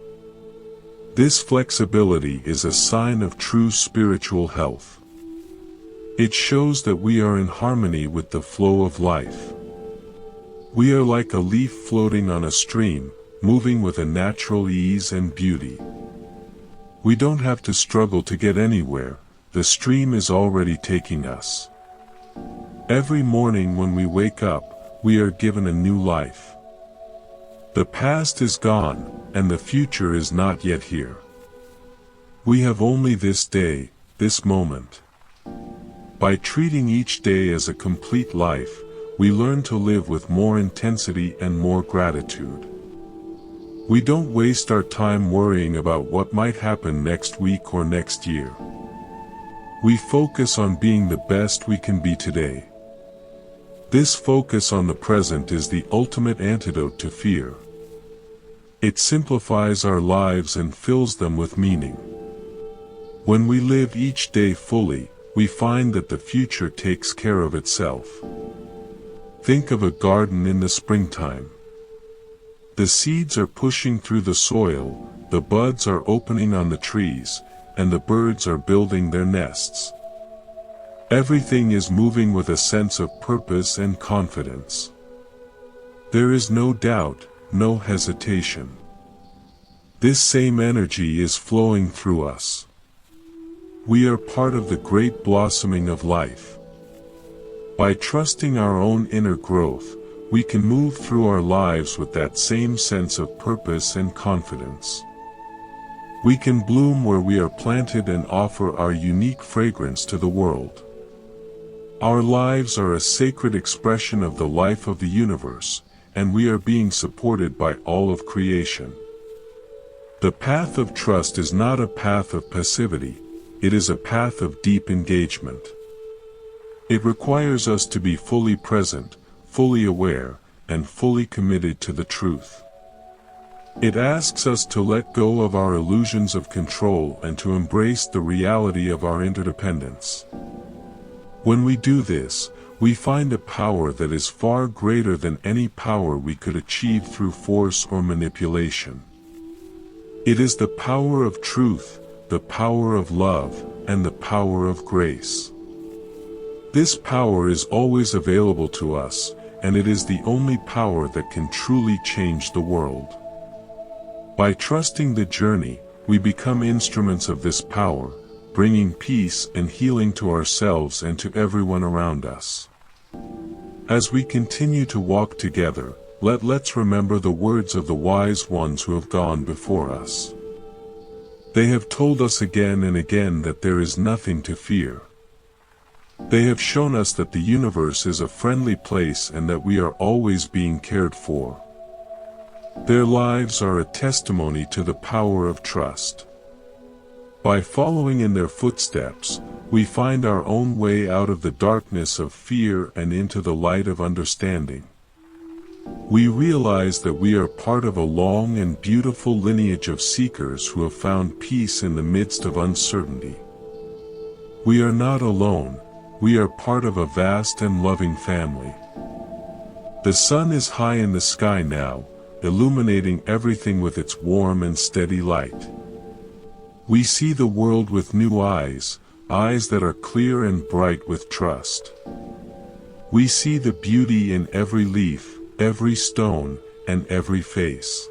This flexibility is a sign of true spiritual health. It shows that we are in harmony with the flow of life. We are like a leaf floating on a stream, moving with a natural ease and beauty. We don't have to struggle to get anywhere, the stream is already taking us. Every morning when we wake up, we are given a new life. The past is gone, and the future is not yet here. We have only this day, this moment. By treating each day as a complete life, we learn to live with more intensity and more gratitude. We don't waste our time worrying about what might happen next week or next year. We focus on being the best we can be today. This focus on the present is the ultimate antidote to fear. It simplifies our lives and fills them with meaning. When we live each day fully, we find that the future takes care of itself. Think of a garden in the springtime. The seeds are pushing through the soil, the buds are opening on the trees, and the birds are building their nests. Everything is moving with a sense of purpose and confidence. There is no doubt, no hesitation. This same energy is flowing through us. We are part of the great blossoming of life. By trusting our own inner growth, we can move through our lives with that same sense of purpose and confidence. We can bloom where we are planted and offer our unique fragrance to the world. Our lives are a sacred expression of the life of the universe, and we are being supported by all of creation. The path of trust is not a path of passivity, it is a path of deep engagement. It requires us to be fully present, fully aware, and fully committed to the truth. It asks us to let go of our illusions of control and to embrace the reality of our interdependence. When we do this, we find a power that is far greater than any power we could achieve through force or manipulation. It is the power of truth, the power of love, and the power of grace. This power is always available to us, and it is the only power that can truly change the world. By trusting the journey, we become instruments of this power, bringing peace and healing to ourselves and to everyone around us. As we continue to walk together, let's remember the words of the wise ones who have gone before us. They have told us again and again that there is nothing to fear. They have shown us that the universe is a friendly place and that we are always being cared for. Their lives are a testimony to the power of trust. By following in their footsteps, we find our own way out of the darkness of fear and into the light of understanding. We realize that we are part of a long and beautiful lineage of seekers who have found peace in the midst of uncertainty. We are not alone. We are part of a vast and loving family. The sun is high in the sky now, illuminating everything with its warm and steady light. We see the world with new eyes, eyes that are clear and bright with trust. We see the beauty in every leaf, every stone, and every face.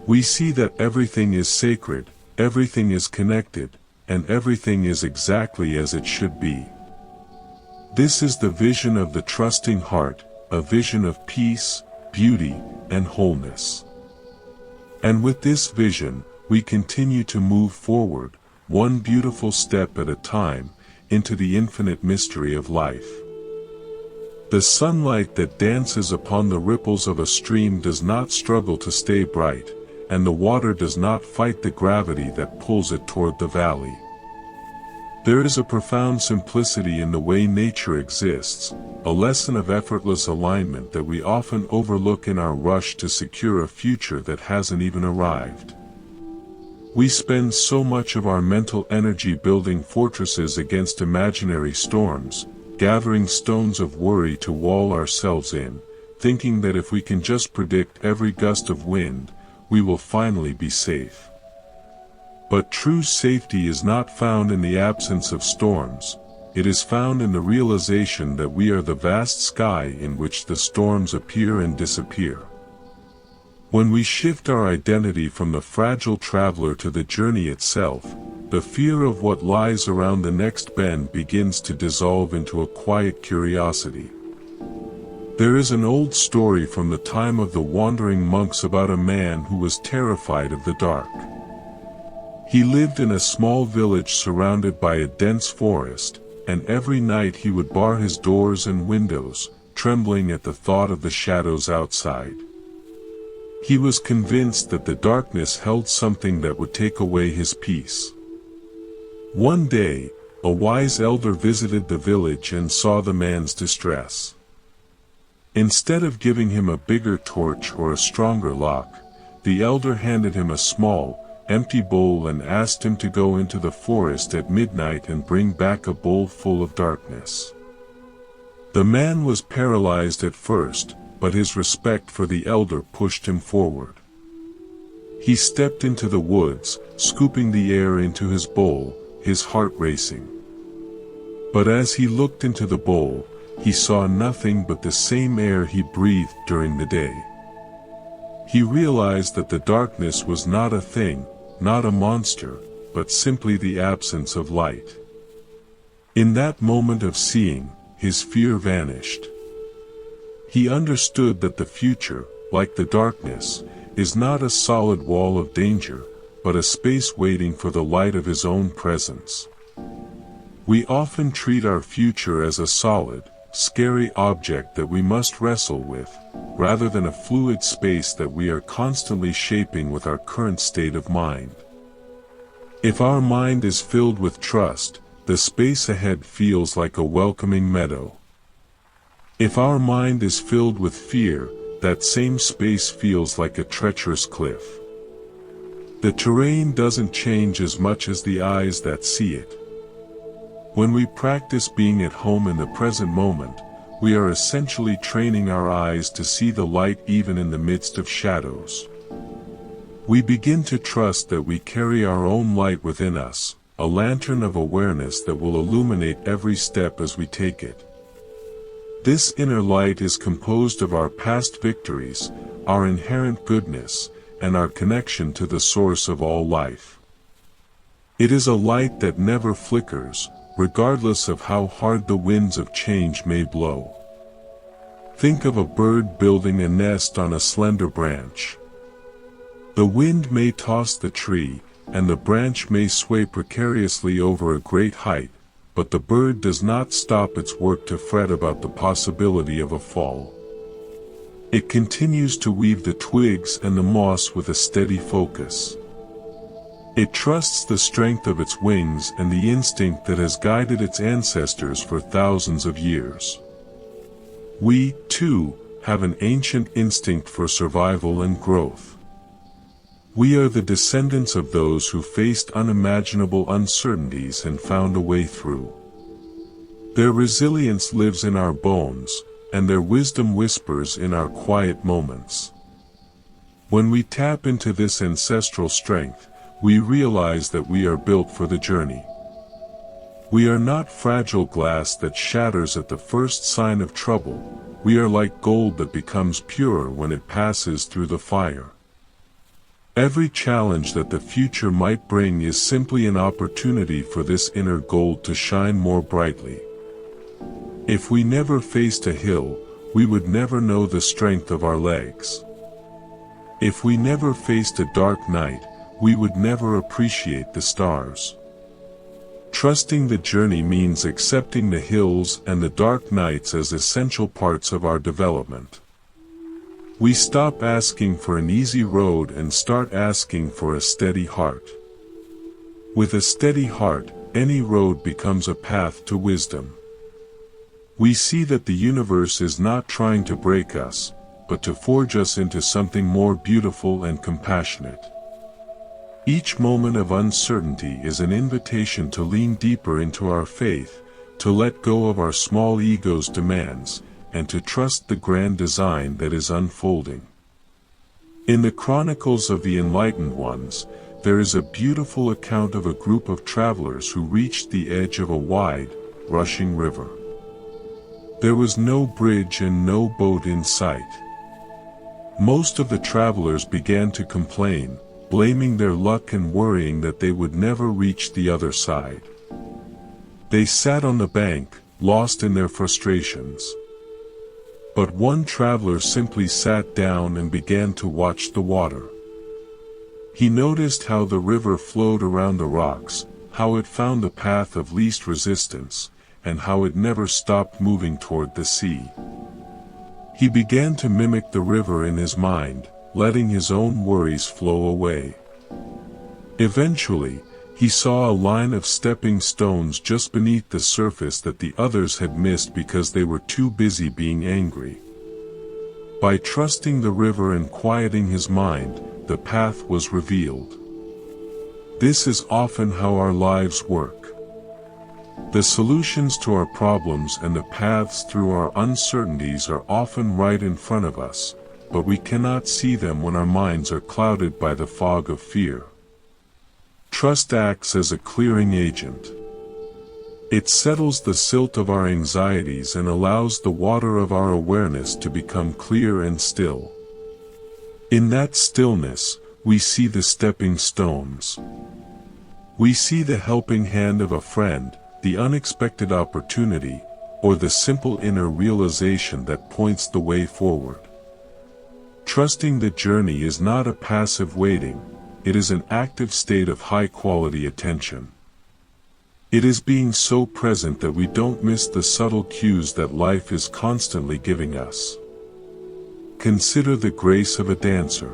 We see that everything is sacred, everything is connected, and everything is exactly as it should be. This is the vision of the trusting heart, a vision of peace, beauty, and wholeness. And with this vision, we continue to move forward, one beautiful step at a time, into the infinite mystery of life. The sunlight that dances upon the ripples of a stream does not struggle to stay bright, and the water does not fight the gravity that pulls it toward the valley. There is a profound simplicity in the way nature exists, a lesson of effortless alignment that we often overlook in our rush to secure a future that hasn't even arrived. We spend so much of our mental energy building fortresses against imaginary storms, gathering stones of worry to wall ourselves in, thinking that if we can just predict every gust of wind, we will finally be safe. But true safety is not found in the absence of storms, it is found in the realization that we are the vast sky in which the storms appear and disappear. When we shift our identity from the fragile traveler to the journey itself, the fear of what lies around the next bend begins to dissolve into a quiet curiosity. There is an old story from the time of the wandering monks about a man who was terrified of the dark. He lived in a small village surrounded by a dense forest, and every night he would bar his doors and windows, trembling at the thought of the shadows outside. He was convinced that the darkness held something that would take away his peace. One day, a wise elder visited the village and saw the man's distress. Instead of giving him a bigger torch or a stronger lock, the elder handed him a small, empty bowl and asked him to go into the forest at midnight and bring back a bowl full of darkness. The man was paralyzed at first, but his respect for the elder pushed him forward. He stepped into the woods, scooping the air into his bowl, his heart racing. But as he looked into the bowl, he saw nothing but the same air he breathed during the day. He realized that the darkness was not a thing, not a monster, but simply the absence of light. In that moment of seeing, his fear vanished. He understood that the future, like the darkness, is not a solid wall of danger, but a space waiting for the light of his own presence. We often treat our future as a solid, scary object that we must wrestle with, rather than a fluid space that we are constantly shaping with our current state of mind. If our mind is filled with trust, the space ahead feels like a welcoming meadow. If our mind is filled with fear, that same space feels like a treacherous cliff. The terrain doesn't change as much as the eyes that see it. When we practice being at home in the present moment, we are essentially training our eyes to see the light even in the midst of shadows. We begin to trust that we carry our own light within us, a lantern of awareness that will illuminate every step as we take it. This inner light is composed of our past victories, our inherent goodness, and our connection to the source of all life. It is a light that never flickers, regardless of how hard the winds of change may blow. Think of a bird building a nest on a slender branch. The wind may toss the tree, and the branch may sway precariously over a great height, but the bird does not stop its work to fret about the possibility of a fall. It continues to weave the twigs and the moss with a steady focus. It trusts the strength of its wings and the instinct that has guided its ancestors for thousands of years. We, too, have an ancient instinct for survival and growth. We are the descendants of those who faced unimaginable uncertainties and found a way through. Their resilience lives in our bones, and their wisdom whispers in our quiet moments. When we tap into this ancestral strength, we realize that we are built for the journey. We are not fragile glass that shatters at the first sign of trouble. We are like gold that becomes pure when it passes through the fire. Every challenge that the future might bring is simply an opportunity for this inner gold to shine more brightly. If we never faced a hill, we would never know the strength of our legs. If we never faced a dark night, we would never appreciate the stars. Trusting the journey means accepting the hills and the dark nights as essential parts of our development. We stop asking for an easy road and start asking for a steady heart. With a steady heart, any road becomes a path to wisdom. We see that the universe is not trying to break us, but to forge us into something more beautiful and compassionate. Each moment of uncertainty is an invitation to lean deeper into our faith, to let go of our small ego's demands, and to trust the grand design that is unfolding. In the Chronicles of the Enlightened Ones, there is a beautiful account of a group of travelers who reached the edge of a wide, rushing river. There was no bridge and no boat in sight. Most of the travelers began to complain, blaming their luck and worrying that they would never reach the other side. They sat on the bank, lost in their frustrations. But one traveler simply sat down and began to watch the water. He noticed how the river flowed around the rocks, how it found the path of least resistance, and how it never stopped moving toward the sea. He began to mimic the river in his mind, letting his own worries flow away. Eventually, he saw a line of stepping stones just beneath the surface that the others had missed because they were too busy being angry. By trusting the river and quieting his mind, the path was revealed. This is often how our lives work. The solutions to our problems and the paths through our uncertainties are often right in front of us, but we cannot see them when our minds are clouded by the fog of fear. Trust acts as a clearing agent. It settles the silt of our anxieties and allows the water of our awareness to become clear and still. In that stillness, we see the stepping stones. We see the helping hand of a friend, the unexpected opportunity, or the simple inner realization that points the way forward. Trusting the journey is not a passive waiting, it is an active state of high-quality attention. It is being so present that we don't miss the subtle cues that life is constantly giving us. Consider the grace of a dancer.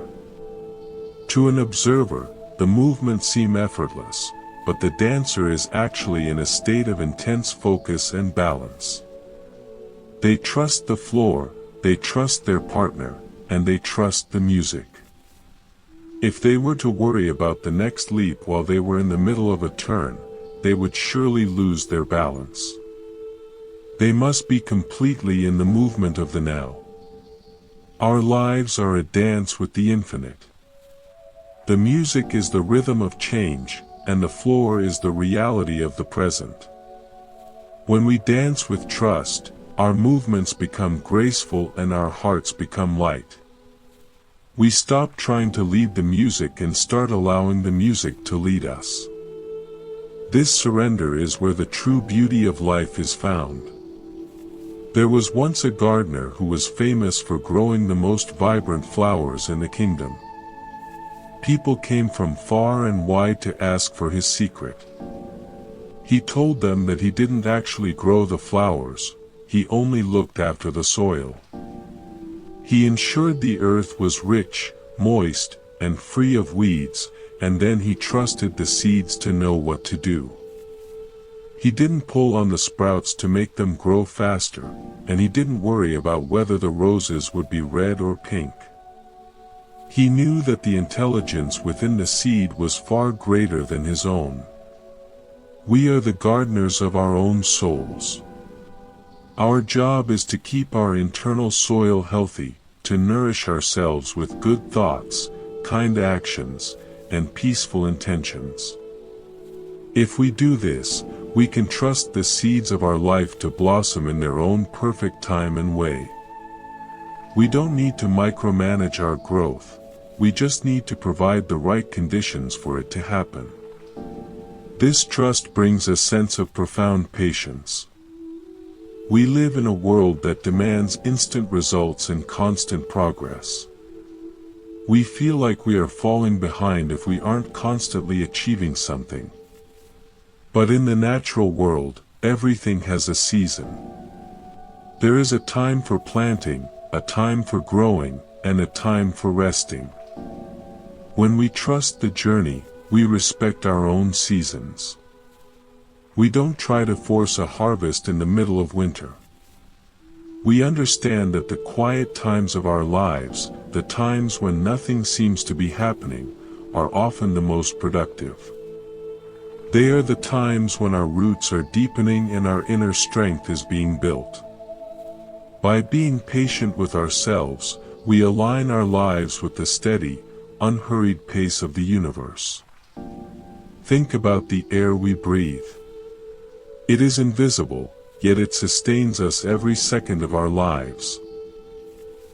To an observer, the movements seem effortless, but the dancer is actually in a state of intense focus and balance. They trust the floor, they trust their partner, and they trust the music. If they were to worry about the next leap while they were in the middle of a turn, they would surely lose their balance. They must be completely in the movement of the now. Our lives are a dance with the infinite. The music is the rhythm of change, and the floor is the reality of the present. When we dance with trust, our movements become graceful and our hearts become light. We stop trying to lead the music and start allowing the music to lead us. This surrender is where the true beauty of life is found. There was once a gardener who was famous for growing the most vibrant flowers in the kingdom. People came from far and wide to ask for his secret. He told them that he didn't actually grow the flowers, he only looked after the soil. He ensured the earth was rich, moist, and free of weeds, and then he trusted the seeds to know what to do. He didn't pull on the sprouts to make them grow faster, and he didn't worry about whether the roses would be red or pink. He knew that the intelligence within the seed was far greater than his own. We are the gardeners of our own souls. Our job is to keep our internal soil healthy, to nourish ourselves with good thoughts, kind actions, and peaceful intentions. If we do this, we can trust the seeds of our life to blossom in their own perfect time and way. We don't need to micromanage our growth, we just need to provide the right conditions for it to happen. This trust brings a sense of profound patience. We live in a world that demands instant results and constant progress. We feel like we are falling behind if we aren't constantly achieving something. But in the natural world, everything has a season. There is a time for planting, a time for growing, and a time for resting. When we trust the journey, we respect our own seasons. We don't try to force a harvest in the middle of winter. We understand that the quiet times of our lives, the times when nothing seems to be happening, are often the most productive. They are the times when our roots are deepening and our inner strength is being built. By being patient with ourselves, we align our lives with the steady, unhurried pace of the universe. Think about the air we breathe. It is invisible, yet it sustains us every second of our lives.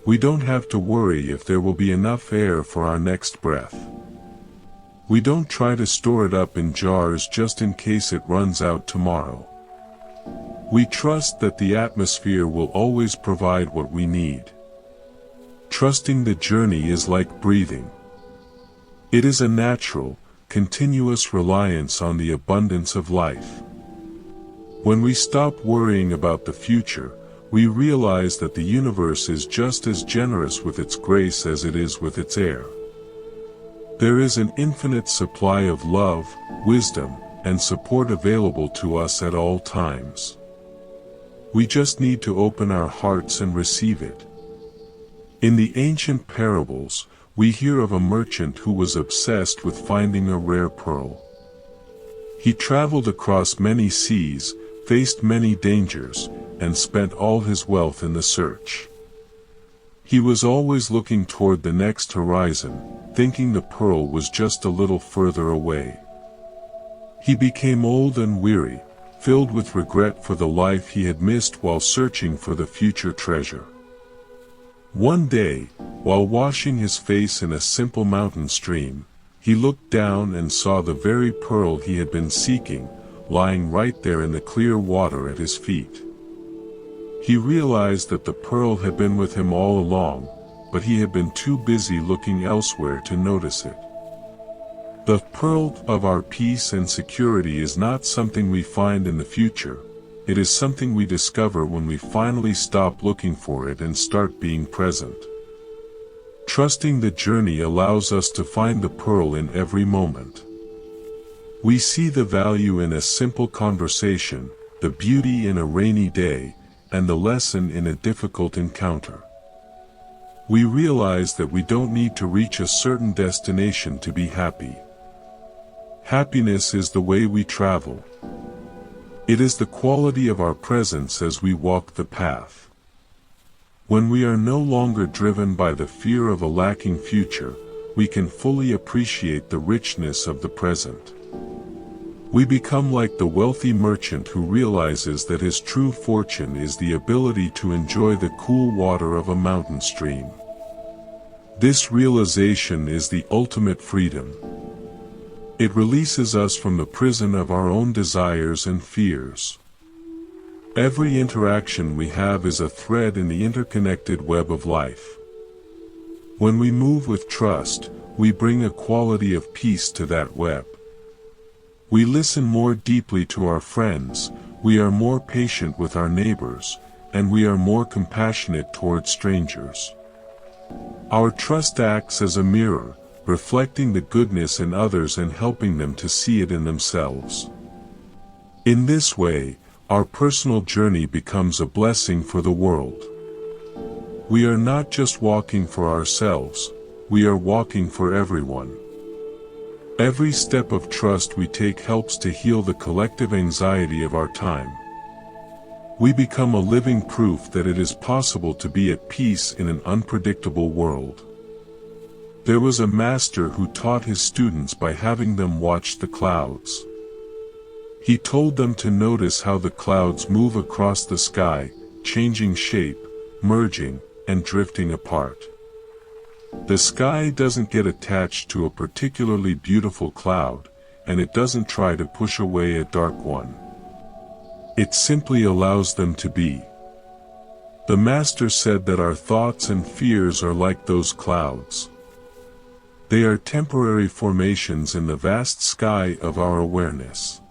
We don't have to worry if there will be enough air for our next breath. We don't try to store it up in jars just in case it runs out tomorrow. We trust that the atmosphere will always provide what we need. Trusting the journey is like breathing. It is a natural, continuous reliance on the abundance of life. When we stop worrying about the future, we realize that the universe is just as generous with its grace as it is with its air. There is an infinite supply of love, wisdom, and support available to us at all times. We just need to open our hearts and receive it. In the ancient parables, we hear of a merchant who was obsessed with finding a rare pearl. He traveled across many seas, faced many dangers, and spent all his wealth in the search. He was always looking toward the next horizon, thinking the pearl was just a little further away. He became old and weary, filled with regret for the life he had missed while searching for the future treasure. One day, while washing his face in a simple mountain stream, he looked down and saw the very pearl he had been seeking, lying right there in the clear water at his feet. He realized that the pearl had been with him all along, but he had been too busy looking elsewhere to notice it. The pearl of our peace and security is not something we find in the future, it is something we discover when we finally stop looking for it and start being present. Trusting the journey allows us to find the pearl in every moment. We see the value in a simple conversation, the beauty in a rainy day, and the lesson in a difficult encounter. We realize that we don't need to reach a certain destination to be happy. Happiness is the way we travel. It is the quality of our presence as we walk the path. When we are no longer driven by the fear of a lacking future, we can fully appreciate the richness of the present. We become like the wealthy merchant who realizes that his true fortune is the ability to enjoy the cool water of a mountain stream. This realization is the ultimate freedom. It releases us from the prison of our own desires and fears. Every interaction we have is a thread in the interconnected web of life. When we move with trust, we bring a quality of peace to that web. We listen more deeply to our friends, we are more patient with our neighbors, and we are more compassionate toward strangers. Our trust acts as a mirror, reflecting the goodness in others and helping them to see it in themselves. In this way, our personal journey becomes a blessing for the world. We are not just walking for ourselves, we are walking for everyone. Every step of trust we take helps to heal the collective anxiety of our time. We become a living proof that it is possible to be at peace in an unpredictable world. There was a master who taught his students by having them watch the clouds. He told them to notice how the clouds move across the sky, changing shape, merging, and drifting apart. The sky doesn't get attached to a particularly beautiful cloud, and it doesn't try to push away a dark one. It simply allows them to be. The Master said that our thoughts and fears are like those clouds. They are temporary formations in the vast sky of our awareness.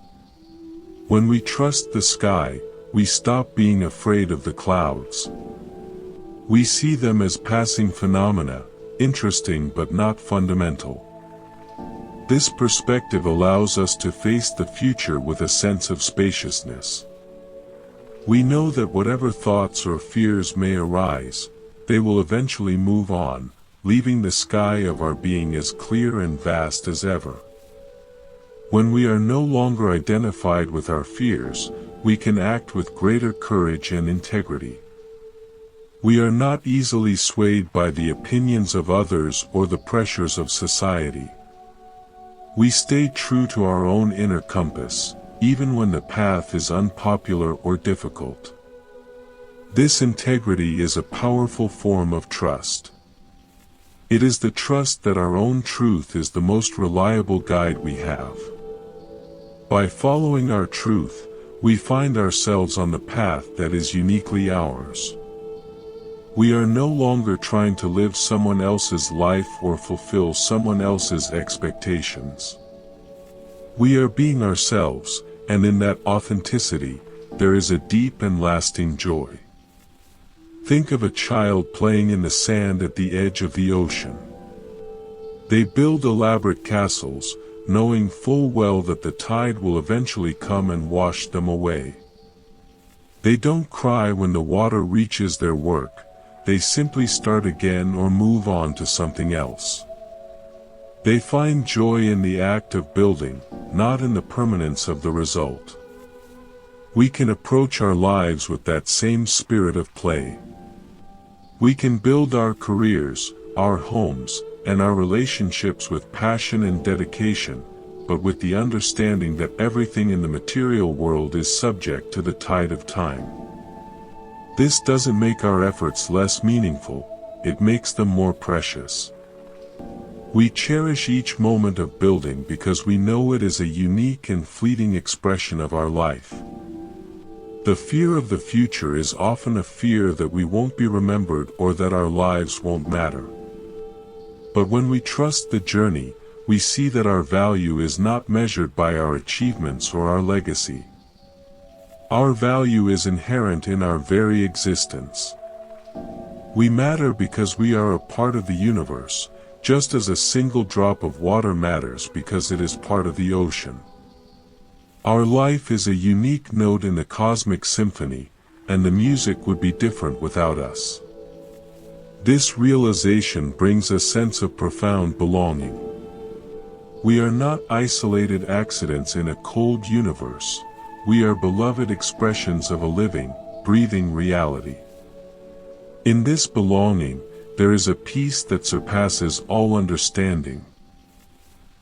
When we trust the sky, we stop being afraid of the clouds. We see them as passing phenomena, interesting but not fundamental. This perspective allows us to face the future with a sense of spaciousness. We know that whatever thoughts or fears may arise, they will eventually move on, leaving the sky of our being as clear and vast as ever. When we are no longer identified with our fears, we can act with greater courage and integrity. We are not easily swayed by the opinions of others or the pressures of society. We stay true to our own inner compass, even when the path is unpopular or difficult. This integrity is a powerful form of trust. It is the trust that our own truth is the most reliable guide we have. By following our truth, we find ourselves on the path that is uniquely ours. We are no longer trying to live someone else's life or fulfill someone else's expectations. We are being ourselves, and in that authenticity, there is a deep and lasting joy. Think of a child playing in the sand at the edge of the ocean. They build elaborate castles, knowing full well that the tide will eventually come and wash them away. They don't cry when the water reaches their work, they simply start again or move on to something else. They find joy in the act of building, not in the permanence of the result. We can approach our lives with that same spirit of play. We can build our careers, our homes, and our relationships with passion and dedication, but with the understanding that everything in the material world is subject to the tide of time. This doesn't make our efforts less meaningful, it makes them more precious. We cherish each moment of building because we know it is a unique and fleeting expression of our life. The fear of the future is often a fear that we won't be remembered or that our lives won't matter. But when we trust the journey, we see that our value is not measured by our achievements or our legacy. Our value is inherent in our very existence. We matter because we are a part of the universe, just as a single drop of water matters because it is part of the ocean. Our life is a unique note in the cosmic symphony, and the music would be different without us. This realization brings a sense of profound belonging. We are not isolated accidents in a cold universe, we are beloved expressions of a living, breathing reality. In this belonging, there is a peace that surpasses all understanding.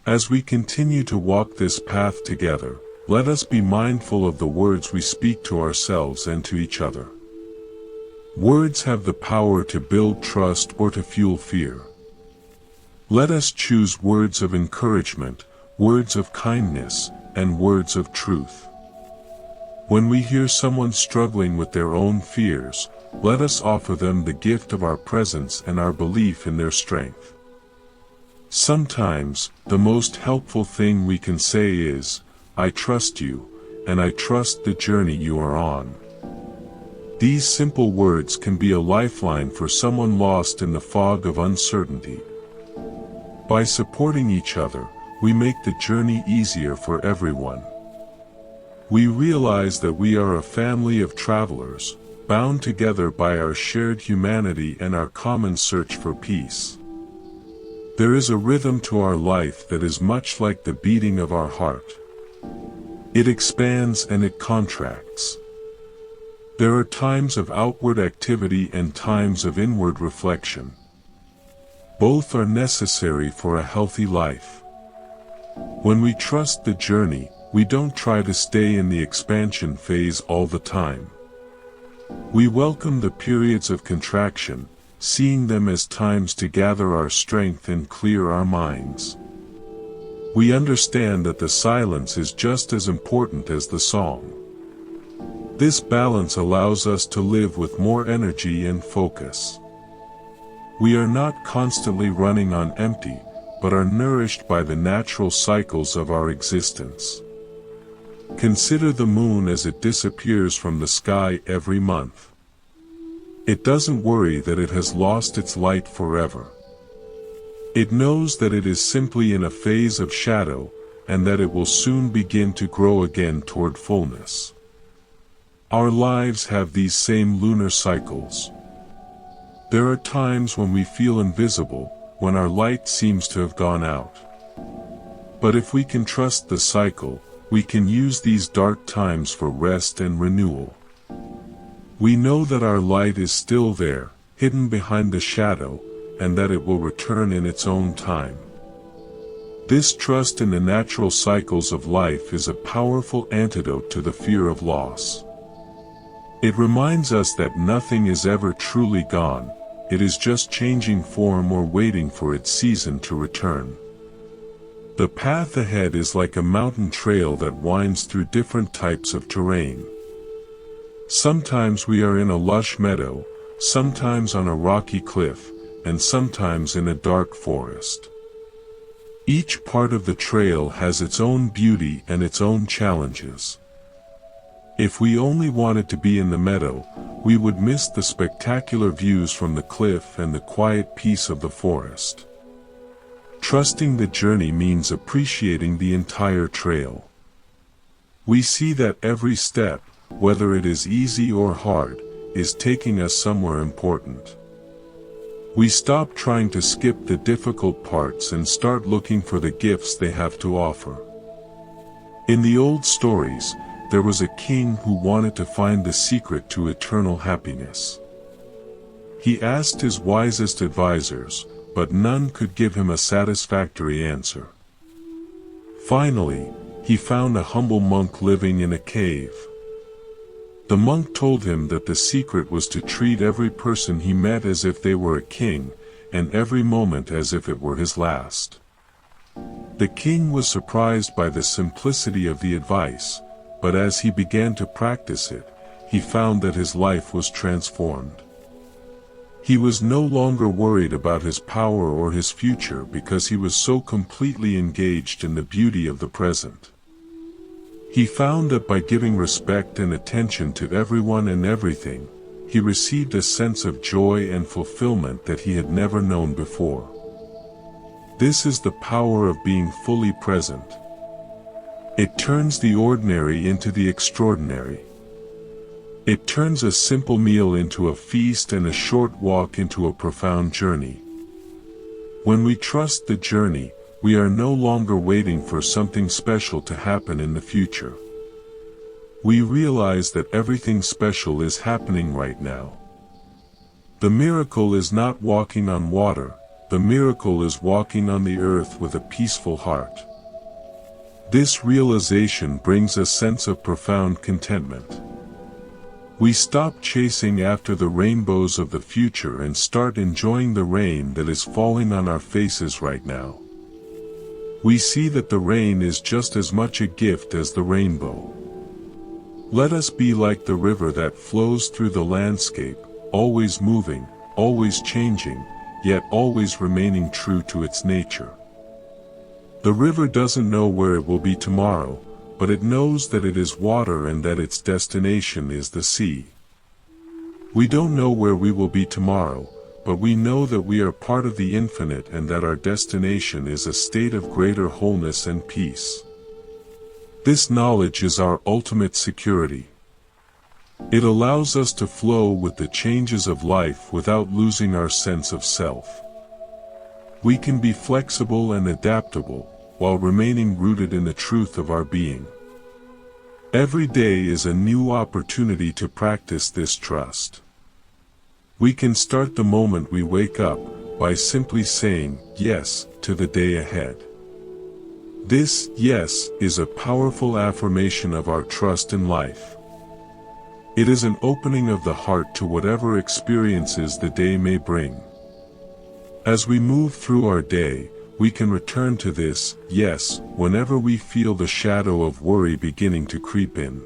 As we continue to walk this path together, let us be mindful of the words we speak to ourselves and to each other. Words have the power to build trust or to fuel fear. Let us choose words of encouragement, words of kindness, and words of truth. When we hear someone struggling with their own fears, let us offer them the gift of our presence and our belief in their strength. Sometimes, the most helpful thing we can say is, "I trust you, and I trust the journey you are on." These simple words can be a lifeline for someone lost in the fog of uncertainty. By supporting each other, we make the journey easier for everyone. We realize that we are a family of travelers, bound together by our shared humanity and our common search for peace. There is a rhythm to our life that is much like the beating of our heart. It expands and it contracts. There are times of outward activity and times of inward reflection. Both are necessary for a healthy life. When we trust the journey, we don't try to stay in the expansion phase all the time. We welcome the periods of contraction, seeing them as times to gather our strength and clear our minds. We understand that the silence is just as important as the song. This balance allows us to live with more energy and focus. We are not constantly running on empty, but are nourished by the natural cycles of our existence. Consider the moon as it disappears from the sky every month. It doesn't worry that it has lost its light forever. It knows that it is simply in a phase of shadow, and that it will soon begin to grow again toward fullness. Our lives have these same lunar cycles. There are times when we feel invisible, when our light seems to have gone out. But if we can trust the cycle, we can use these dark times for rest and renewal. We know that our light is still there, hidden behind the shadow, and that it will return in its own time. This trust in the natural cycles of life is a powerful antidote to the fear of loss. It reminds us that nothing is ever truly gone, it is just changing form or waiting for its season to return. The path ahead is like a mountain trail that winds through different types of terrain. Sometimes we are in a lush meadow, sometimes on a rocky cliff, and sometimes in a dark forest. Each part of the trail has its own beauty and its own challenges. If we only wanted to be in the meadow, we would miss the spectacular views from the cliff and the quiet peace of the forest. Trusting the journey means appreciating the entire trail. We see that every step, whether it is easy or hard, is taking us somewhere important. We stop trying to skip the difficult parts and start looking for the gifts they have to offer. In the old stories, there was a king who wanted to find the secret to eternal happiness. He asked his wisest advisors, but none could give him a satisfactory answer. Finally, he found a humble monk living in a cave. The monk told him that the secret was to treat every person he met as if they were a king, and every moment as if it were his last. The king was surprised by the simplicity of the advice, but as he began to practice it, he found that his life was transformed. He was no longer worried about his power or his future because he was so completely engaged in the beauty of the present. He found that by giving respect and attention to everyone and everything, he received a sense of joy and fulfillment that he had never known before. This is the power of being fully present. It turns the ordinary into the extraordinary. It turns a simple meal into a feast and a short walk into a profound journey. When we trust the journey, we are no longer waiting for something special to happen in the future. We realize that everything special is happening right now. The miracle is not walking on water, the miracle is walking on the earth with a peaceful heart. This realization brings a sense of profound contentment. We stop chasing after the rainbows of the future and start enjoying the rain that is falling on our faces right now. We see that the rain is just as much a gift as the rainbow. Let us be like the river that flows through the landscape, always moving, always changing, yet always remaining true to its nature. The river doesn't know where it will be tomorrow, but it knows that it is water and that its destination is the sea. We don't know where we will be tomorrow, but we know that we are part of the infinite and that our destination is a state of greater wholeness and peace. This knowledge is our ultimate security. It allows us to flow with the changes of life without losing our sense of self. We can be flexible and adaptable, while remaining rooted in the truth of our being. Every day is a new opportunity to practice this trust. We can start the moment we wake up, by simply saying yes to the day ahead. This yes is a powerful affirmation of our trust in life. It is an opening of the heart to whatever experiences the day may bring. As we move through our day, we can return to this yes whenever we feel the shadow of worry beginning to creep in.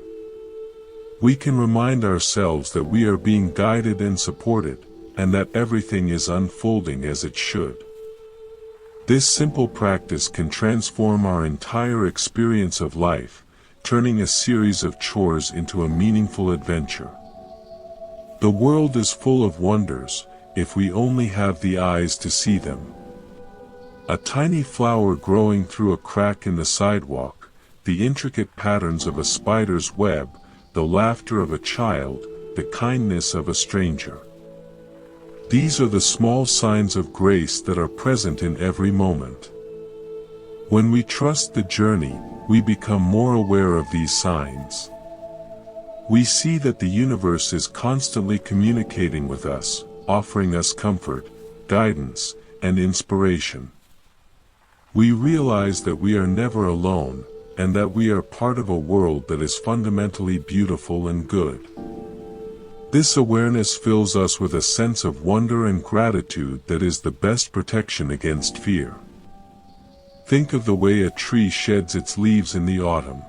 We can remind ourselves that we are being guided and supported, and that everything is unfolding as it should. This simple practice can transform our entire experience of life, turning a series of chores into a meaningful adventure. The world is full of wonders, if we only have the eyes to see them. A tiny flower growing through a crack in the sidewalk, the intricate patterns of a spider's web, the laughter of a child, the kindness of a stranger. These are the small signs of grace that are present in every moment. When we trust the journey, we become more aware of these signs. We see that the universe is constantly communicating with us, offering us comfort, guidance, and inspiration. We realize that we are never alone, and that we are part of a world that is fundamentally beautiful and good. This awareness fills us with a sense of wonder and gratitude that is the best protection against fear. Think of the way a tree sheds its leaves in the autumn.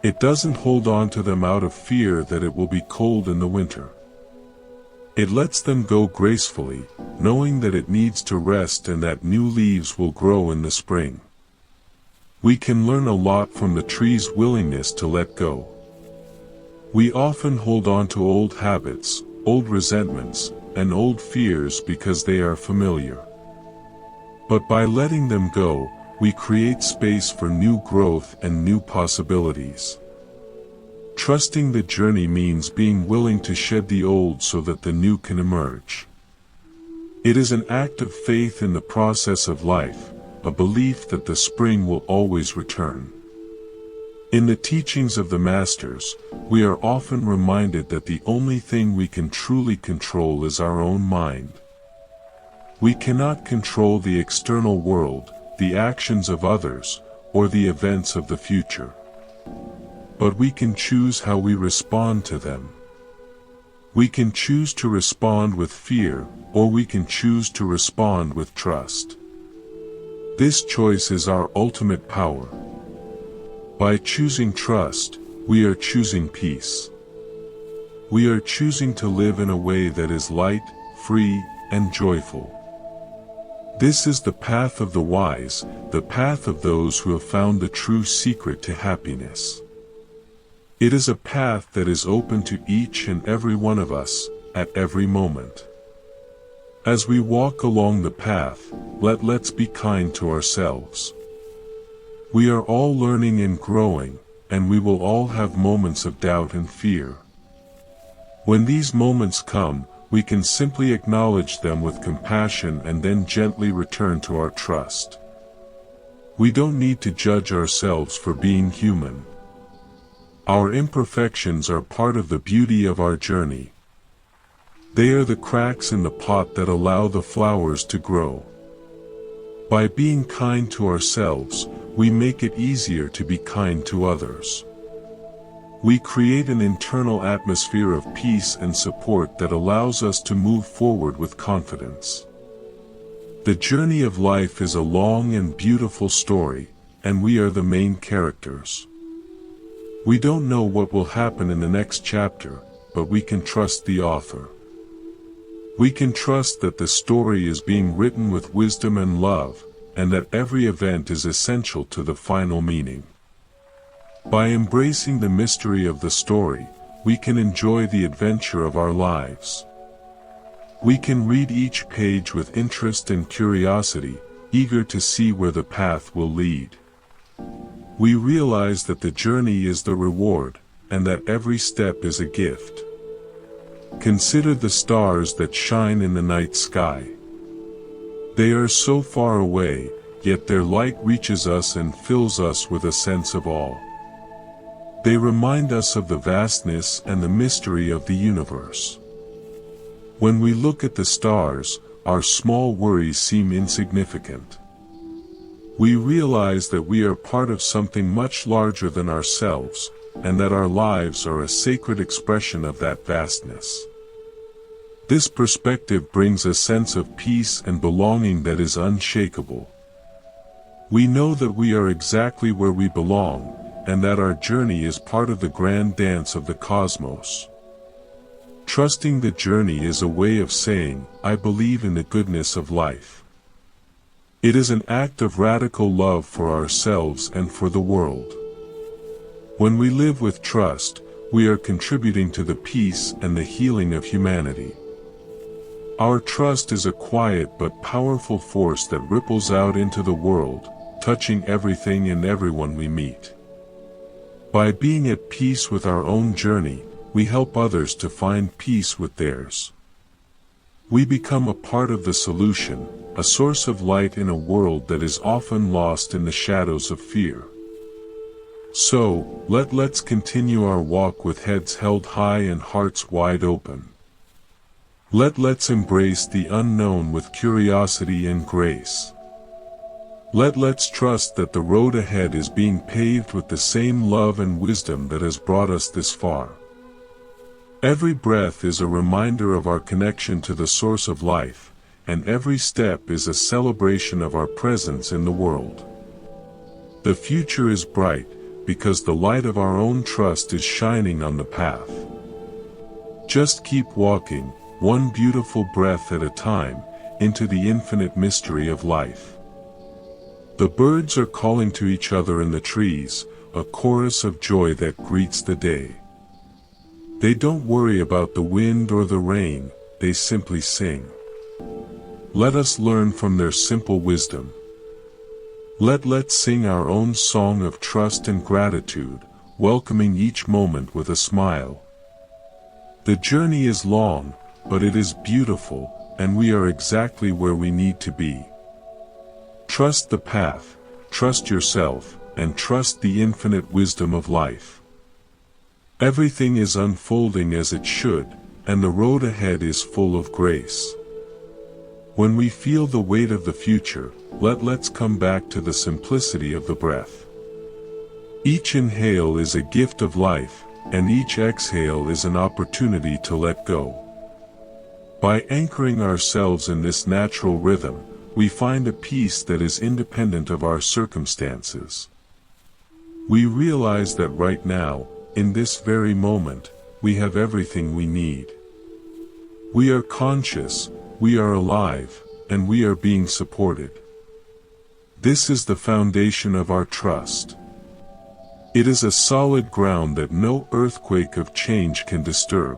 It doesn't hold on to them out of fear that it will be cold in the winter. It lets them go gracefully, knowing that it needs to rest and that new leaves will grow in the spring. We can learn a lot from the tree's willingness to let go. We often hold on to old habits, old resentments, and old fears because they are familiar. But by letting them go, we create space for new growth and new possibilities. Trusting the journey means being willing to shed the old so that the new can emerge. It is an act of faith in the process of life, a belief that the spring will always return. In the teachings of the Masters, we are often reminded that the only thing we can truly control is our own mind. We cannot control the external world, the actions of others, or the events of the future. But we can choose how we respond to them. We can choose to respond with fear, or we can choose to respond with trust. This choice is our ultimate power. By choosing trust, we are choosing peace. We are choosing to live in a way that is light, free, and joyful. This is the path of the wise, the path of those who have found the true secret to happiness. It is a path that is open to each and every one of us, at every moment. As we walk along the path, let's be kind to ourselves. We are all learning and growing, and we will all have moments of doubt and fear. When these moments come, we can simply acknowledge them with compassion and then gently return to our trust. We don't need to judge ourselves for being human. Our imperfections are part of the beauty of our journey. They are the cracks in the pot that allow the flowers to grow. By being kind to ourselves, we make it easier to be kind to others. We create an internal atmosphere of peace and support that allows us to move forward with confidence. The journey of life is a long and beautiful story, and we are the main characters. We don't know what will happen in the next chapter, but we can trust the author. We can trust that the story is being written with wisdom and love, and that every event is essential to the final meaning. By embracing the mystery of the story, we can enjoy the adventure of our lives. We can read each page with interest and curiosity, eager to see where the path will lead. We realize that the journey is the reward, and that every step is a gift. Consider the stars that shine in the night sky. They are so far away, yet their light reaches us and fills us with a sense of awe. They remind us of the vastness and the mystery of the universe. When we look at the stars, our small worries seem insignificant. We realize that we are part of something much larger than ourselves, and that our lives are a sacred expression of that vastness. This perspective brings a sense of peace and belonging that is unshakable. We know that we are exactly where we belong, and that our journey is part of the grand dance of the cosmos. Trusting the journey is a way of saying, I believe in the goodness of life. It is an act of radical love for ourselves and for the world. When we live with trust, we are contributing to the peace and the healing of humanity. Our trust is a quiet but powerful force that ripples out into the world, touching everything and everyone we meet. By being at peace with our own journey, we help others to find peace with theirs. We become a part of the solution, a source of light in a world that is often lost in the shadows of fear. So, let's continue our walk with heads held high and hearts wide open. Let's embrace the unknown with curiosity and grace. Let's trust that the road ahead is being paved with the same love and wisdom that has brought us this far. Every breath is a reminder of our connection to the source of life, and every step is a celebration of our presence in the world. The future is bright, because the light of our own trust is shining on the path. Just keep walking, one beautiful breath at a time, into the infinite mystery of life. The birds are calling to each other in the trees, a chorus of joy that greets the day. They don't worry about the wind or the rain, they simply sing. Let us learn from their simple wisdom. Let's sing our own song of trust and gratitude, welcoming each moment with a smile. The journey is long, but it is beautiful, and we are exactly where we need to be. Trust the path, trust yourself, and trust the infinite wisdom of life. Everything is unfolding as it should, and the road ahead is full of grace. When we feel the weight of the future, let's come back to the simplicity of the breath. Each inhale is a gift of life, and each exhale is an opportunity to let go. By anchoring ourselves in this natural rhythm, we find a peace that is independent of our circumstances. We realize that right now, in this very moment, we have everything we need. We are conscious, we are alive, and we are being supported. This is the foundation of our trust. It is a solid ground that no earthquake of change can disturb.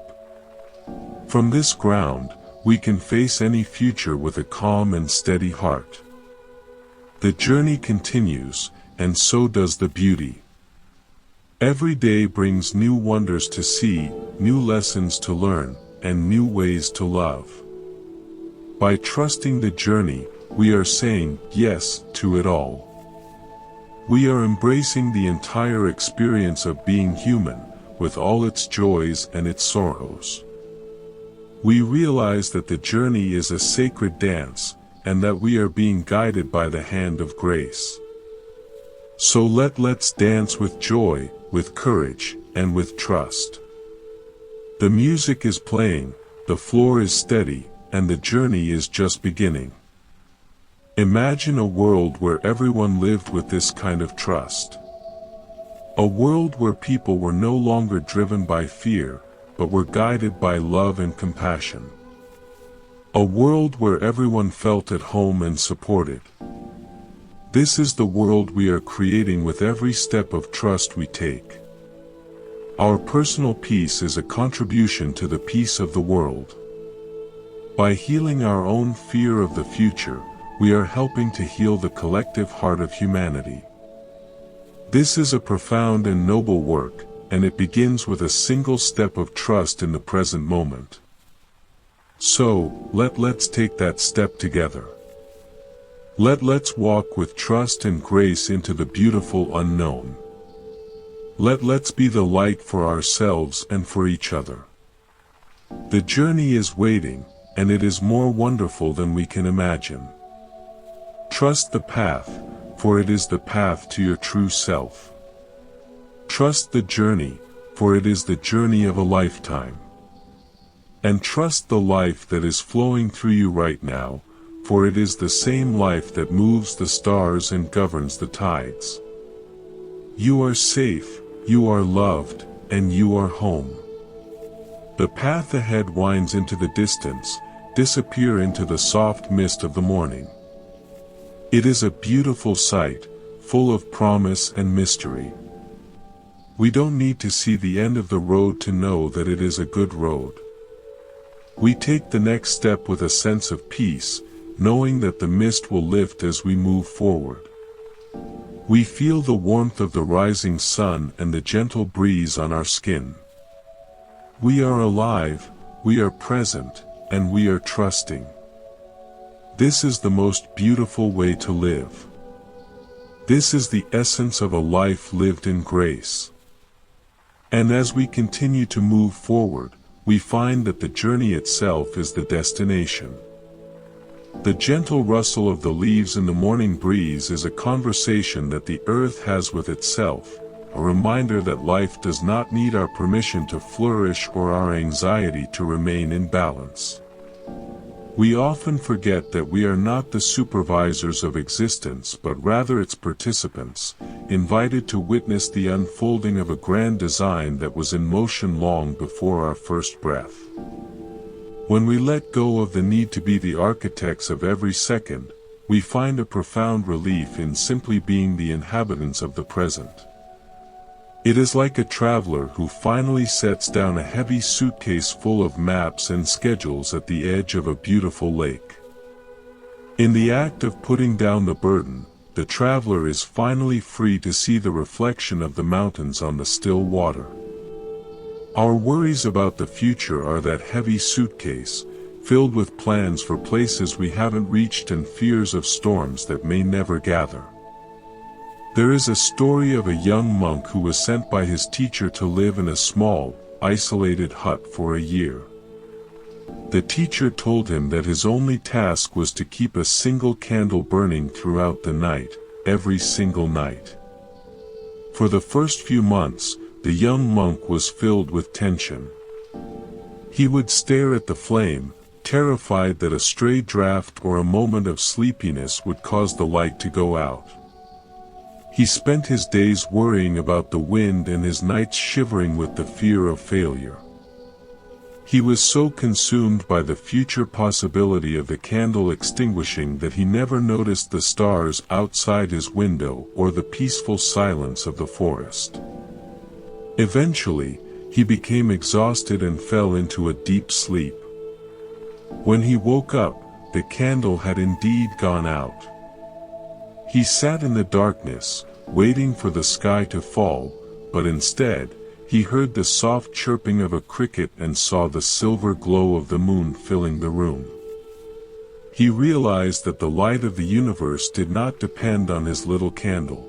From this ground, we can face any future with a calm and steady heart. The journey continues, and so does the beauty. Every day brings new wonders to see, new lessons to learn, and new ways to love. By trusting the journey, we are saying yes to it all. We are embracing the entire experience of being human, with all its joys and its sorrows. We realize that the journey is a sacred dance, and that we are being guided by the hand of grace. So let's dance with joy, with courage, and with trust. The music is playing, the floor is steady, and the journey is just beginning. Imagine a world where everyone lived with this kind of trust. A world where people were no longer driven by fear, but were guided by love and compassion. A world where everyone felt at home and supported. This is the world we are creating with every step of trust we take. Our personal peace is a contribution to the peace of the world. By healing our own fear of the future, we are helping to heal the collective heart of humanity. This is a profound and noble work, and it begins with a single step of trust in the present moment. So, let's take that step together. Let's walk with trust and grace into the beautiful unknown. Let's be the light for ourselves and for each other. The journey is waiting, and it is more wonderful than we can imagine. Trust the path, for it is the path to your true self. Trust the journey, for it is the journey of a lifetime. And trust the life that is flowing through you right now, for it is the same life that moves the stars and governs the tides. You are safe, you are loved, and you are home. The path ahead winds into the distance, disappear into the soft mist of the morning. It is a beautiful sight, full of promise and mystery. We don't need to see the end of the road to know that it is a good road. We take the next step with a sense of peace, knowing that the mist will lift as we move forward. We feel the warmth of the rising sun and the gentle breeze on our skin. We are alive, we are present, and we are trusting. This is the most beautiful way to live. This is the essence of a life lived in grace. And as we continue to move forward, we find that the journey itself is the destination. The gentle rustle of the leaves in the morning breeze is a conversation that the earth has with itself, a reminder that life does not need our permission to flourish or our anxiety to remain in balance. We often forget that we are not the supervisors of existence but rather its participants, invited to witness the unfolding of a grand design that was in motion long before our first breath. When we let go of the need to be the architects of every second, we find a profound relief in simply being the inhabitants of the present. It is like a traveler who finally sets down a heavy suitcase full of maps and schedules at the edge of a beautiful lake. In the act of putting down the burden, the traveler is finally free to see the reflection of the mountains on the still water. Our worries about the future are that heavy suitcase, filled with plans for places we haven't reached and fears of storms that may never gather. There is a story of a young monk who was sent by his teacher to live in a small, isolated hut for a year. The teacher told him that his only task was to keep a single candle burning throughout the night, every single night. For the first few months, the young monk was filled with tension. He would stare at the flame, terrified that a stray draft or a moment of sleepiness would cause the light to go out. He spent his days worrying about the wind and his nights shivering with the fear of failure. He was so consumed by the future possibility of the candle extinguishing that he never noticed the stars outside his window or the peaceful silence of the forest. Eventually, he became exhausted and fell into a deep sleep. When he woke up, the candle had indeed gone out. He sat in the darkness, waiting for the sky to fall, but instead, he heard the soft chirping of a cricket and saw the silver glow of the moon filling the room. He realized that the light of the universe did not depend on his little candle.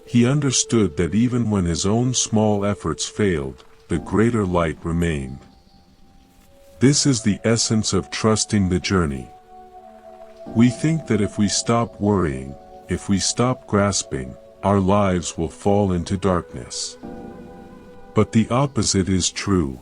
He understood that even when his own small efforts failed, the greater light remained. This is the essence of trusting the journey. We think that if we stop worrying, if we stop grasping, our lives will fall into darkness. But the opposite is true.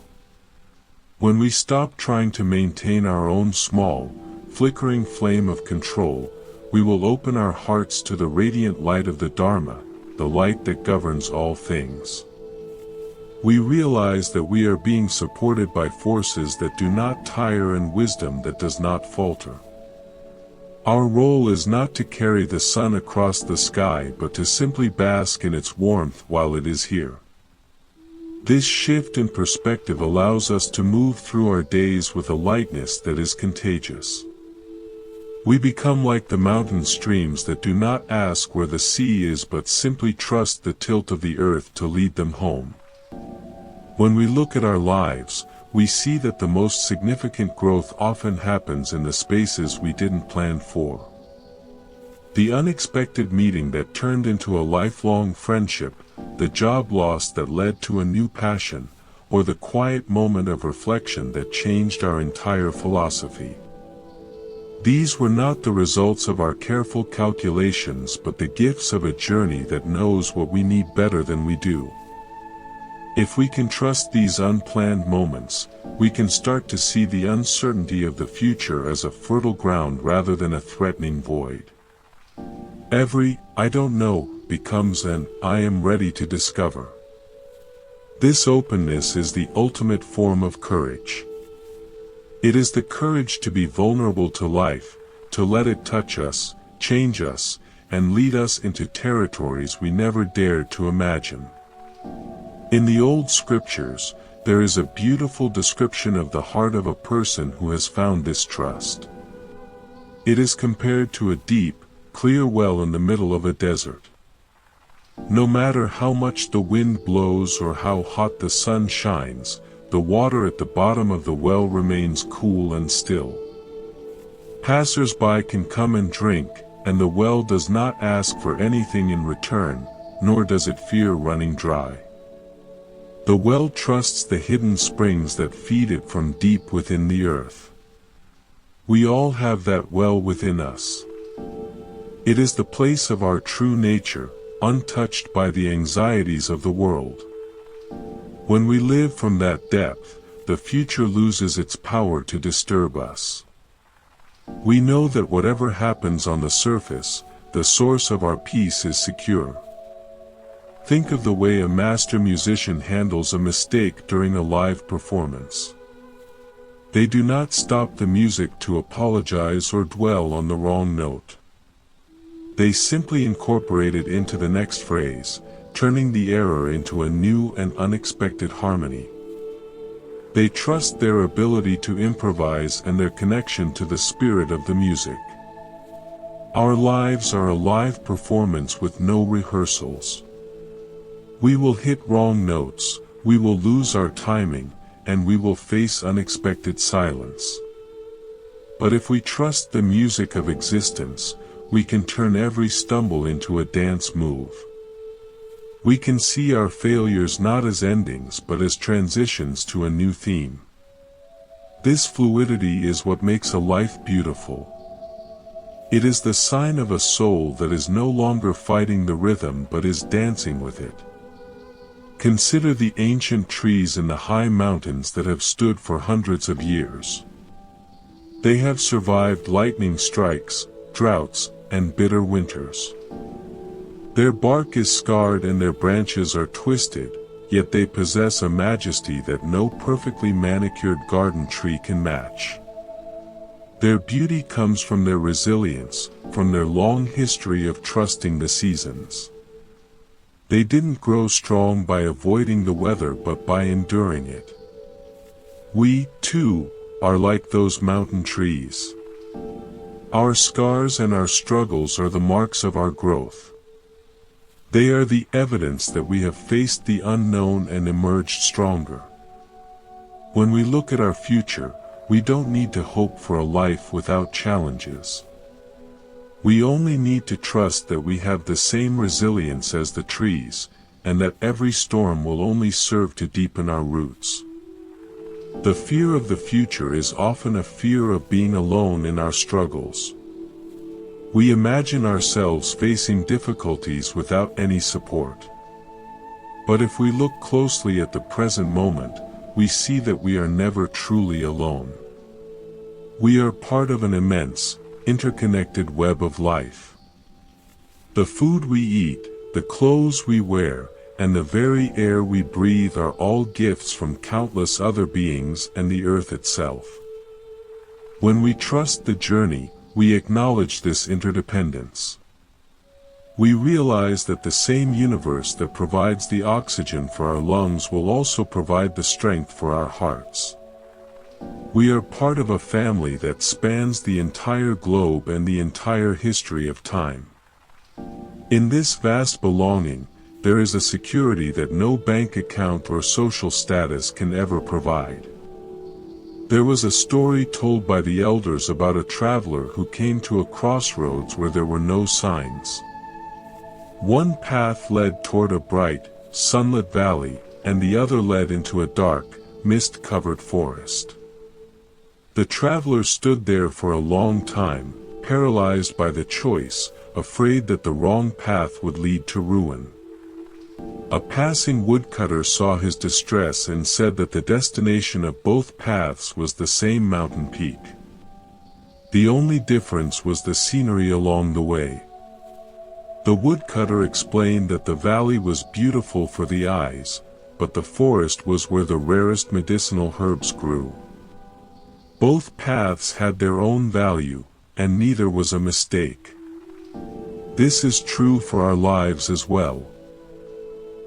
When we stop trying to maintain our own small, flickering flame of control, we will open our hearts to the radiant light of the Dharma, the light that governs all things. We realize that we are being supported by forces that do not tire and wisdom that does not falter. Our role is not to carry the sun across the sky but to simply bask in its warmth while it is here. This shift in perspective allows us to move through our days with a lightness that is contagious. We become like the mountain streams that do not ask where the sea is but simply trust the tilt of the earth to lead them home. When we look at our lives, we see that the most significant growth often happens in the spaces we didn't plan for. The unexpected meeting that turned into a lifelong friendship, the job loss that led to a new passion, or the quiet moment of reflection that changed our entire philosophy. These were not the results of our careful calculations but the gifts of a journey that knows what we need better than we do. If we can trust these unplanned moments, we can start to see the uncertainty of the future as a fertile ground rather than a threatening void. Every "I don't know" becomes an "I am ready to discover." This openness is the ultimate form of courage. It is the courage to be vulnerable to life, to let it touch us, change us, and lead us into territories we never dared to imagine. In the old scriptures, there is a beautiful description of the heart of a person who has found this trust. It is compared to a deep, clear well in the middle of a desert. No matter how much the wind blows or how hot the sun shines, the water at the bottom of the well remains cool and still. Passers-by can come and drink, and the well does not ask for anything in return, nor does it fear running dry. The well trusts the hidden springs that feed it from deep within the earth. We all have that well within us. It is the place of our true nature, untouched by the anxieties of the world. When we live from that depth, the future loses its power to disturb us. We know that whatever happens on the surface, the source of our peace is secure. Think of the way a master musician handles a mistake during a live performance. They do not stop the music to apologize or dwell on the wrong note. They simply incorporate it into the next phrase, turning the error into a new and unexpected harmony. They trust their ability to improvise and their connection to the spirit of the music. Our lives are a live performance with no rehearsals. We will hit wrong notes, we will lose our timing, and we will face unexpected silence. But if we trust the music of existence, we can turn every stumble into a dance move. We can see our failures not as endings but as transitions to a new theme. This fluidity is what makes a life beautiful. It is the sign of a soul that is no longer fighting the rhythm but is dancing with it. Consider the ancient trees in the high mountains that have stood for hundreds of years. They have survived lightning strikes, droughts, and bitter winters. Their bark is scarred and their branches are twisted, yet they possess a majesty that no perfectly manicured garden tree can match. Their beauty comes from their resilience, from their long history of trusting the seasons. They didn't grow strong by avoiding the weather but by enduring it. We, too, are like those mountain trees. Our scars and our struggles are the marks of our growth. They are the evidence that we have faced the unknown and emerged stronger. When we look at our future, we don't need to hope for a life without challenges. We only need to trust that we have the same resilience as the trees, and that every storm will only serve to deepen our roots. The fear of the future is often a fear of being alone in our struggles. We imagine ourselves facing difficulties without any support. But if we look closely at the present moment, we see that we are never truly alone. We are part of an immense, interconnected web of life. The food we eat, the clothes we wear, and the very air we breathe are all gifts from countless other beings and the earth itself. When we trust the journey, we acknowledge this interdependence. We realize that the same universe that provides the oxygen for our lungs will also provide the strength for our hearts. We are part of a family that spans the entire globe and the entire history of time. In this vast belonging, there is a security that no bank account or social status can ever provide. There was a story told by the elders about a traveler who came to a crossroads where there were no signs. One path led toward a bright, sunlit valley, and the other led into a dark, mist-covered forest. The traveler stood there for a long time, paralyzed by the choice, afraid that the wrong path would lead to ruin. A passing woodcutter saw his distress and said that the destination of both paths was the same mountain peak. The only difference was the scenery along the way. The woodcutter explained that the valley was beautiful for the eyes, but the forest was where the rarest medicinal herbs grew. Both paths had their own value, and neither was a mistake. This is true for our lives as well.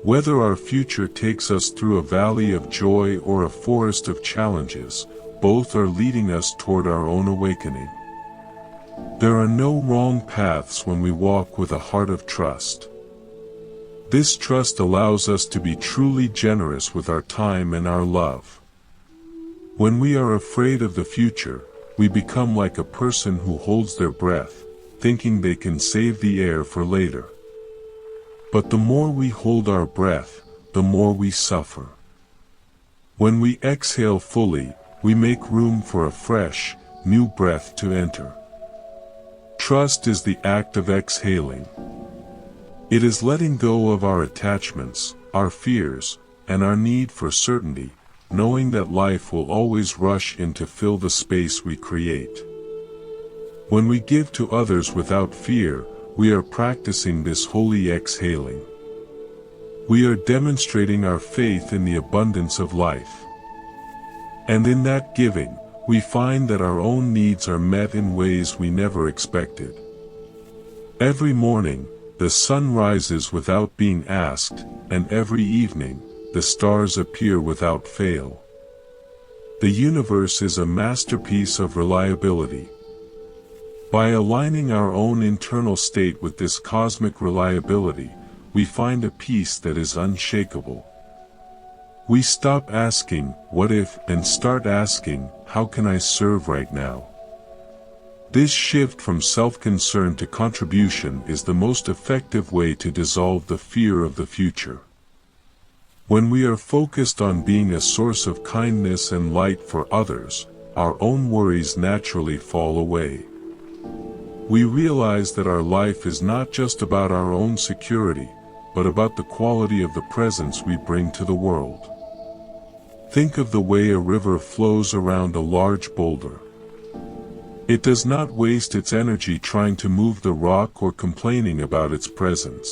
Whether our future takes us through a valley of joy or a forest of challenges, both are leading us toward our own awakening. There are no wrong paths when we walk with a heart of trust. This trust allows us to be truly generous with our time and our love. When we are afraid of the future, we become like a person who holds their breath, thinking they can save the air for later. But the more we hold our breath, the more we suffer. When we exhale fully, we make room for a fresh, new breath to enter. Trust is the act of exhaling. It is letting go of our attachments, our fears, and our need for certainty, knowing that life will always rush in to fill the space we create. When we give to others without fear, we are practicing this holy exhaling. We are demonstrating our faith in the abundance of life. And in that giving, we find that our own needs are met in ways we never expected. Every morning, the sun rises without being asked, and every evening, the stars appear without fail. The universe is a masterpiece of reliability. By aligning our own internal state with this cosmic reliability, we find a peace that is unshakable. We stop asking, "What if?" and start asking, "How can I serve right now?" This shift from self-concern to contribution is the most effective way to dissolve the fear of the future. When we are focused on being a source of kindness and light for others, our own worries naturally fall away. We realize that our life is not just about our own security, but about the quality of the presence we bring to the world. Think of the way a river flows around a large boulder. It does not waste its energy trying to move the rock or complaining about its presence.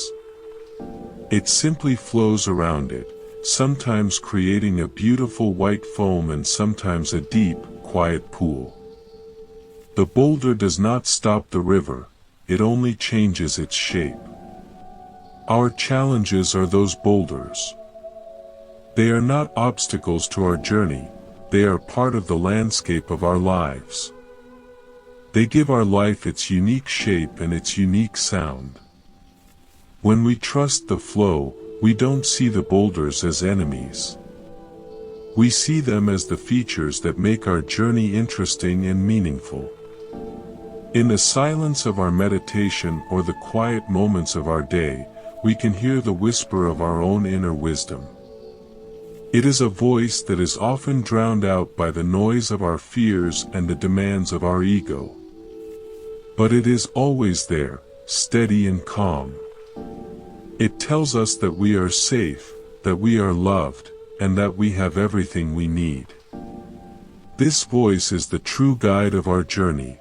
It simply flows around it, sometimes creating a beautiful white foam and sometimes a deep, quiet pool. The boulder does not stop the river, it only changes its shape. Our challenges are those boulders. They are not obstacles to our journey, they are part of the landscape of our lives. They give our life its unique shape and its unique sound. When we trust the flow, we don't see the boulders as enemies. We see them as the features that make our journey interesting and meaningful. In the silence of our meditation or the quiet moments of our day, we can hear the whisper of our own inner wisdom. It is a voice that is often drowned out by the noise of our fears and the demands of our ego. But it is always there, steady and calm. It tells us that we are safe, that we are loved, and that we have everything we need. This voice is the true guide of our journey.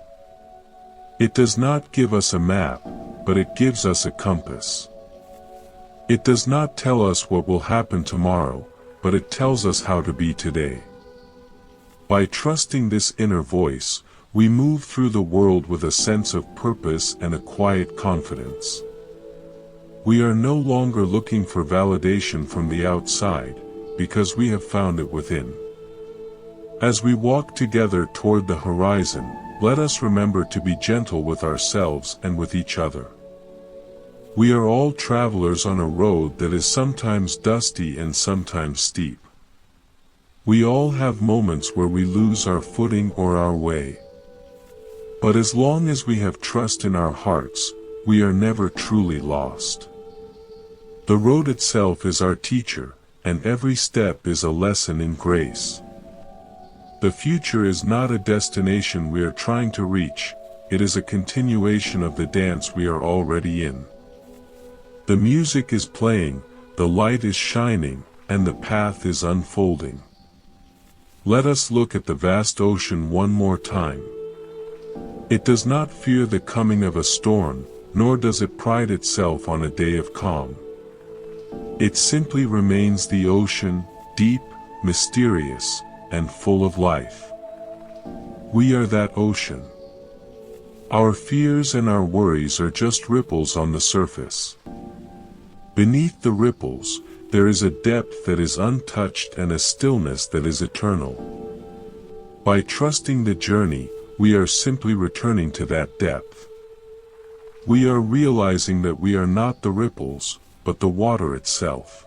It does not give us a map, but it gives us a compass. It does not tell us what will happen tomorrow, but it tells us how to be today. By trusting this inner voice, we move through the world with a sense of purpose and a quiet confidence. We are no longer looking for validation from the outside, because we have found it within. As we walk together toward the horizon, let us remember to be gentle with ourselves and with each other. We are all travelers on a road that is sometimes dusty and sometimes steep. We all have moments where we lose our footing or our way. But as long as we have trust in our hearts, we are never truly lost. The road itself is our teacher, and every step is a lesson in grace. The future is not a destination we are trying to reach, it is a continuation of the dance we are already in. The music is playing, the light is shining, and the path is unfolding. Let us look at the vast ocean one more time. It does not fear the coming of a storm, nor does it pride itself on a day of calm. It simply remains the ocean, deep, mysterious, and full of life. We are that ocean. Our fears and our worries are just ripples on the surface. Beneath the ripples, there is a depth that is untouched and a stillness that is eternal. By trusting the journey, we are simply returning to that depth. We are realizing that we are not the ripples, but the water itself.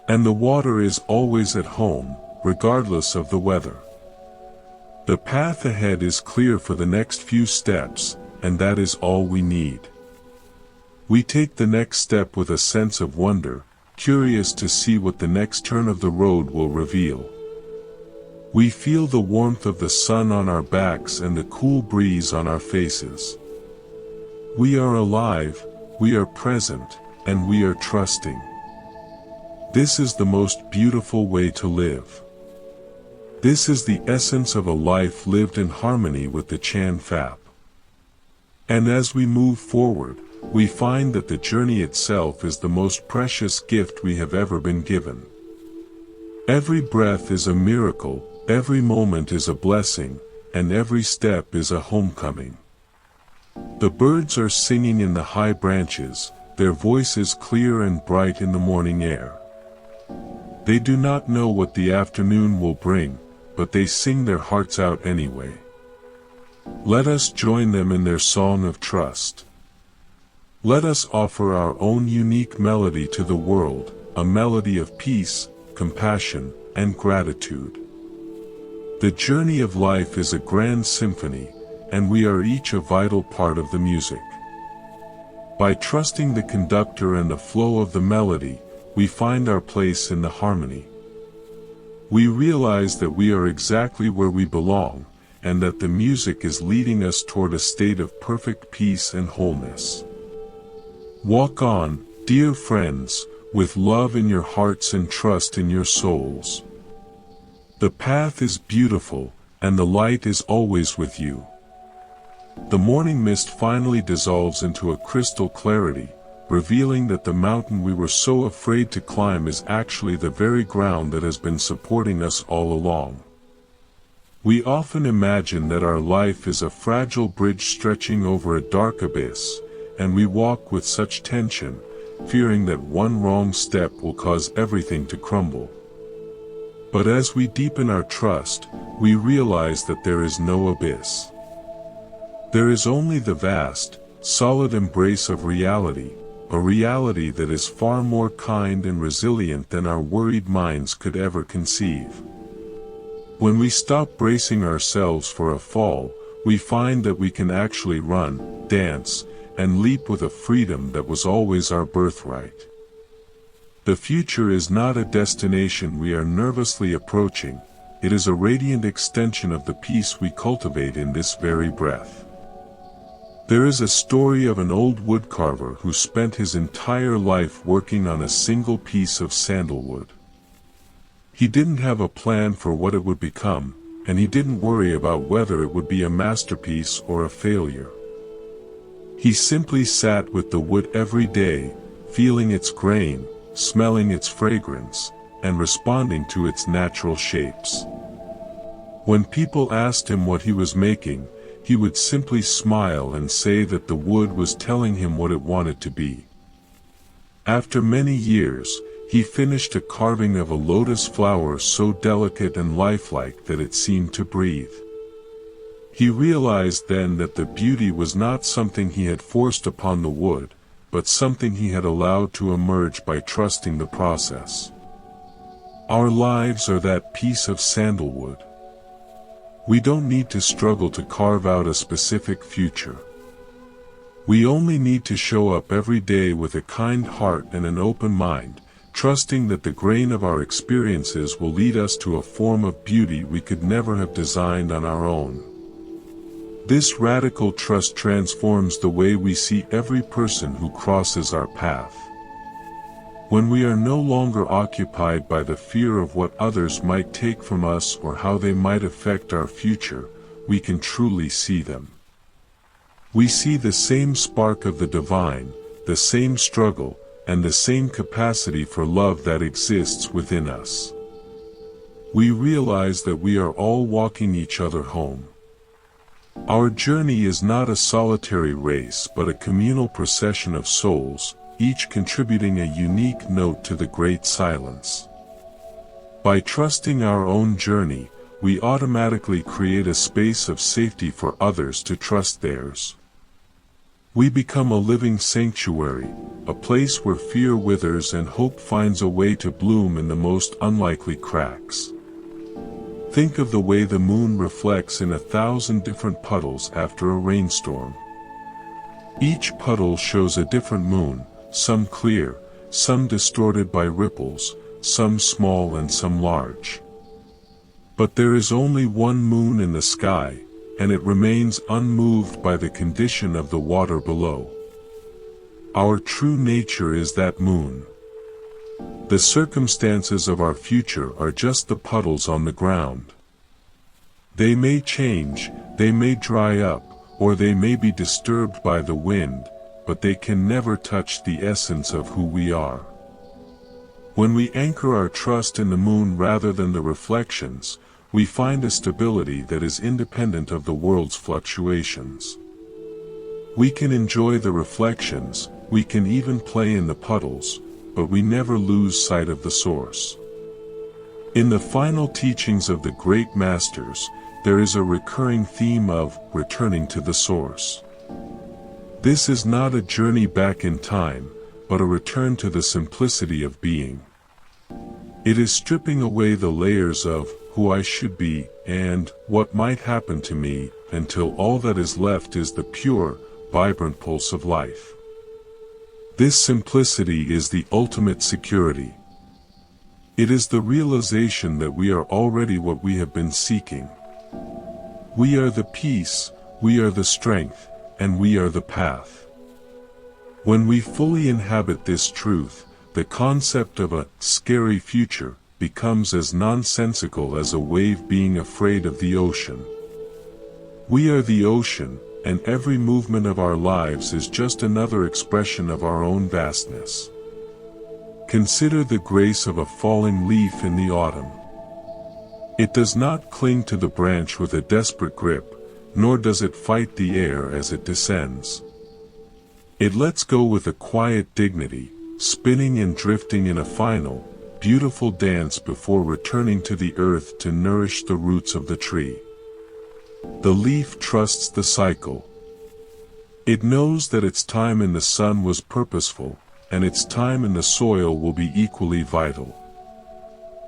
And the water is always at home, regardless of the weather. The path ahead is clear for the next few steps, and that is all we need. We take the next step with a sense of wonder, curious to see what the next turn of the road will reveal. We feel the warmth of the sun on our backs and the cool breeze on our faces. We are alive, we are present, and we are trusting. This is the most beautiful way to live. This is the essence of a life lived in harmony with the Chan Fap. And as we move forward, we find that the journey itself is the most precious gift we have ever been given. Every breath is a miracle, every moment is a blessing, and every step is a homecoming. The birds are singing in the high branches, their voices clear and bright in the morning air. They do not know what the afternoon will bring, but they sing their hearts out anyway. Let us join them in their song of trust. Let us offer our own unique melody to the world, a melody of peace, compassion, and gratitude. The journey of life is a grand symphony, and we are each a vital part of the music. By trusting the conductor and the flow of the melody, we find our place in the harmony. We realize that we are exactly where we belong, and that the music is leading us toward a state of perfect peace and wholeness. Walk on, dear friends, with love in your hearts and trust in your souls. The path is beautiful, and the light is always with you. The morning mist finally dissolves into a crystal clarity, revealing that the mountain we were so afraid to climb is actually the very ground that has been supporting us all along. We often imagine that our life is a fragile bridge stretching over a dark abyss, and we walk with such tension, fearing that one wrong step will cause everything to crumble. But as we deepen our trust, we realize that there is no abyss. There is only the vast, solid embrace of reality, a reality that is far more kind and resilient than our worried minds could ever conceive. When we stop bracing ourselves for a fall, we find that we can actually run, dance, and leap with a freedom that was always our birthright. The future is not a destination we are nervously approaching, it is a radiant extension of the peace we cultivate in this very breath. There is a story of an old woodcarver who spent his entire life working on a single piece of sandalwood. He didn't have a plan for what it would become, and he didn't worry about whether it would be a masterpiece or a failure. He simply sat with the wood every day, feeling its grain, smelling its fragrance, and responding to its natural shapes. When people asked him what he was making, he would simply smile and say that the wood was telling him what it wanted to be. After many years, he finished a carving of a lotus flower so delicate and lifelike that it seemed to breathe. He realized then that the beauty was not something he had forced upon the wood, but something he had allowed to emerge by trusting the process. Our lives are that piece of sandalwood. We don't need to struggle to carve out a specific future. We only need to show up every day with a kind heart and an open mind, trusting that the grain of our experiences will lead us to a form of beauty we could never have designed on our own. This radical trust transforms the way we see every person who crosses our path. When we are no longer occupied by the fear of what others might take from us or how they might affect our future, we can truly see them. We see the same spark of the divine, the same struggle, and the same capacity for love that exists within us. We realize that we are all walking each other home. Our journey is not a solitary race but a communal procession of souls, each contributing a unique note to the great silence. By trusting our own journey, we automatically create a space of safety for others to trust theirs. We become a living sanctuary, a place where fear withers and hope finds a way to bloom in the most unlikely cracks. Think of the way the moon reflects in 1,000 different puddles after a rainstorm. Each puddle shows a different moon, some clear, some distorted by ripples, some small and some large. But there is only one moon in the sky, and it remains unmoved by the condition of the water below. Our true nature is that moon. The circumstances of our future are just the puddles on the ground. They may change, they may dry up, or they may be disturbed by the wind, but they can never touch the essence of who we are. When we anchor our trust in the moon rather than the reflections, we find a stability that is independent of the world's fluctuations. We can enjoy the reflections, we can even play in the puddles, but we never lose sight of the source. In the final teachings of the great masters, there is a recurring theme of returning to the source. This is not a journey back in time, but a return to the simplicity of being. It is stripping away the layers of who I should be and what might happen to me until all that is left is the pure, vibrant pulse of life. This simplicity is the ultimate security. It is the realization that we are already what we have been seeking. We are the peace, we are the strength, and we are the path. When we fully inhabit this truth, the concept of a scary future becomes as nonsensical as a wave being afraid of the ocean. We are the ocean, and every movement of our lives is just another expression of our own vastness. Consider the grace of a falling leaf in the autumn. It does not cling to the branch with a desperate grip, nor does it fight the air as it descends. It lets go with a quiet dignity, spinning and drifting in a final, beautiful dance before returning to the earth to nourish the roots of the tree. The leaf trusts the cycle. It knows that its time in the sun was purposeful, and its time in the soil will be equally vital.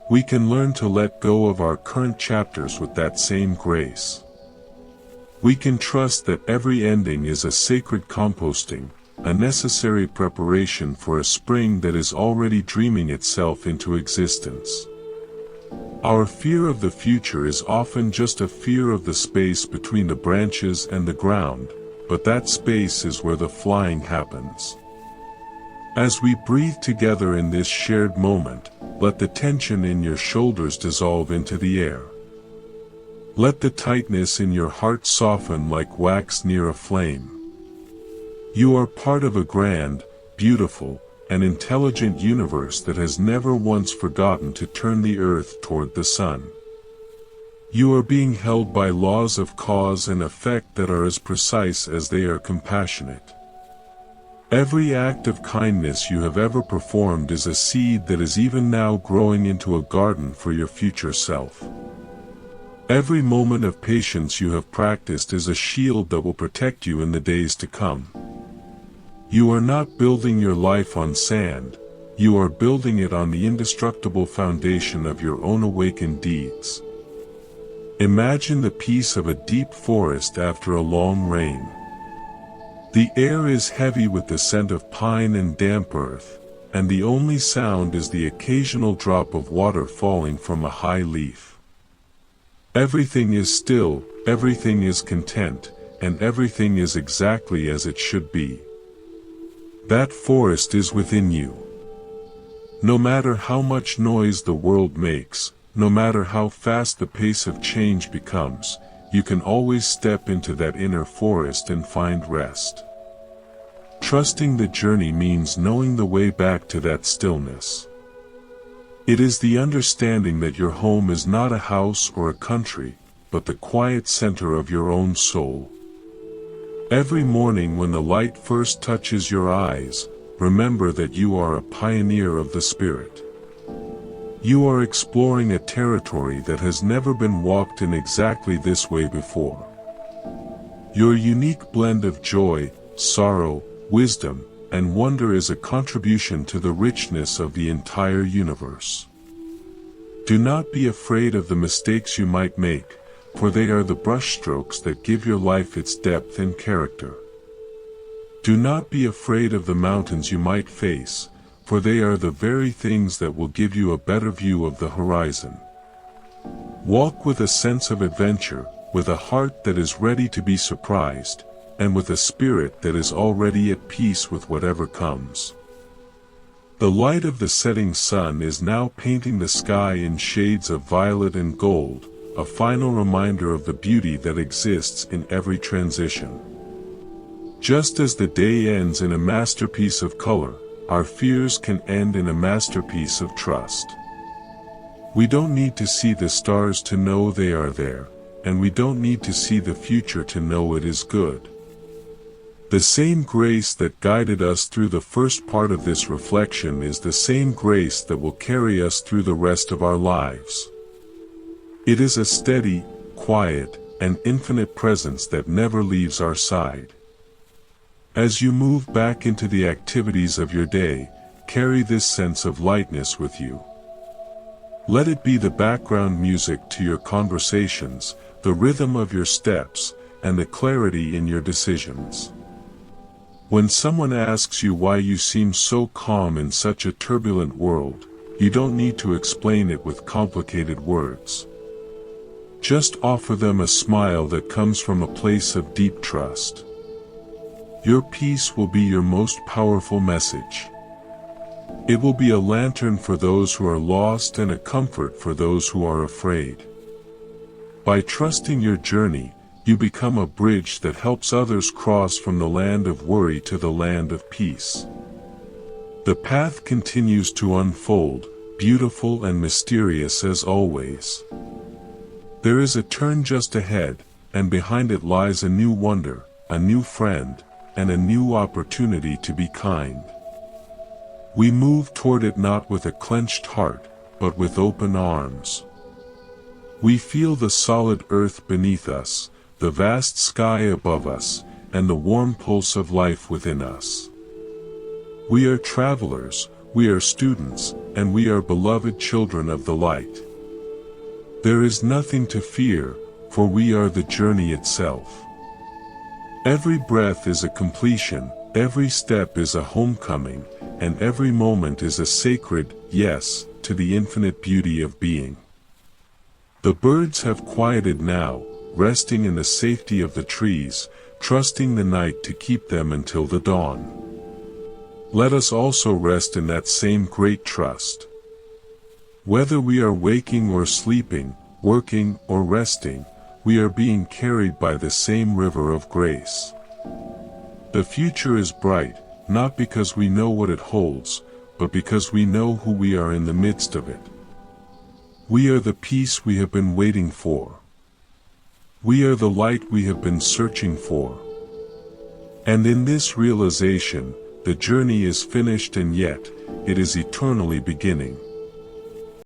We can learn to let go of our current chapters with that same grace. We can trust that every ending is a sacred composting, a necessary preparation for a spring that is already dreaming itself into existence. Our fear of the future is often just a fear of the space between the branches and the ground, but that space is where the flying happens. As we breathe together in this shared moment, let the tension in your shoulders dissolve into the air. Let the tightness in your heart soften like wax near a flame. You are part of a grand, beautiful, and intelligent universe that has never once forgotten to turn the earth toward the sun. You are being held by laws of cause and effect that are as precise as they are compassionate. Every act of kindness you have ever performed is a seed that is even now growing into a garden for your future self. Every moment of patience you have practiced is a shield that will protect you in the days to come. You are not building your life on sand, you are building it on the indestructible foundation of your own awakened deeds. Imagine the peace of a deep forest after a long rain. The air is heavy with the scent of pine and damp earth, and the only sound is the occasional drop of water falling from a high leaf. Everything is still, everything is content, and everything is exactly as it should be. That forest is within you. No matter how much noise the world makes, no matter how fast the pace of change becomes, you can always step into that inner forest and find rest. Trusting the journey means knowing the way back to that stillness. It is the understanding that your home is not a house or a country, but the quiet center of your own soul. Every morning when the light first touches your eyes, remember that you are a pioneer of the spirit. You are exploring a territory that has never been walked in exactly this way before. Your unique blend of joy, sorrow, wisdom, and wonder is a contribution to the richness of the entire universe. Do not be afraid of the mistakes you might make, for they are the brushstrokes that give your life its depth and character. Do not be afraid of the mountains you might face, for they are the very things that will give you a better view of the horizon. Walk with a sense of adventure, with a heart that is ready to be surprised, and with a spirit that is already at peace with whatever comes. The light of the setting sun is now painting the sky in shades of violet and gold, a final reminder of the beauty that exists in every transition. Just as the day ends in a masterpiece of color, our fears can end in a masterpiece of trust. We don't need to see the stars to know they are there, and we don't need to see the future to know it is good. The same grace that guided us through the first part of this reflection is the same grace that will carry us through the rest of our lives. It is a steady, quiet, and infinite presence that never leaves our side. As you move back into the activities of your day, carry this sense of lightness with you. Let it be the background music to your conversations, the rhythm of your steps, and the clarity in your decisions. When someone asks you why you seem so calm in such a turbulent world, you don't need to explain it with complicated words. Just offer them a smile that comes from a place of deep trust. Your peace will be your most powerful message. It will be a lantern for those who are lost and a comfort for those who are afraid. By trusting your journey, you become a bridge that helps others cross from the land of worry to the land of peace. The path continues to unfold, beautiful and mysterious as always. There is a turn just ahead, and behind it lies a new wonder, a new friend, and a new opportunity to be kind. We move toward it not with a clenched heart, but with open arms. We feel the solid earth beneath us, the vast sky above us, and the warm pulse of life within us. We are travelers, we are students, and we are beloved children of the light. There is nothing to fear, for we are the journey itself. Every breath is a completion, every step is a homecoming, and every moment is a sacred yes to the infinite beauty of being. The birds have quieted now, resting in the safety of the trees, trusting the night to keep them until the dawn. Let us also rest in that same great trust. Whether we are waking or sleeping, working or resting, we are being carried by the same river of grace. The future is bright, not because we know what it holds, but because we know who we are in the midst of it. We are the peace we have been waiting for. We are the light we have been searching for. And in this realization, the journey is finished and yet, it is eternally beginning.